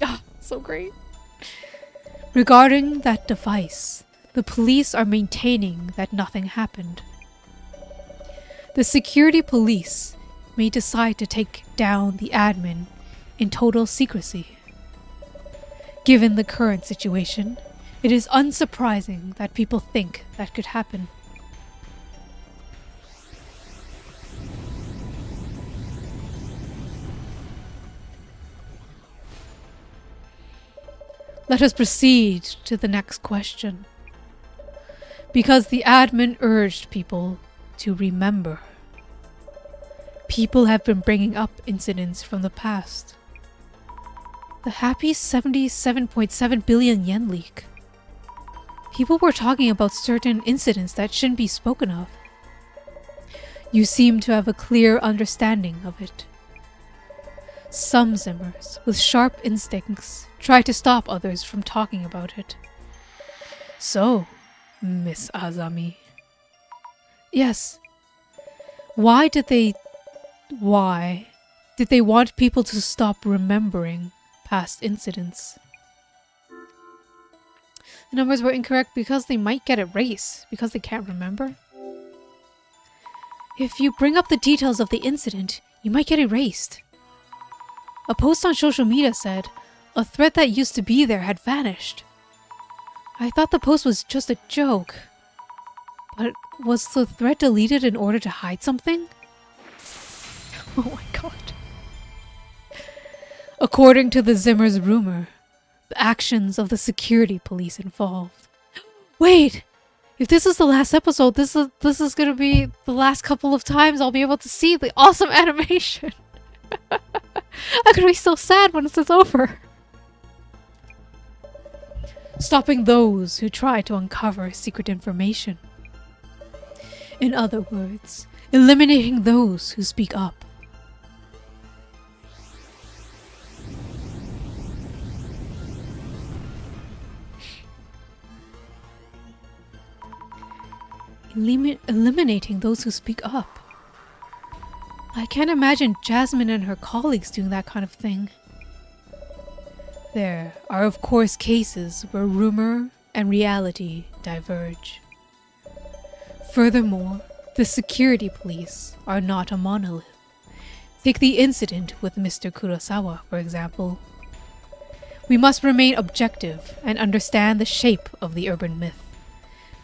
Ah, so great. Regarding that device, the police are maintaining that nothing happened. The security police may decide to take down the admin in total secrecy. Given the current situation, it is unsurprising that people think that could happen. Let us proceed to the next question. Because the admin urged people to remember. People have been bringing up incidents from the past. The happy 77.7 billion yen leak. People were talking about certain incidents that shouldn't be spoken of. You seem to have a clear understanding of it. Some Zimmers, with sharp instincts, try to stop others from talking about it. So, Miss Azami. Yes. Why did they want people to stop remembering past incidents? The numbers were incorrect because they might get erased, because they can't remember. If you bring up the details of the incident, you might get erased. A post on social media said, a threat that used to be there had vanished. I thought the post was just a joke. But was the threat deleted in order to hide something? Oh my god. According to the Zimmer's rumor, the actions of the security police involved. Wait! If this is the last episode, this is gonna be the last couple of times I'll be able to see the awesome animation. I'm gonna be so sad when this is over. Stopping those who try to uncover secret information. In other words, eliminating those who speak up. Eliminating those who speak up. I can't imagine Jasmine and her colleagues doing that kind of thing. There are of course cases where rumor and reality diverge. Furthermore, the security police are not a monolith. Take the incident with Mr. Kurosawa, for example. We must remain objective and understand the shape of the urban myth.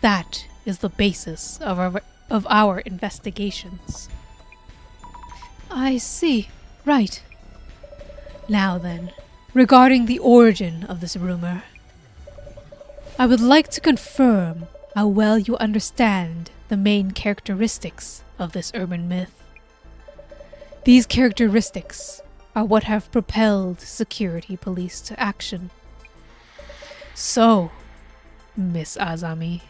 That is the basis of our investigations. I see. Right. Now then, regarding the origin of this rumor, I would like to confirm how well you understand the main characteristics of this urban myth. These characteristics are what have propelled security police to action. So, Miss Azami.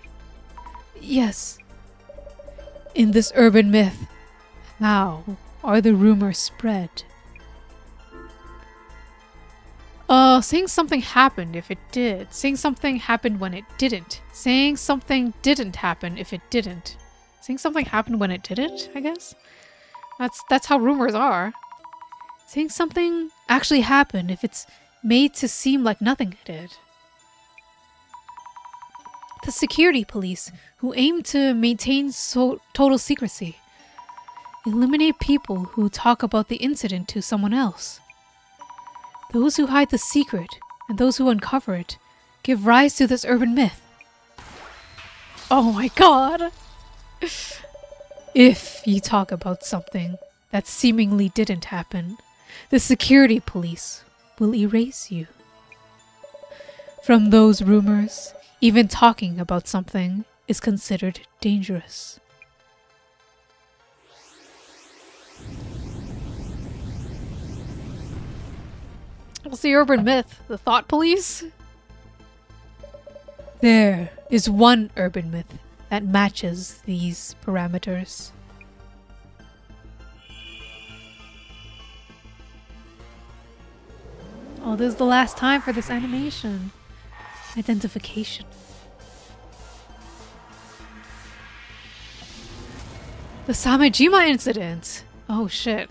Yes. In this urban myth, how are the rumors spread? Saying something happened if it did. Saying something happened when it didn't. Saying something didn't happen if it didn't. Saying something happened when it didn't, I guess? That's how rumors are. Saying something actually happened if it's made to seem like nothing did. The security police, who aim to maintain total secrecy. Eliminate people who talk about the incident to someone else. Those who hide the secret and those who uncover it give rise to this urban myth. Oh my god! If you talk about something that seemingly didn't happen, the security police will erase you. From those rumors, even talking about something is considered dangerous. What's the urban myth? The thought police? There is one urban myth that matches these parameters. Oh, this is the last time for this animation. Identification. The Samejima incident! Oh shit.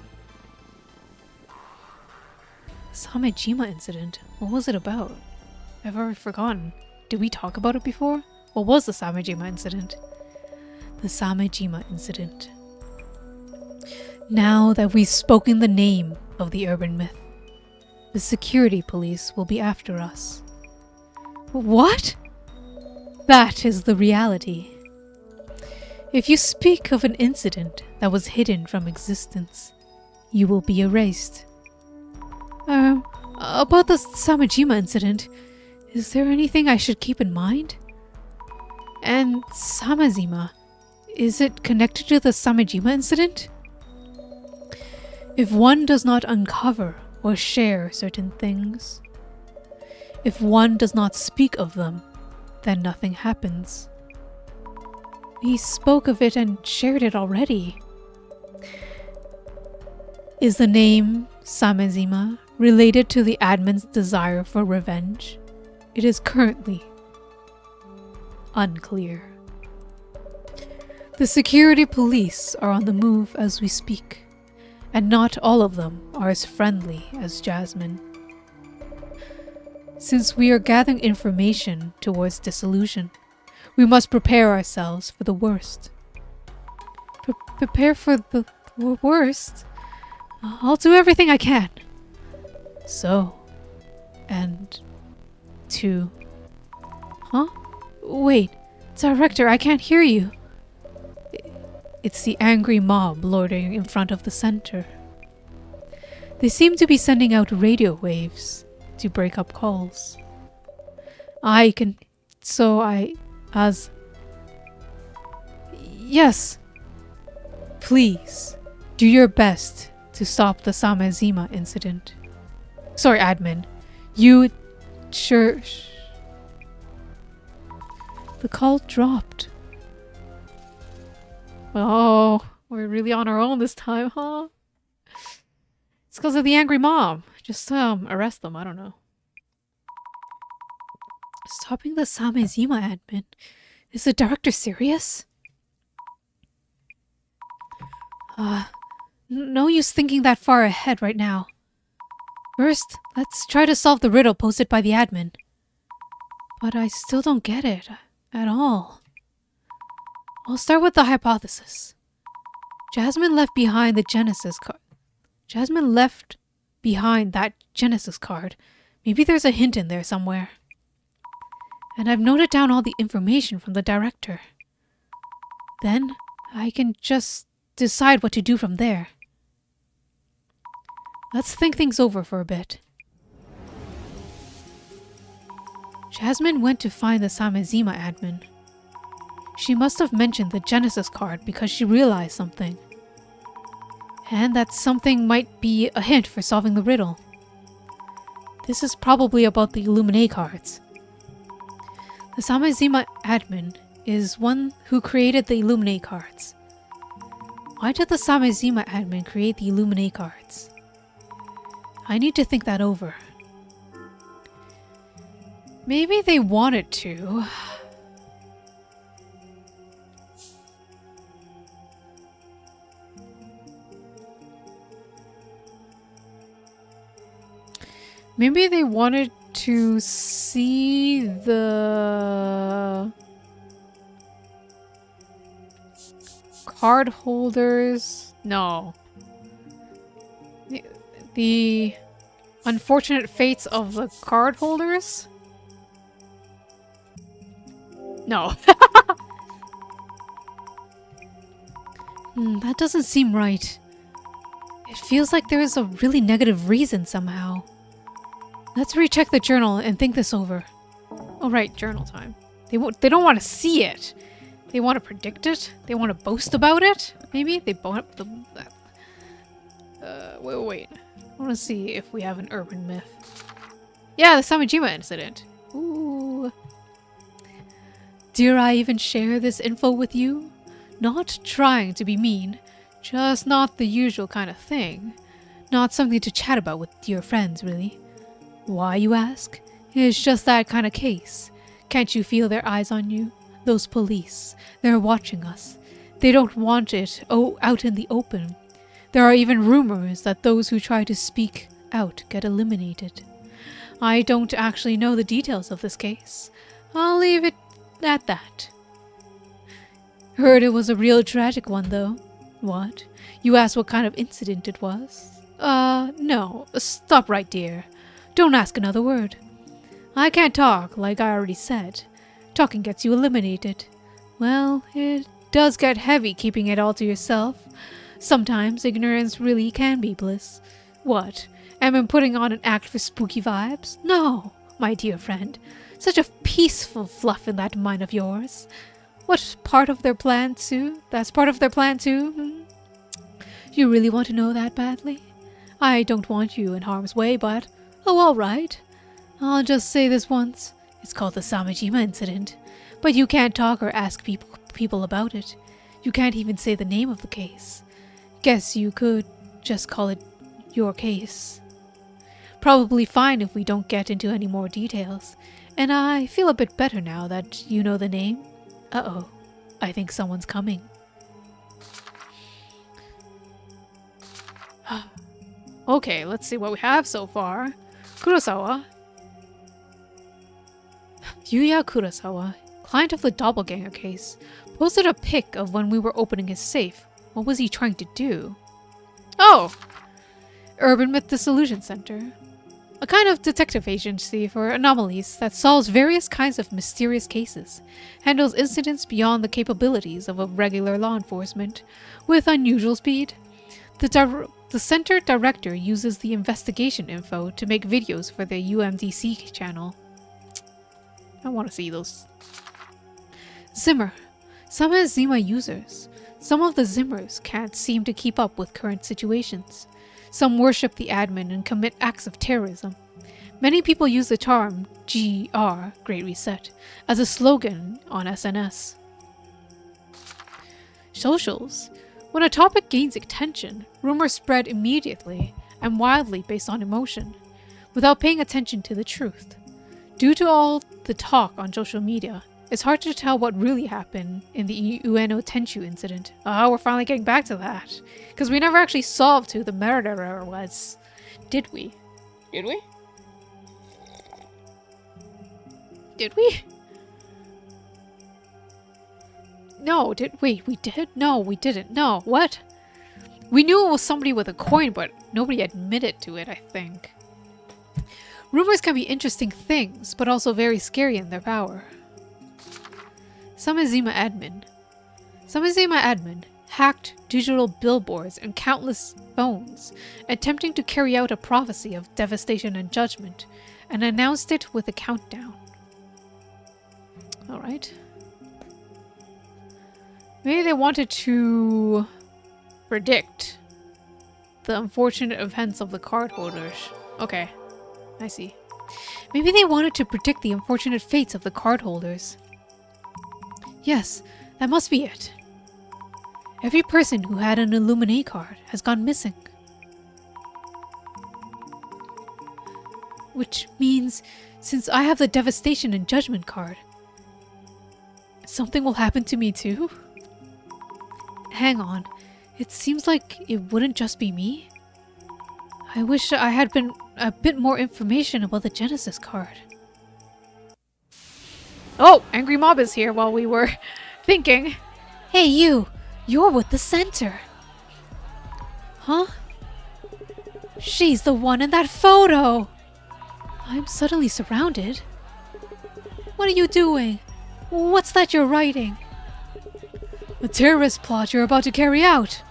Samejima incident? What was it about? I've already forgotten. Did we talk about it before? What was the Samejima incident? The Samejima incident. Now that we've spoken the name of the urban myth, the security police will be after us. What? That is the reality. If you speak of an incident that was hidden from existence, you will be erased. About the Samejima incident, is there anything I should keep in mind? And Samejima, is it connected to the Samejima incident? If one does not uncover or share certain things, if one does not speak of them, then nothing happens. We spoke of it and shared it already. Is the name Samejima related to the admin's desire for revenge? It is currently unclear. The security police are on the move as we speak, and not all of them are as friendly as Jasmine. Since we are gathering information towards dissolution, we must prepare ourselves for the worst. Prepare for the worst? I'll do everything I can. So, and to... Huh? Wait, Director, I can't hear you. It's the angry mob loitering in front of the center. They seem to be sending out radio waves to break up calls. Yes. Please, do your best to stop the Samejima incident. Sorry, admin. Sure. The call dropped. Oh, we're really on our own this time, huh? It's because of the angry mob. Just, arrest them, I don't know. Stopping the Samejima admin? Is the director serious? No use thinking that far ahead right now. First, let's try to solve the riddle posted by the admin. But I still don't get it at all. I'll start with the hypothesis. Jasmine left behind the Genesis card. Jasmine left behind that Genesis card. Maybe there's a hint in there somewhere. And I've noted down all the information from the director. Then, I can just decide what to do from there. Let's think things over for a bit. Jasmine went to find the Samejima admin. She must have mentioned the Genesis card because she realized something. And that something might be a hint for solving the riddle. This is probably about the Illuminate cards. The Samejima admin is one who created the Illuminate cards. Why did the Samejima admin create the Illuminate cards? I need to think that over. Maybe they wanted to. Maybe they wanted to see the card holders. No. The unfortunate fates of the card holders? No. That doesn't seem right. It feels like there is a really negative reason somehow. Let's recheck the journal and think this over. Oh right, journal time. They don't want to see it. They want to predict it. They want to boast about it. Maybe they wait. I want to see if we have an urban myth. Yeah, the Samijima incident. Ooh. Dare I even share this info with you? Not trying to be mean, just not the usual kind of thing. Not something to chat about with dear friends, really. Why, you ask? It's just that kind of case. Can't you feel their eyes on you? Those police. They're watching us. They don't want it out in the open. There are even rumors that those who try to speak out get eliminated. I don't actually know the details of this case. I'll leave it at that. Heard it was a real tragic one, though. What? You asked what kind of incident it was? No. Stop right, dear. Don't ask another word. I can't talk, like I already said. Talking gets you eliminated. Well, it does get heavy keeping it all to yourself. Sometimes ignorance really can be bliss. What? Am I putting on an act for spooky vibes? No, my dear friend. Such a peaceful fluff in that mind of yours. What part of their plan too? That's part of their plan too? You really want to know that badly? I don't want you in harm's way, but... Oh, all right. I'll just say this once. It's called the Samijima incident. But you can't talk or ask people about it. You can't even say the name of the case. Guess you could just call it your case. Probably fine if we don't get into any more details. And I feel a bit better now that you know the name. Uh-oh. I think someone's coming. Okay, let's see what we have so far. Kurosawa. Yuya Kurosawa, client of the doppelganger case, posted a pic of when we were opening his safe. What was he trying to do? Oh! Urban Myth Dissolution Center. A kind of detective agency for anomalies that solves various kinds of mysterious cases, handles incidents beyond the capabilities of a regular law enforcement, with unusual speed. The center director uses the investigation info to make videos for the UMDC channel. I want to see those. Zimmer. Some are Zima users. Some of the Zimmers can't seem to keep up with current situations. Some worship the admin and commit acts of terrorism. Many people use the term GR, Great Reset, as a slogan on SNS. Socials. When a topic gains attention, rumors spread immediately and wildly based on emotion, without paying attention to the truth. Due to all the talk on social media, it's hard to tell what really happened in the Ueno Tenchu incident. Oh, we're finally getting back to that. Because we never actually solved who the murderer was. Did we? Did we? Did we? No, we did? No, we didn't. No, what? We knew it was somebody with a coin, but nobody admitted to it, I think. Rumors can be interesting things, but also very scary in their power. Samizima admin hacked digital billboards and countless phones, attempting to carry out a prophecy of devastation and judgment, and announced it with a countdown. Alright. Maybe they wanted to predict the unfortunate events of the cardholders. Okay, I see. Maybe they wanted to predict the unfortunate fates of the cardholders. Yes, that must be it. Every person who had an Illuminate card has gone missing. Which means, since I have the Devastation and Judgment card, something will happen to me too? Hang on, it seems like it wouldn't just be me. I wish I had been a bit more information about the Genesis card. Oh, Angry Mob is here while we were thinking. Hey you! You're with the center! Huh? She's the one in that photo! I'm suddenly surrounded. What are you doing? What's that you're writing? A terrorist plot you're about to carry out.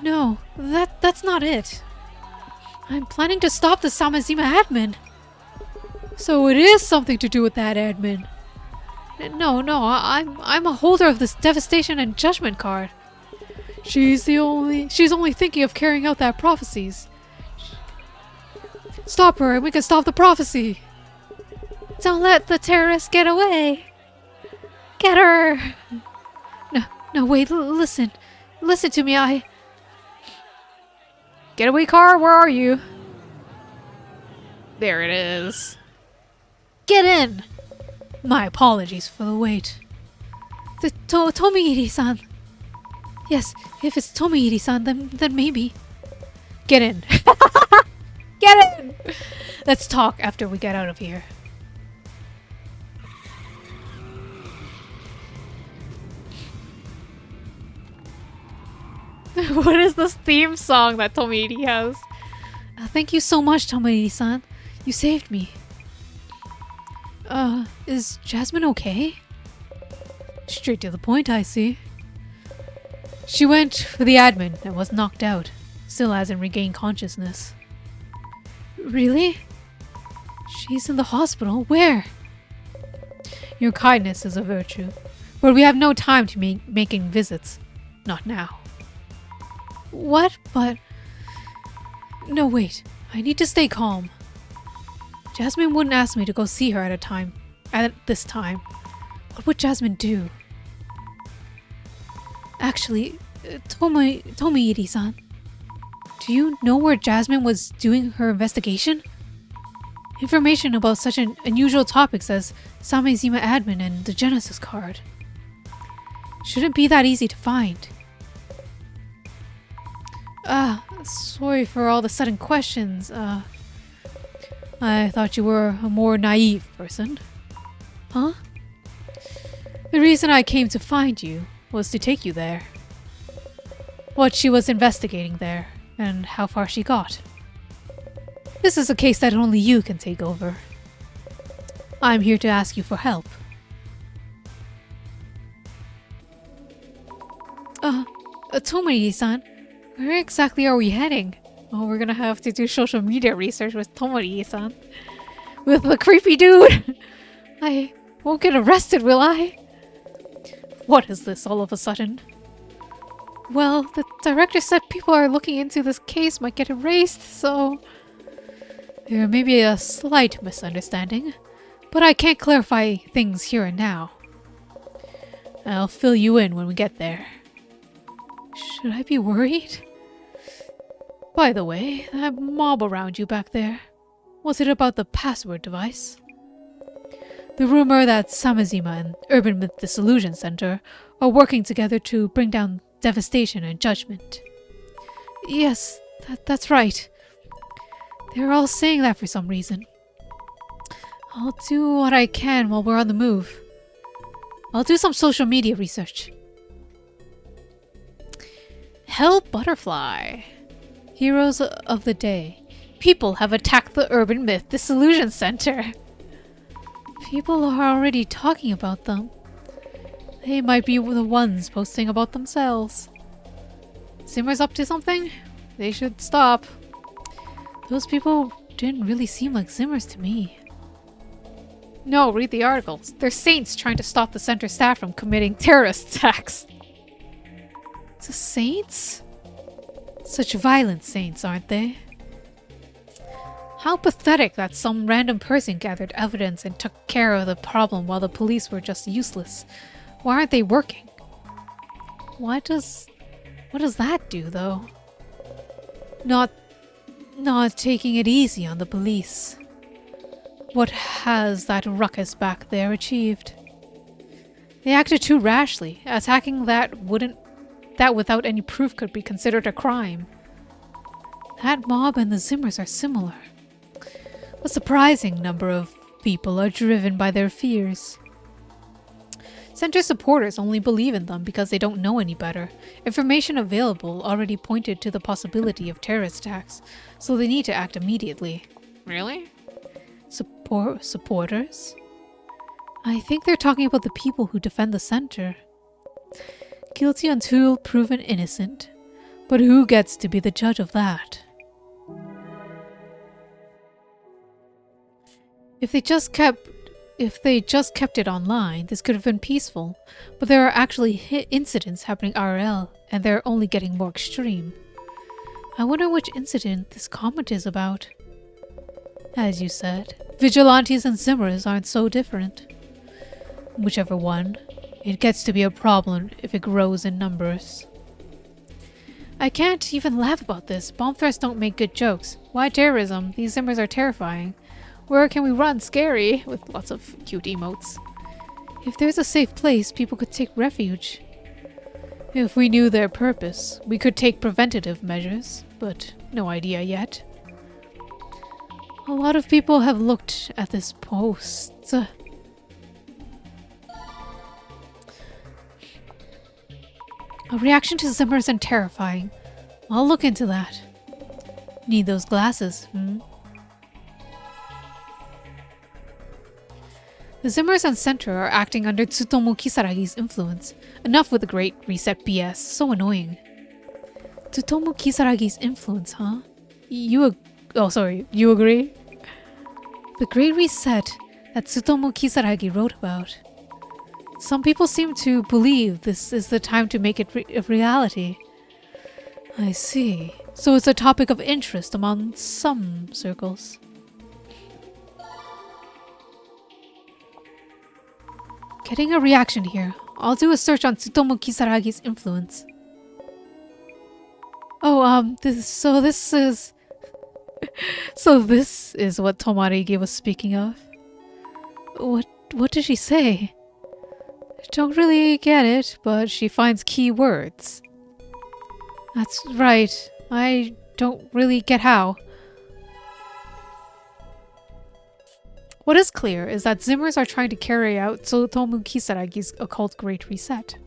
No, that's not it. I'm planning to stop the Samazima admin. So it is something to do with that admin. No, I'm a holder of this Devastation and Judgment card. She's only thinking of carrying out that prophecies. Stop her and we can stop the prophecy. Don't let the terrorists get away. Get her. No, wait, listen. Listen to me, Getaway car, where are you? There it is. Get in! My apologies for the wait. Tomohiri-san. Yes, if it's Tomohiri-san, then maybe. Get in. Get in! Let's talk after we get out of here. What is this theme song that Tomohiri has? Thank you so much, Tomohiri-san. You saved me. Is Jasmine okay? Straight to the point, I see. She went for the admin and was knocked out. Still hasn't regained consciousness. Really? She's in the hospital? Where? Your kindness is a virtue, but we have no time to making visits. Not now. What? But... No, wait. I need to stay calm. Jasmine wouldn't ask me to go see her at this time. What would Jasmine do? Actually, Tomohiri-san, do you know where Jasmine was doing her investigation? Information about such an unusual topics as Samazima admin and the Genesis card. Shouldn't be that easy to find. Sorry for all the sudden questions. I thought you were a more naive person. Huh? The reason I came to find you was to take you there. What she was investigating there, and how far she got. This is a case that only you can take over. I'm here to ask you for help. Tomohiri-san, where exactly are we heading? Oh, we're gonna have to do social media research with Tomohiri-san. With the creepy dude! I won't get arrested, will I? What is this all of a sudden? Well, the director said people are looking into this case might get erased, so... There may be a slight misunderstanding, but I can't clarify things here and now. I'll fill you in when we get there. Should I be worried? By the way, that mob around you back there, was it about the password device? The rumor that Samazima and Urban Myth Dissolution Center are working together to bring down Devastation and Judgment. Yes, that's right. They're all saying that for some reason. I'll do what I can while we're on the move. I'll do some social media research. Hell Butterfly. Heroes of the day. People have attacked the Urban Myth Dissolution Center. People are already talking about them. They might be the ones posting about themselves. Zimmer's up to something? They should stop. Those people didn't really seem like Zimmers to me. No, read the articles. They're saints trying to stop the center staff from committing terrorist attacks. The saints? Such violent saints, aren't they? How pathetic that some random person gathered evidence and took care of the problem while the police were just useless. Why aren't they working? What does that do, though? Not not taking it easy on the police. What has that ruckus back there achieved? They acted too rashly, attacking that without any proof could be considered a crime. That mob and the Zimmers are similar. A surprising number of people are driven by their fears. Center supporters only believe in them because they don't know any better. Information available already pointed to the possibility of terrorist attacks, so they need to act immediately. Really? Supporters? I think they're talking about the people who defend the center. Guilty until proven innocent. But who gets to be the judge of that? If they just kept it online, this could have been peaceful. But there are actually incidents happening IRL, and they're only getting more extreme. I wonder which incident this comment is about. As you said, vigilantes and Zimmers aren't so different. Whichever one, it gets to be a problem if it grows in numbers. I can't even laugh about this. Bomb threats don't make good jokes. Why terrorism? These Zimmers are terrifying. Where can we run? Scary! With lots of cute emotes. If there's a safe place, people could take refuge. If we knew their purpose, we could take preventative measures, but no idea yet. A lot of people have looked at this post. A reaction to Zimmers and terrifying. I'll look into that. Need those glasses, The Zimmers and Center are acting under Tsutomu Kisaragi's influence. Enough with the Great Reset BS. So annoying. Tsutomu Kisaragi's influence, huh? You agree? The Great Reset that Tsutomu Kisaragi wrote about. Some people seem to believe this is the time to make it a reality. I see. So it's a topic of interest among some circles. Getting a reaction here. I'll do a search on Tsutomu Kisaragi's influence. Oh, this is what Tomarigi was speaking of. What did she say? I don't really get it, but she finds key words. That's right. I don't really get how. What is clear is that Zimmers are trying to carry out Tsutomu Kisaragi's occult Great Reset.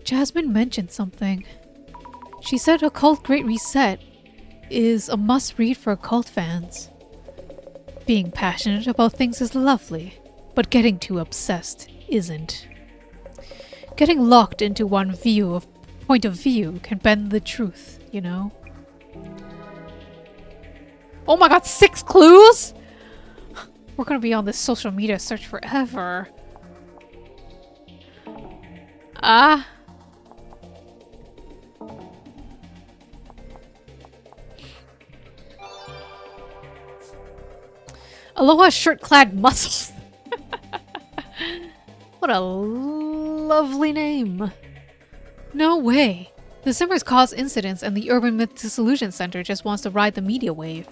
Jasmine mentioned something. She said Occult Great Reset is a must-read for occult fans. Being passionate about things is lovely, but getting too obsessed isn't. Getting locked into one point of view can bend the truth, you know? Oh my god, 6 clues?! We're gonna be on this social media search forever. Aloha shirt-clad muscles. What a lovely name. No way. The Zimmers cause incidents and the Urban Myth Dissolution Center just wants to ride the media wave.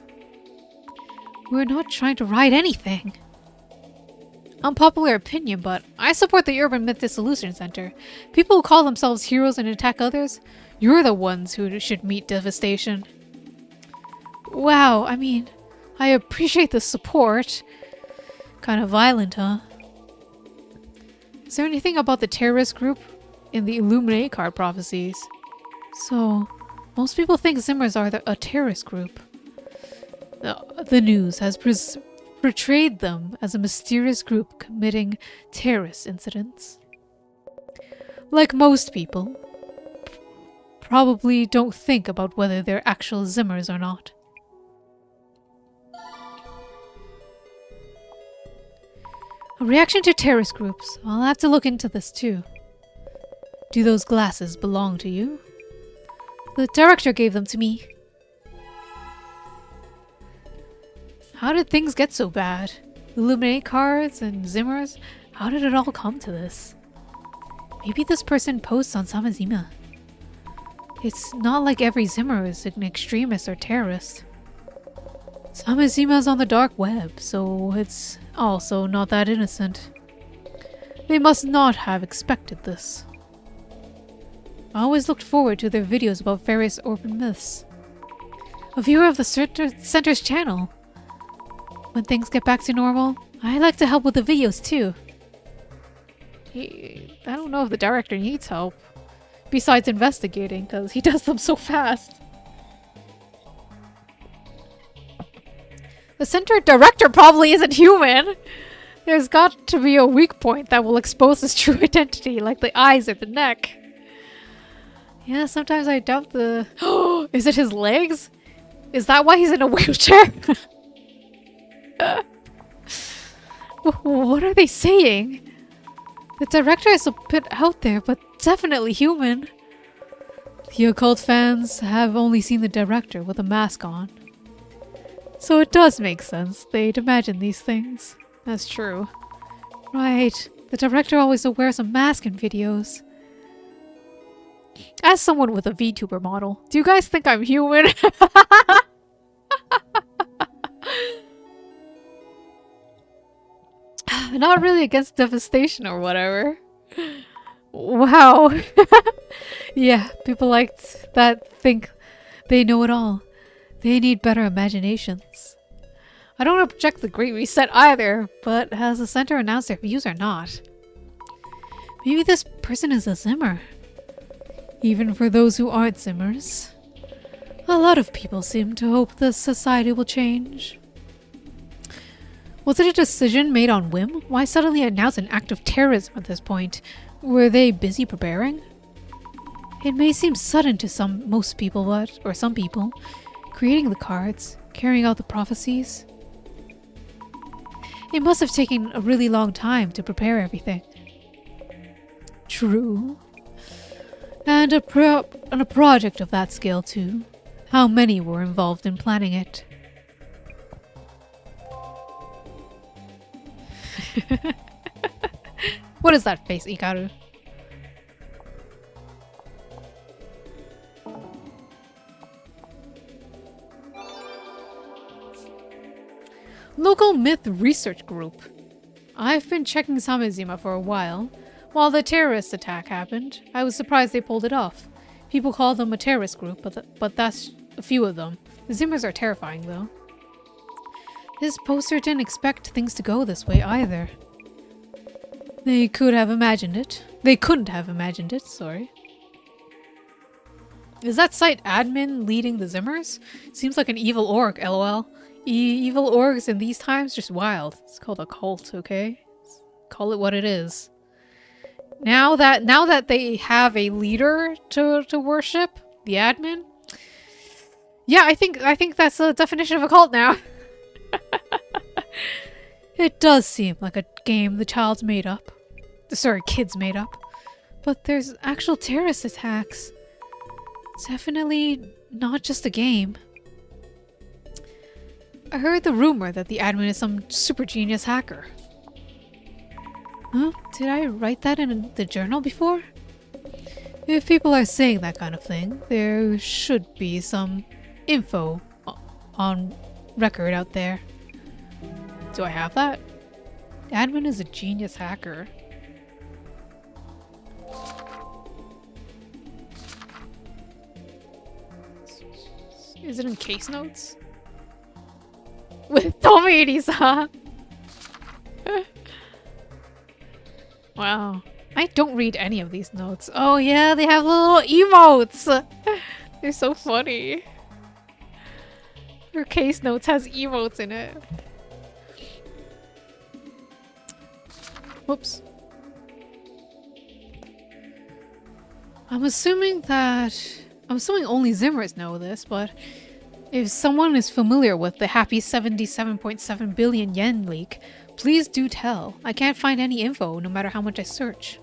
We're not trying to ride anything. Unpopular opinion, but I support the Urban Myth Dissolution Center. People who call themselves heroes and attack others, you're the ones who should meet devastation. Wow, I mean, I appreciate the support. Kind of violent, huh? Is there anything about the terrorist group in the Illuminate card prophecies? So, most people think Zimmers are a terrorist group. The news has portrayed them as a mysterious group committing terrorist incidents. Like most people, probably don't think about whether they're actual Zimmers or not. A reaction to terrorist groups. I'll have to look into this too. Do those glasses belong to you? The director gave them to me. How did things get so bad? Illuminate cards and Zimmers? How did it all come to this? Maybe this person posts on Samazima. It's not like every Zimmer is an extremist or terrorist. Samezima's on the dark web, so it's also not that innocent. They must not have expected this. I always looked forward to their videos about various urban myths. A viewer of the Center's channel. When things get back to normal, I like to help with the videos too. I don't know if the director needs help. Besides investigating, because he does them so fast. The Center director probably isn't human! There's got to be a weak point that will expose his true identity, like the eyes or the neck. Yeah, sometimes I doubt the... Is it his legs? Is that why he's in a wheelchair? What are they saying? The director is a bit out there, but definitely human. The occult fans have only seen the director with a mask on. So it does make sense. They'd imagine these things. That's true. Right. The director always wears a mask in videos. As someone with a VTuber model, do you guys think I'm human? Not really against devastation or whatever. Wow. Yeah, people like that think they know it all. They need better imaginations. I don't want to project the Great Reset either, but has the Center announced their views or not? Maybe this person is a Zimmer. Even for those who aren't Zimmers. A lot of people seem to hope this society will change. Was it a decision made on whim? Why suddenly announce an act of terrorism at this point? Were they busy preparing? It may seem sudden to most people, or some people, creating the cards, carrying out the prophecies. It must have taken a really long time to prepare everything. True. And a project of that scale too. How many were involved in planning it? What is that face, Ikaru? Local Myth Research Group. I've been checking Samezima for a while. While the terrorist attack happened, I was surprised they pulled it off. People call them a terrorist group, but that's a few of them. The Zimmers are terrifying, though. This poster didn't expect things to go this way either. They could have imagined it. They couldn't have imagined it, sorry. Is that site admin leading the Zimmers? Seems like an evil org, lol. Evil orgs in these times, just wild. It's called a cult, okay? Call it what it is. Now that they have a leader to worship, the admin. Yeah, I think that's the definition of a cult now. It does seem like a game the child's made up. Sorry, kids made up. But there's actual terrorist attacks. Definitely not just a game. I heard the rumor that the admin is some super genius hacker. Huh? Did I write that in the journal before? If people are saying that kind of thing, there should be some info on record out there. Do I have that? The admin is a genius hacker. Is it in case notes? With Tomi-san! Wow. I don't read any of these notes. Oh yeah, they have little emotes! They're so funny. Her case notes has emotes in it. Whoops. I'm assuming only Zimmers know this, but if someone is familiar with the happy 77.7 billion yen leak, please do tell. I can't find any info no matter how much I search.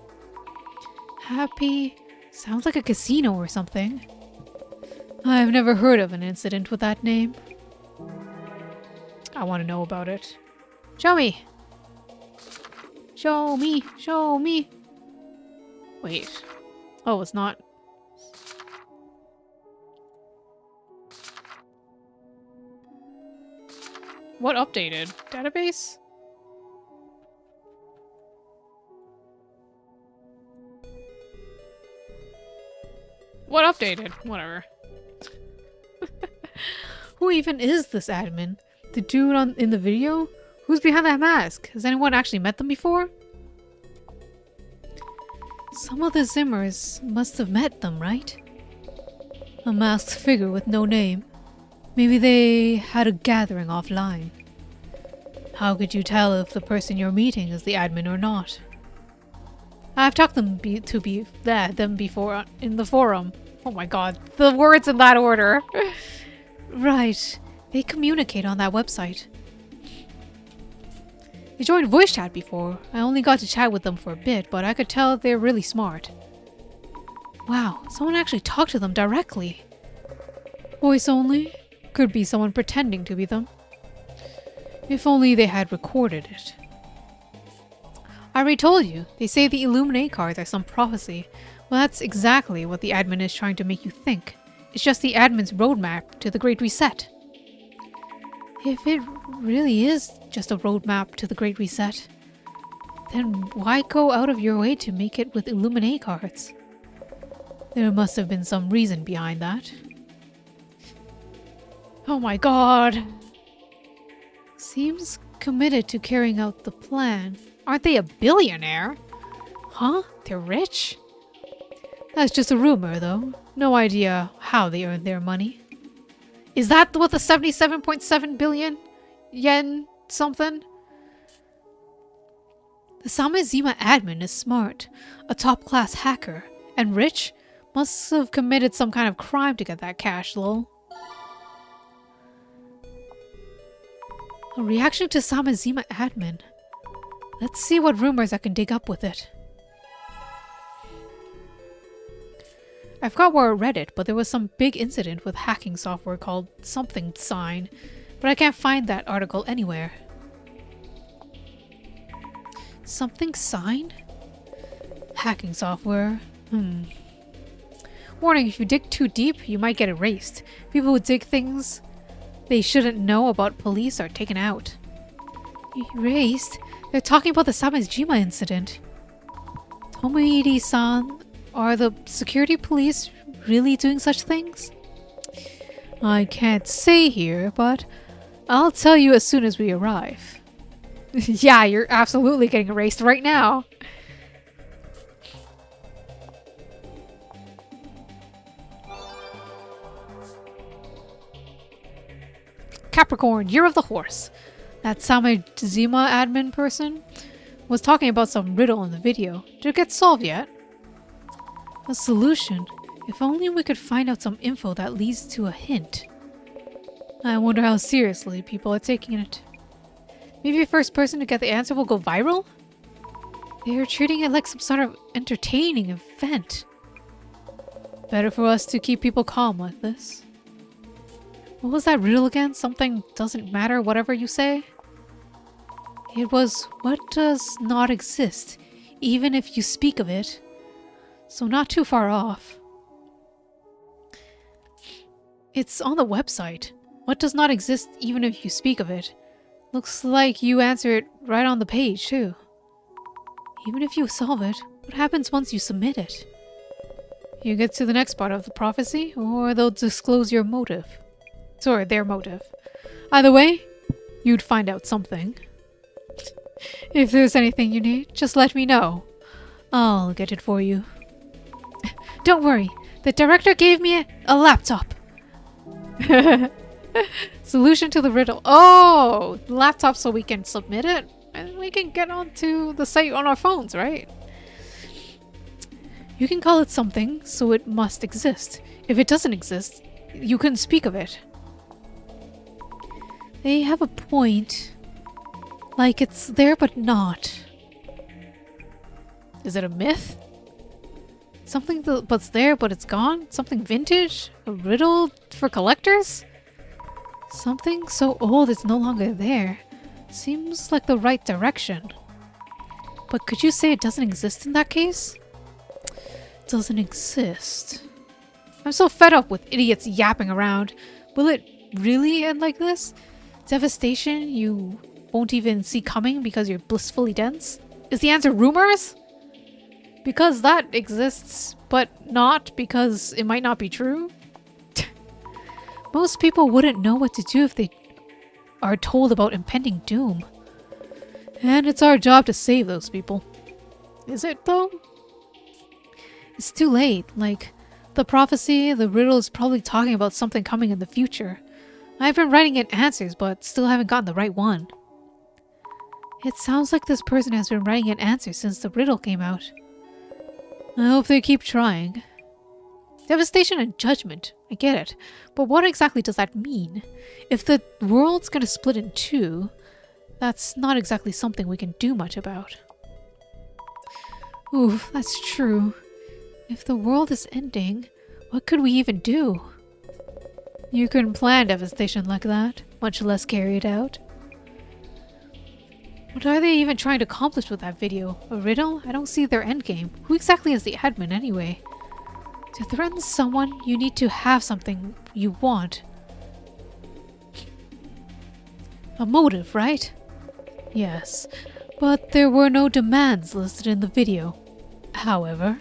Happy sounds like a casino or something. I've never heard of an incident with that name. I want to know about it. Show me! Show me! Show me! Wait. Oh, it's not. What updated? Database? What updated? Whatever. Who even is this admin? The dude in the video? Who's behind that mask? Has anyone actually met them before? Some of the Zimmers must have met them, right? A masked figure with no name. Maybe they had a gathering offline. How could you tell if the person you're meeting is the admin or not? I've talked them before in the forum. Oh my god, the words in that order. Right, they communicate on that website. They joined voice chat before. I only got to chat with them for a bit, but I could tell they're really smart. Wow, someone actually talked to them directly. Voice only? Could be someone pretending to be them. If only they had recorded it. I already told you, they say the Illuminate cards are some prophecy. Well, that's exactly what the admin is trying to make you think. It's just the admin's roadmap to the Great Reset. If it really is just a roadmap to the Great Reset, then why go out of your way to make it with Illuminate cards? There must have been some reason behind that. Oh my god! Seems committed to carrying out the plan. Aren't they a billionaire? Huh? They're rich? That's just a rumor, though. No idea how they earned their money. Is that what the 77.7 billion yen something? The Samezima admin is smart, a top-class hacker, and rich. Must have committed some kind of crime to get that cash, lol. A reaction to Samezima admin. Let's see what rumors I can dig up with it. I forgot where I read it, but there was some big incident with hacking software called something sign, but I can't find that article anywhere. Something sign? Hacking software? Warning, if you dig too deep, you might get erased. People who dig things they shouldn't know about police are taken out. Erased? They're talking about the Samejima incident. Tomoide-san, are the security police really doing such things? I can't say here, but I'll tell you as soon as we arrive. Yeah, you're absolutely getting erased right now. Capricorn, Year of the Horse. That Samejima admin person was talking about some riddle in the video. Did it get solved yet? A solution. If only we could find out some info that leads to a hint. I wonder how seriously people are taking it. Maybe the first person to get the answer will go viral? They're treating it like some sort of entertaining event. Better for us to keep people calm like this. What was that riddle again? Something doesn't matter whatever you say? It was, what does not exist, even if you speak of it? So not too far off. It's on the website. What does not exist even if you speak of it? Looks like you answer it right on the page, too. Even if you solve it, what happens once you submit it? You get to the next part of the prophecy, or they'll disclose your motive. Sorry, their motive. Either way, you'd find out something. If there's anything you need, just let me know. I'll get it for you. Don't worry, the director gave me a laptop. Solution to the riddle. Oh, laptop so we can submit it and we can get onto the site on our phones, right? You can call it something, so it must exist. If it doesn't exist, you couldn't speak of it. They have a point. Like it's there but not. Is it a myth? Something that's there but it's gone? Something vintage? A riddle for collectors? Something so old it's no longer there. Seems like the right direction. But could you say it doesn't exist in that case? Doesn't exist. I'm so fed up with idiots yapping around. Will it really end like this? Devastation you won't even see coming because you're blissfully dense? Is the answer rumors? Because that exists, but not because it might not be true? Most people wouldn't know what to do if they are told about impending doom. And it's our job to save those people. Is it, though? It's too late. Like, the prophecy, the riddle is probably talking about something coming in the future. I've been writing in answers, but still haven't gotten the right one. It sounds like this person has been writing in answers since the riddle came out. I hope they keep trying. Devastation and judgment. I get it. But what exactly does that mean? If the world's gonna split in two, that's not exactly something we can do much about. Ooh, that's true. If the world is ending, what could we even do? You couldn't plan devastation like that, much less carry it out. What are they even trying to accomplish with that video? A riddle? I don't see their endgame. Who exactly is the admin anyway? To threaten someone, you need to have something you want. A motive, right? Yes, but there were no demands listed in the video. However,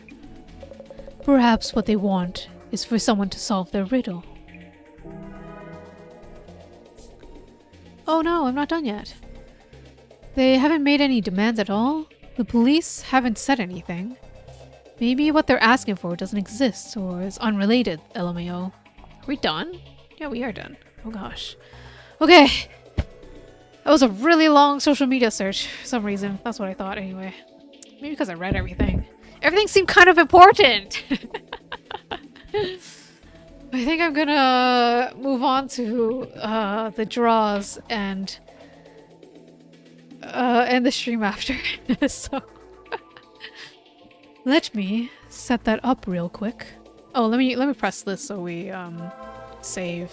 perhaps what they want is for someone to solve their riddle. Oh no, I'm not done yet. They haven't made any demands at all. The police haven't said anything. Maybe what they're asking for doesn't exist or is unrelated, LMAO. Are we done? Yeah, we are done. Oh gosh. Okay. That was a really long social media search for some reason. That's what I thought anyway. Maybe because I read everything. Everything seemed kind of important. I think I'm gonna move on to the draws and end the stream after. So let me set that up real quick. Oh, let me press this so we save.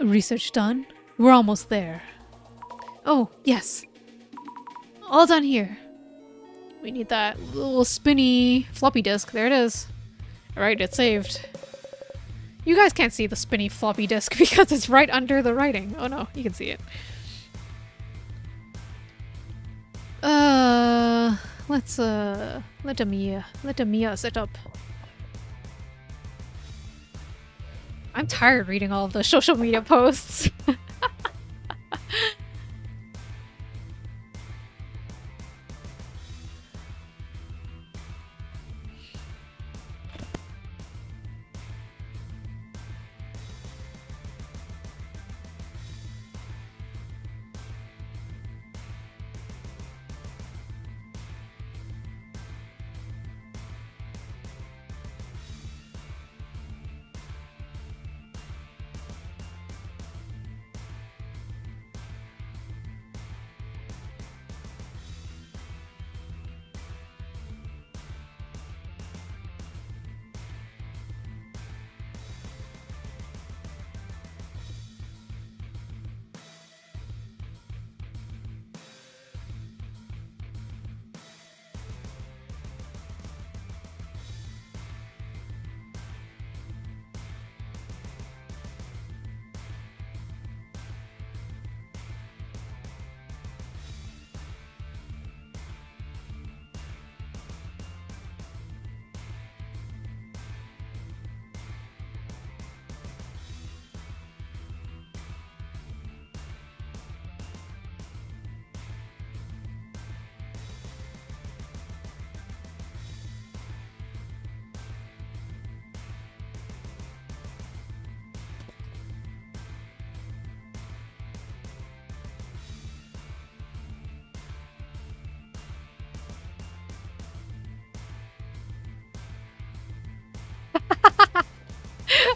Research done. We're almost there. Oh, yes. All done here. We need that little spinny floppy disk. There it is. Alright, it's saved. You guys can't see the spinny floppy disk because it's right under the writing. Oh no, you can see it. Let's let Mia set up. I'm tired reading all of the social media posts.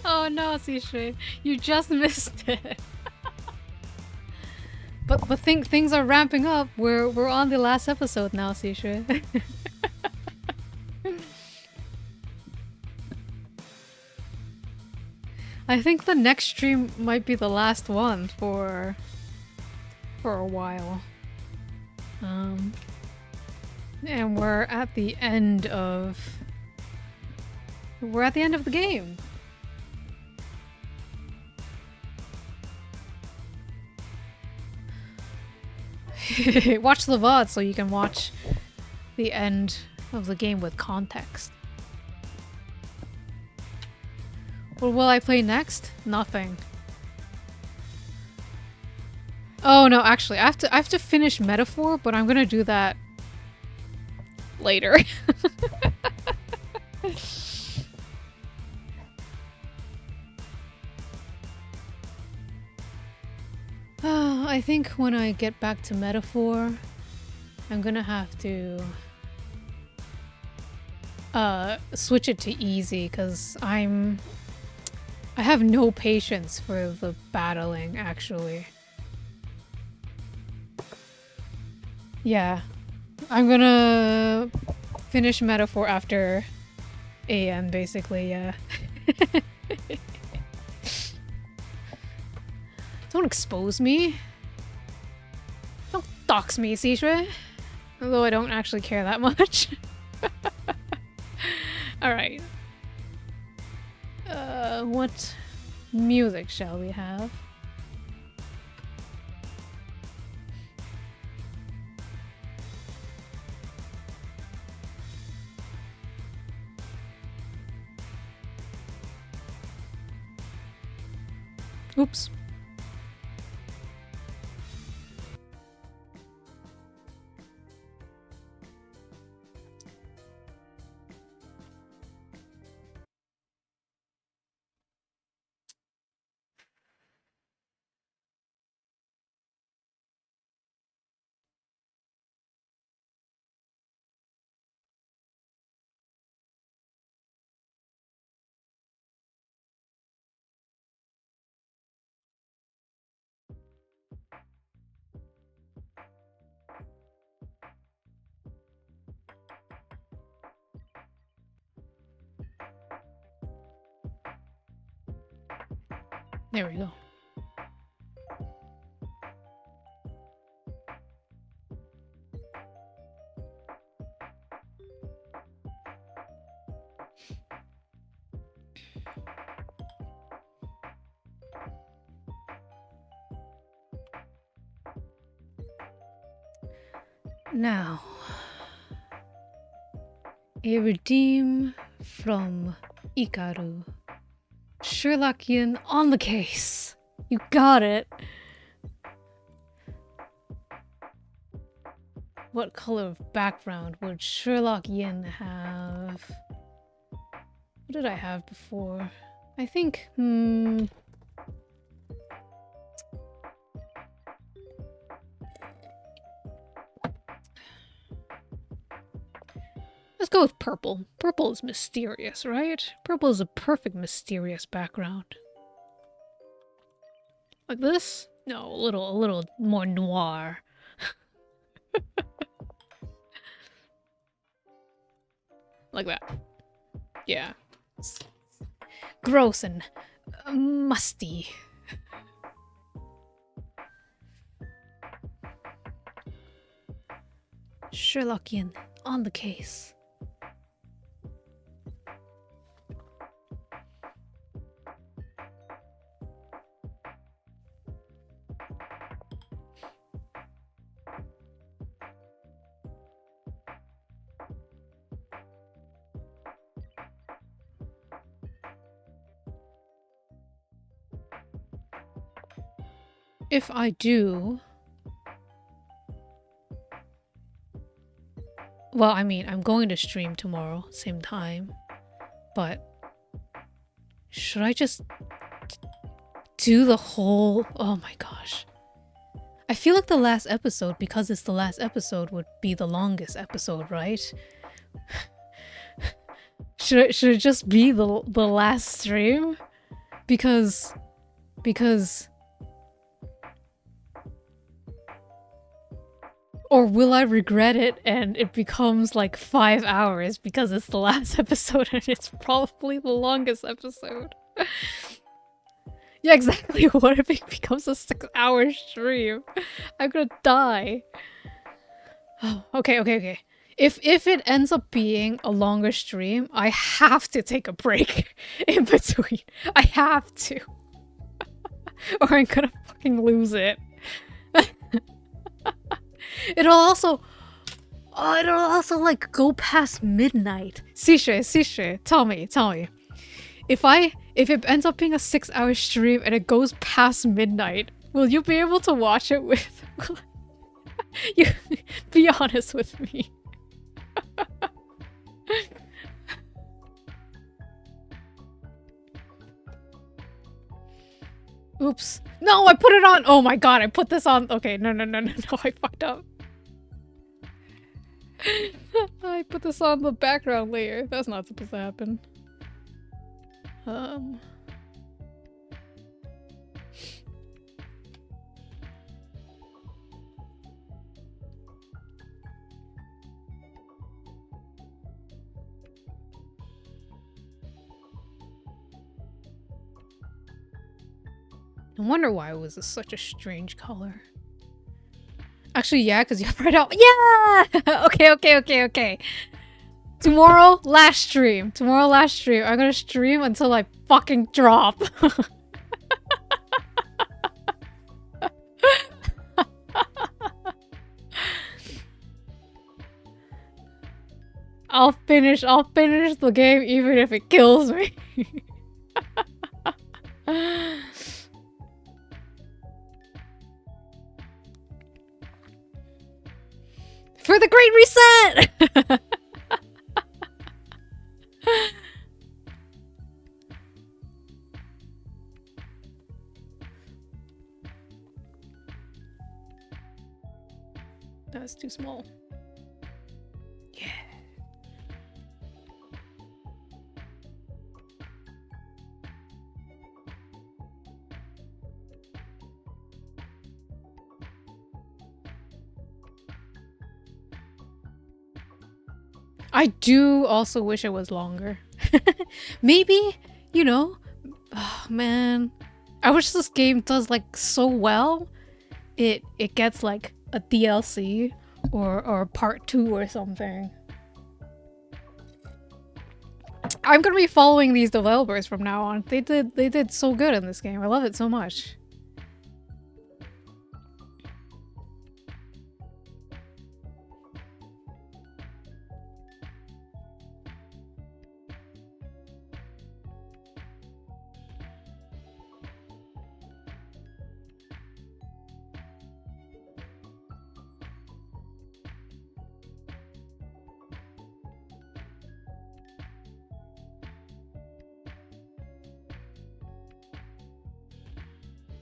Oh no, Shueisha, you just missed it. but things are ramping up. We're on the last episode now, Shueisha. I think the next stream might be the last one for a while. And we're at the end of the game. Watch the VOD so you can watch the end of the game with context. What will I play next? Nothing. Oh no, actually, I have to finish Metaphor, but I'm gonna do that later. I think when I get back to Metaphor, I'm gonna have to switch it to easy, because I have no patience for the battling, actually. Yeah, I'm gonna finish Metaphor after AM, basically, yeah. Don't expose me. Don't dox me, Shueisha. Although I don't actually care that much. Alright. What music shall we have? Oops. There we go. Now, a redeem from Ikaru. Sherlockian on the case. You got it. What color of background would Sherlock Yin have? What did I have before? I think, let's go with purple. Purple is mysterious, right? Purple is a perfect mysterious background. Like this? No, a little more noir. Like that. Yeah. It's gross and musty. Sherlockian on the case. If I do... Well, I mean, I'm going to stream tomorrow, same time. But... should I just... do the whole... Oh my gosh. I feel like the last episode, because it's the last episode, would be the longest episode, right? Should it just be the last stream? Because... Or will I regret it and it becomes like 5 hours because it's the last episode and it's probably the longest episode? Yeah, exactly. What if it becomes a 6-hour stream? I'm gonna die. Oh, okay. If it ends up being a longer stream, I have to take a break in between. I have to. Or I'm gonna fucking lose it. It'll also... Oh, it'll also, like, go past midnight. Shueisha, tell me. If it ends up being a 6-hour stream and it goes past midnight, will you be able to watch it with... You be honest with me. Oops. No, I put it on. Oh my god, I put this on. Okay, no, I fucked up. I put this on the background layer. That's not supposed to happen. I wonder why it was such a strange color. Actually, yeah, because you have right out. Yeah! Okay. Tomorrow, last stream. I'm gonna stream until I fucking drop. I'll finish the game even if it kills me. For the Great Reset! That's too small. Yeah. I do also wish it was longer. Maybe, you know, oh, man. I wish this game does like so well. It gets like a DLC or part 2 or something. I'm gonna be following these developers from now on. They did so good in this game. I love it so much.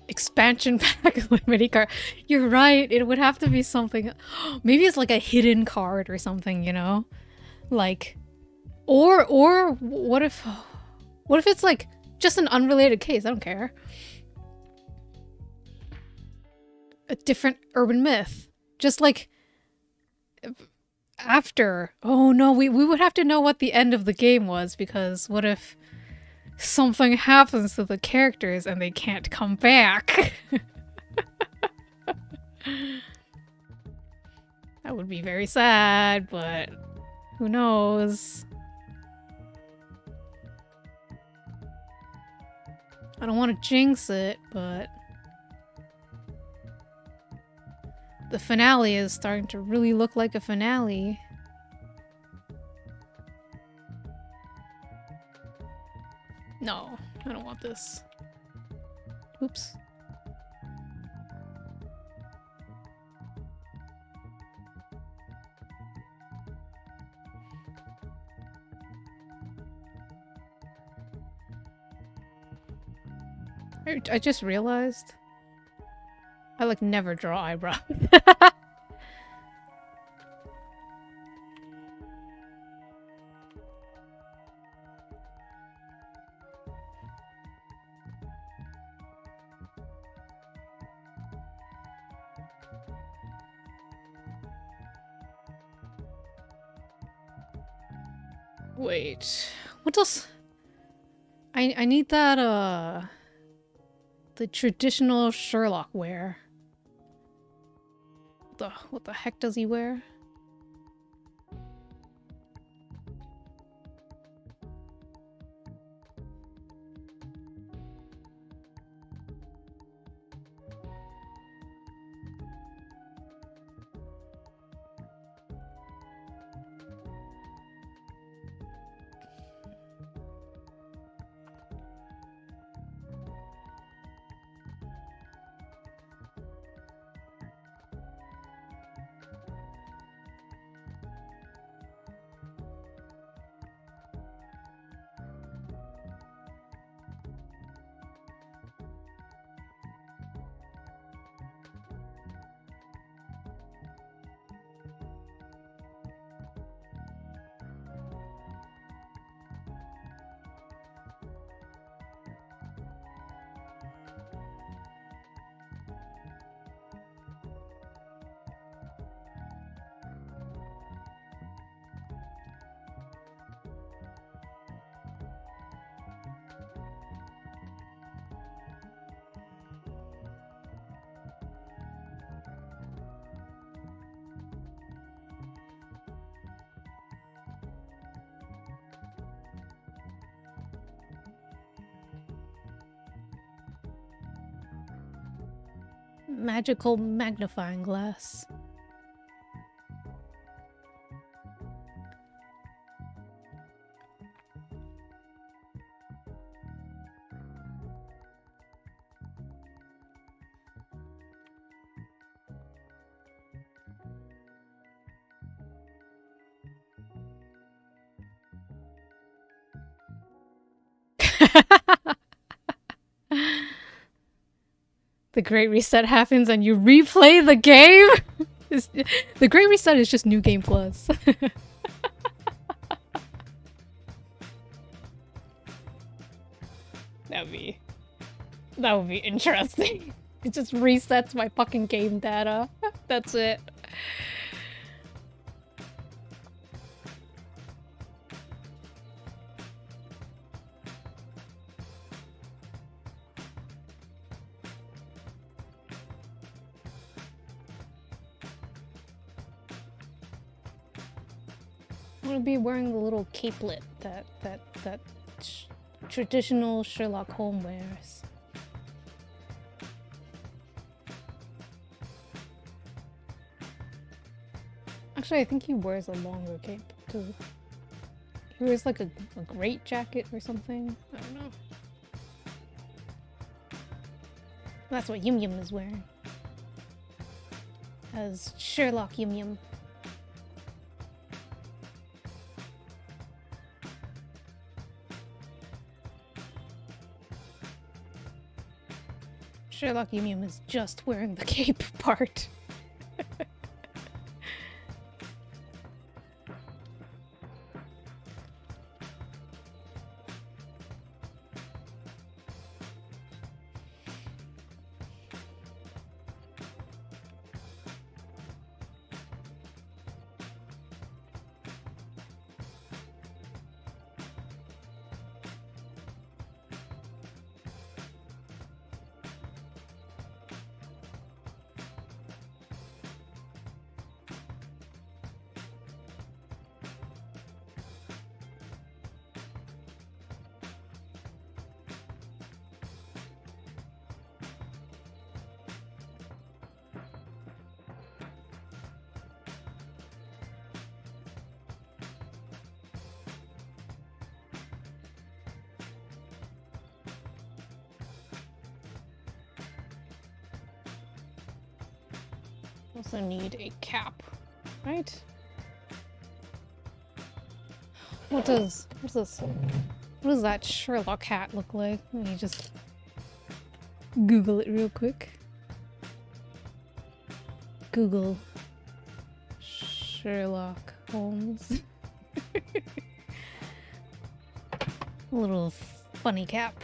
Expansion pack limited card. You're right. It would have to be something. Maybe it's like a hidden card or something, you know? Like, or what if it's like just an unrelated case? I don't care. A different urban myth. Just like after. Oh no, we would have to know what the end of the game was, because what if something happens to the characters and they can't come back? That would be very sad, but who knows? I don't want to jinx it, but the finale is starting to really look like a finale. No, I don't want this. Oops. I just realized I like never draw eyebrows. Wait, what else? I need that the traditional Sherlock wear. What the heck does he wear? magical magnifying glass. The Great Reset happens and you replay the game? The Great Reset is just New Game Plus. That would be interesting. It just resets my fucking game data. That's it. I want to be wearing the little capelet that traditional Sherlock Holmes wears. Actually, I think he wears a longer cape too. He wears like a great jacket or something. I don't know. That's what Yum Yum is wearing. As Sherlock Yum Yum. Sherlock Yum Yum is just wearing the cape part. Also need a cap, right? What does that Sherlock hat look like? Let me just Google it real quick. Google Sherlock Holmes. A little funny cap.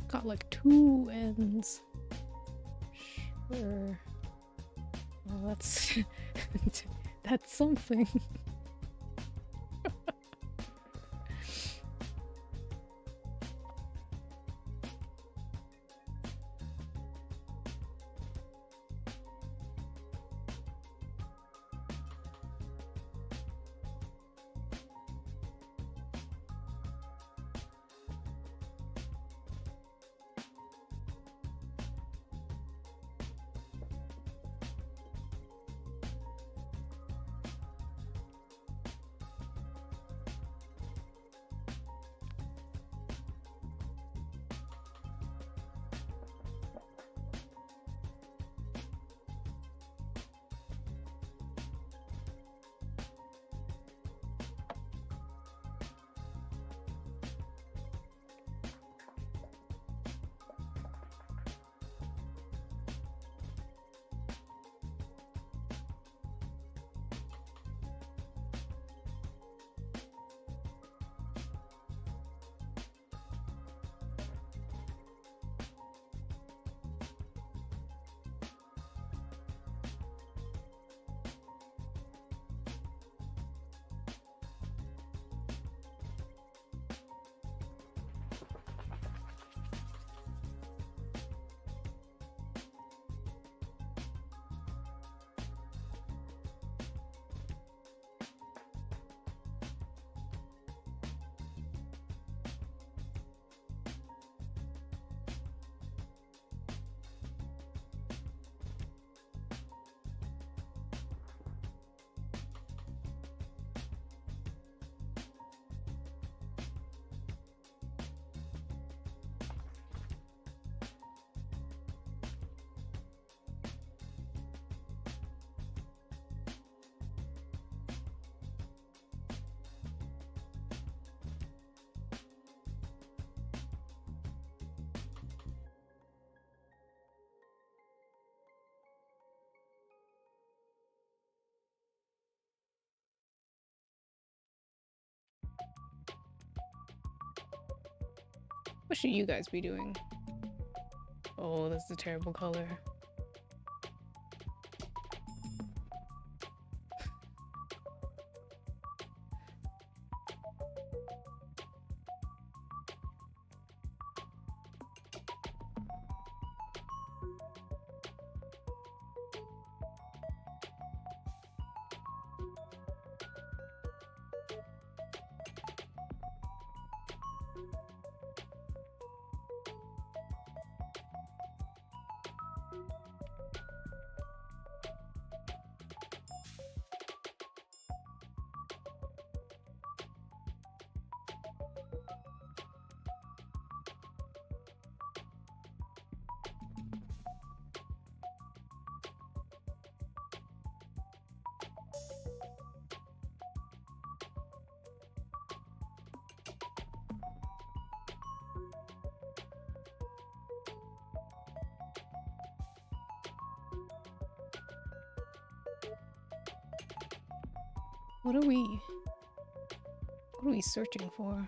Got like two ends. Sure. Well, that's that's something. What should you guys be doing? Oh, that's a terrible color. What are we searching for?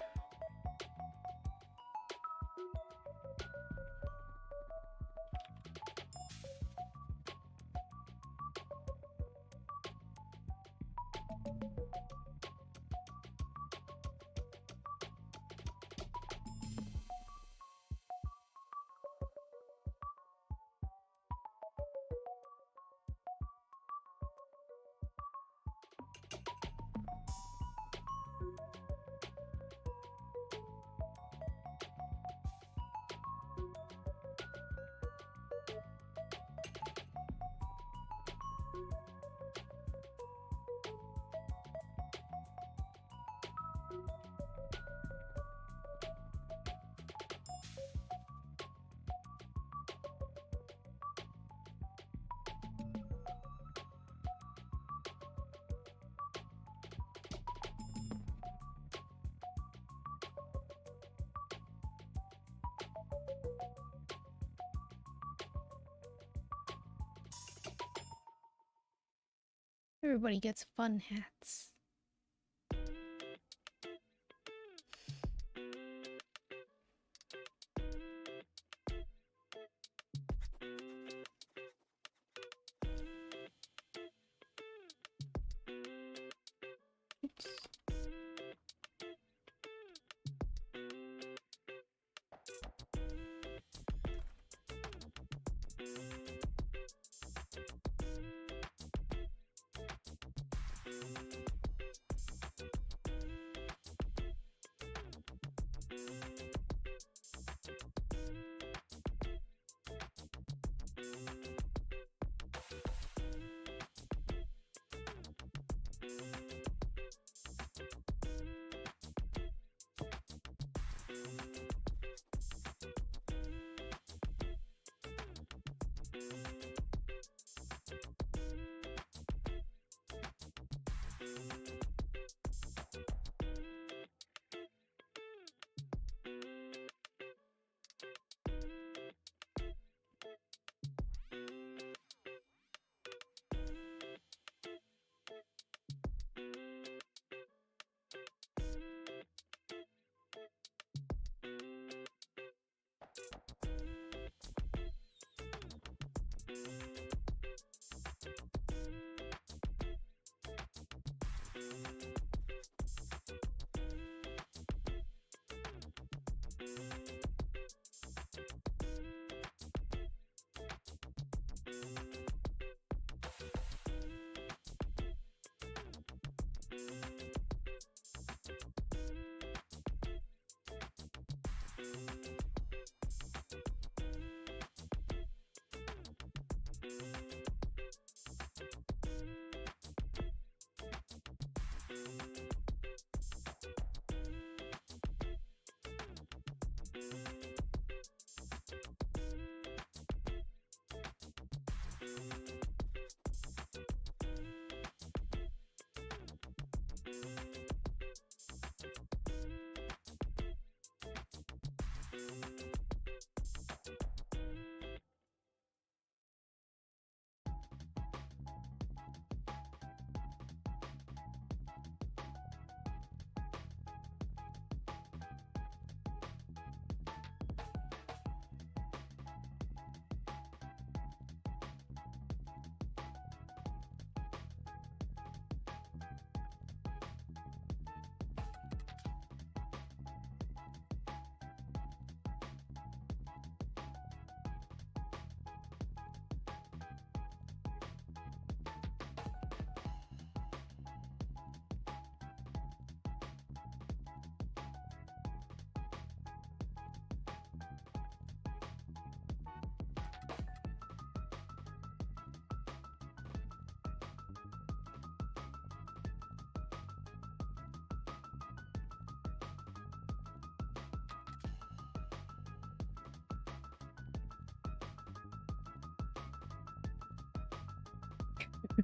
Everybody gets fun hats. Oops.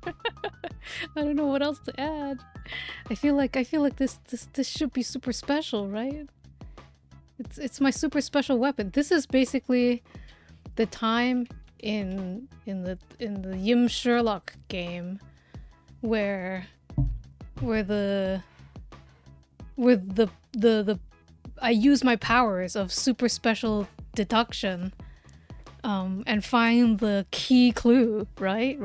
I don't know what else to add. I feel like this should be super special, right? It's my super special weapon. This is basically the time in the Yim Sherlock game where I use my powers of super special deduction and find the key clue, right?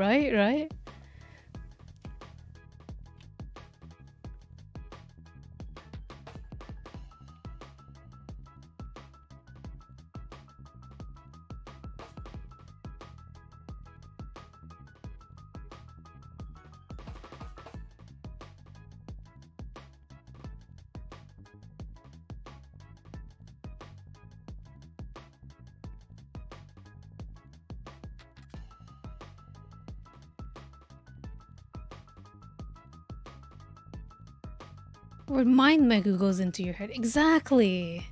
Where mind megu goes into your head. Exactly.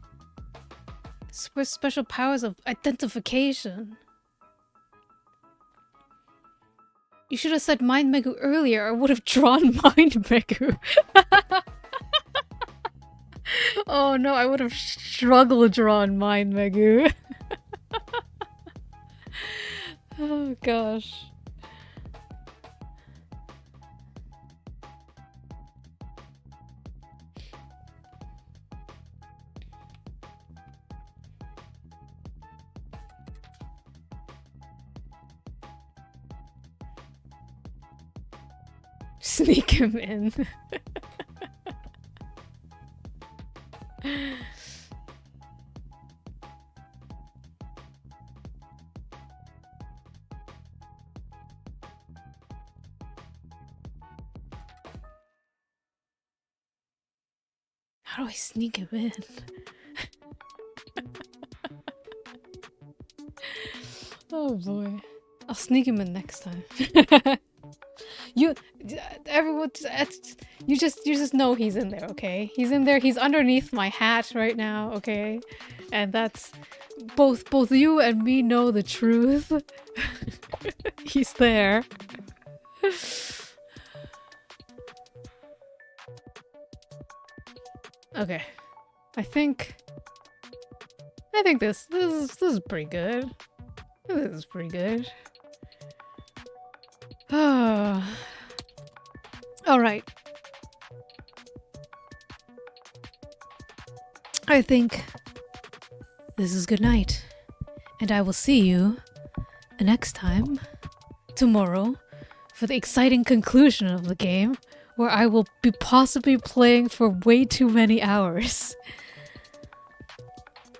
Super special powers of identification. You should have said mind megu earlier. I would have drawn mind megu. Oh no, I would have struggled drawn mind megu. Oh gosh. Sneak him in. How do I sneak him in? Oh boy. I'll sneak him in next time. Everyone, you just know he's in there, okay? He's in there. He's underneath my hat right now, okay? And that's both you and me know the truth. He's there. Okay, I think this is pretty good. This is pretty good. All right. I think this is good night, and I will see you next time, tomorrow, for the exciting conclusion of the game, where I will be possibly playing for way too many hours.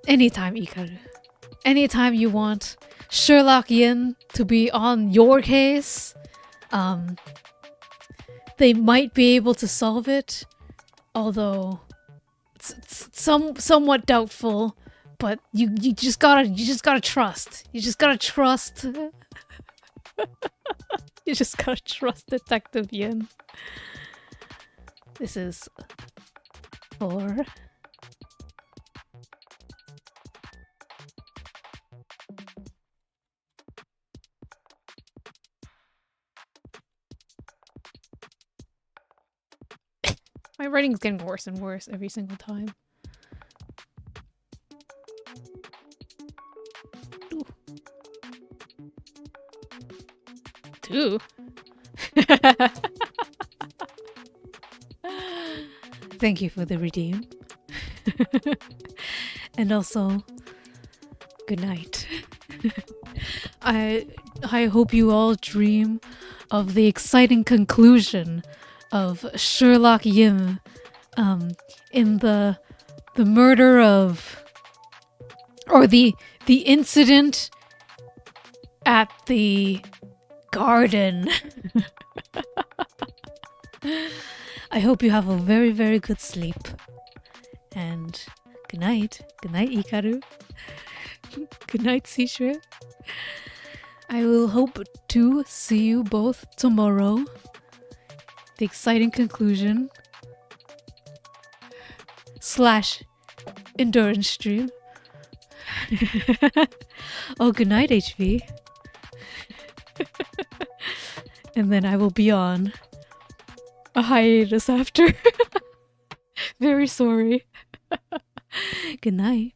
Anytime, Ikaru. Anytime you want Sherlock Yin to be on your case, they might be able to solve it, although it's somewhat doubtful. But you just gotta trust. You just gotta trust. You just gotta trust Detective Yin. This is 4. My writing's getting worse and worse every single time. Ooh. 2? Thank you for the redeem. And also, good night. I hope you all dream of the exciting conclusion of Sherlock Yin in the murder of, or the incident at the garden. I hope you have a very, very good sleep. And good night. Good night, Ikaru. Good night, Shueisha. I will hope to see you both tomorrow. The exciting conclusion / endurance stream. Oh, good night, HV. And then I will be on a hiatus after. Very sorry. Good night.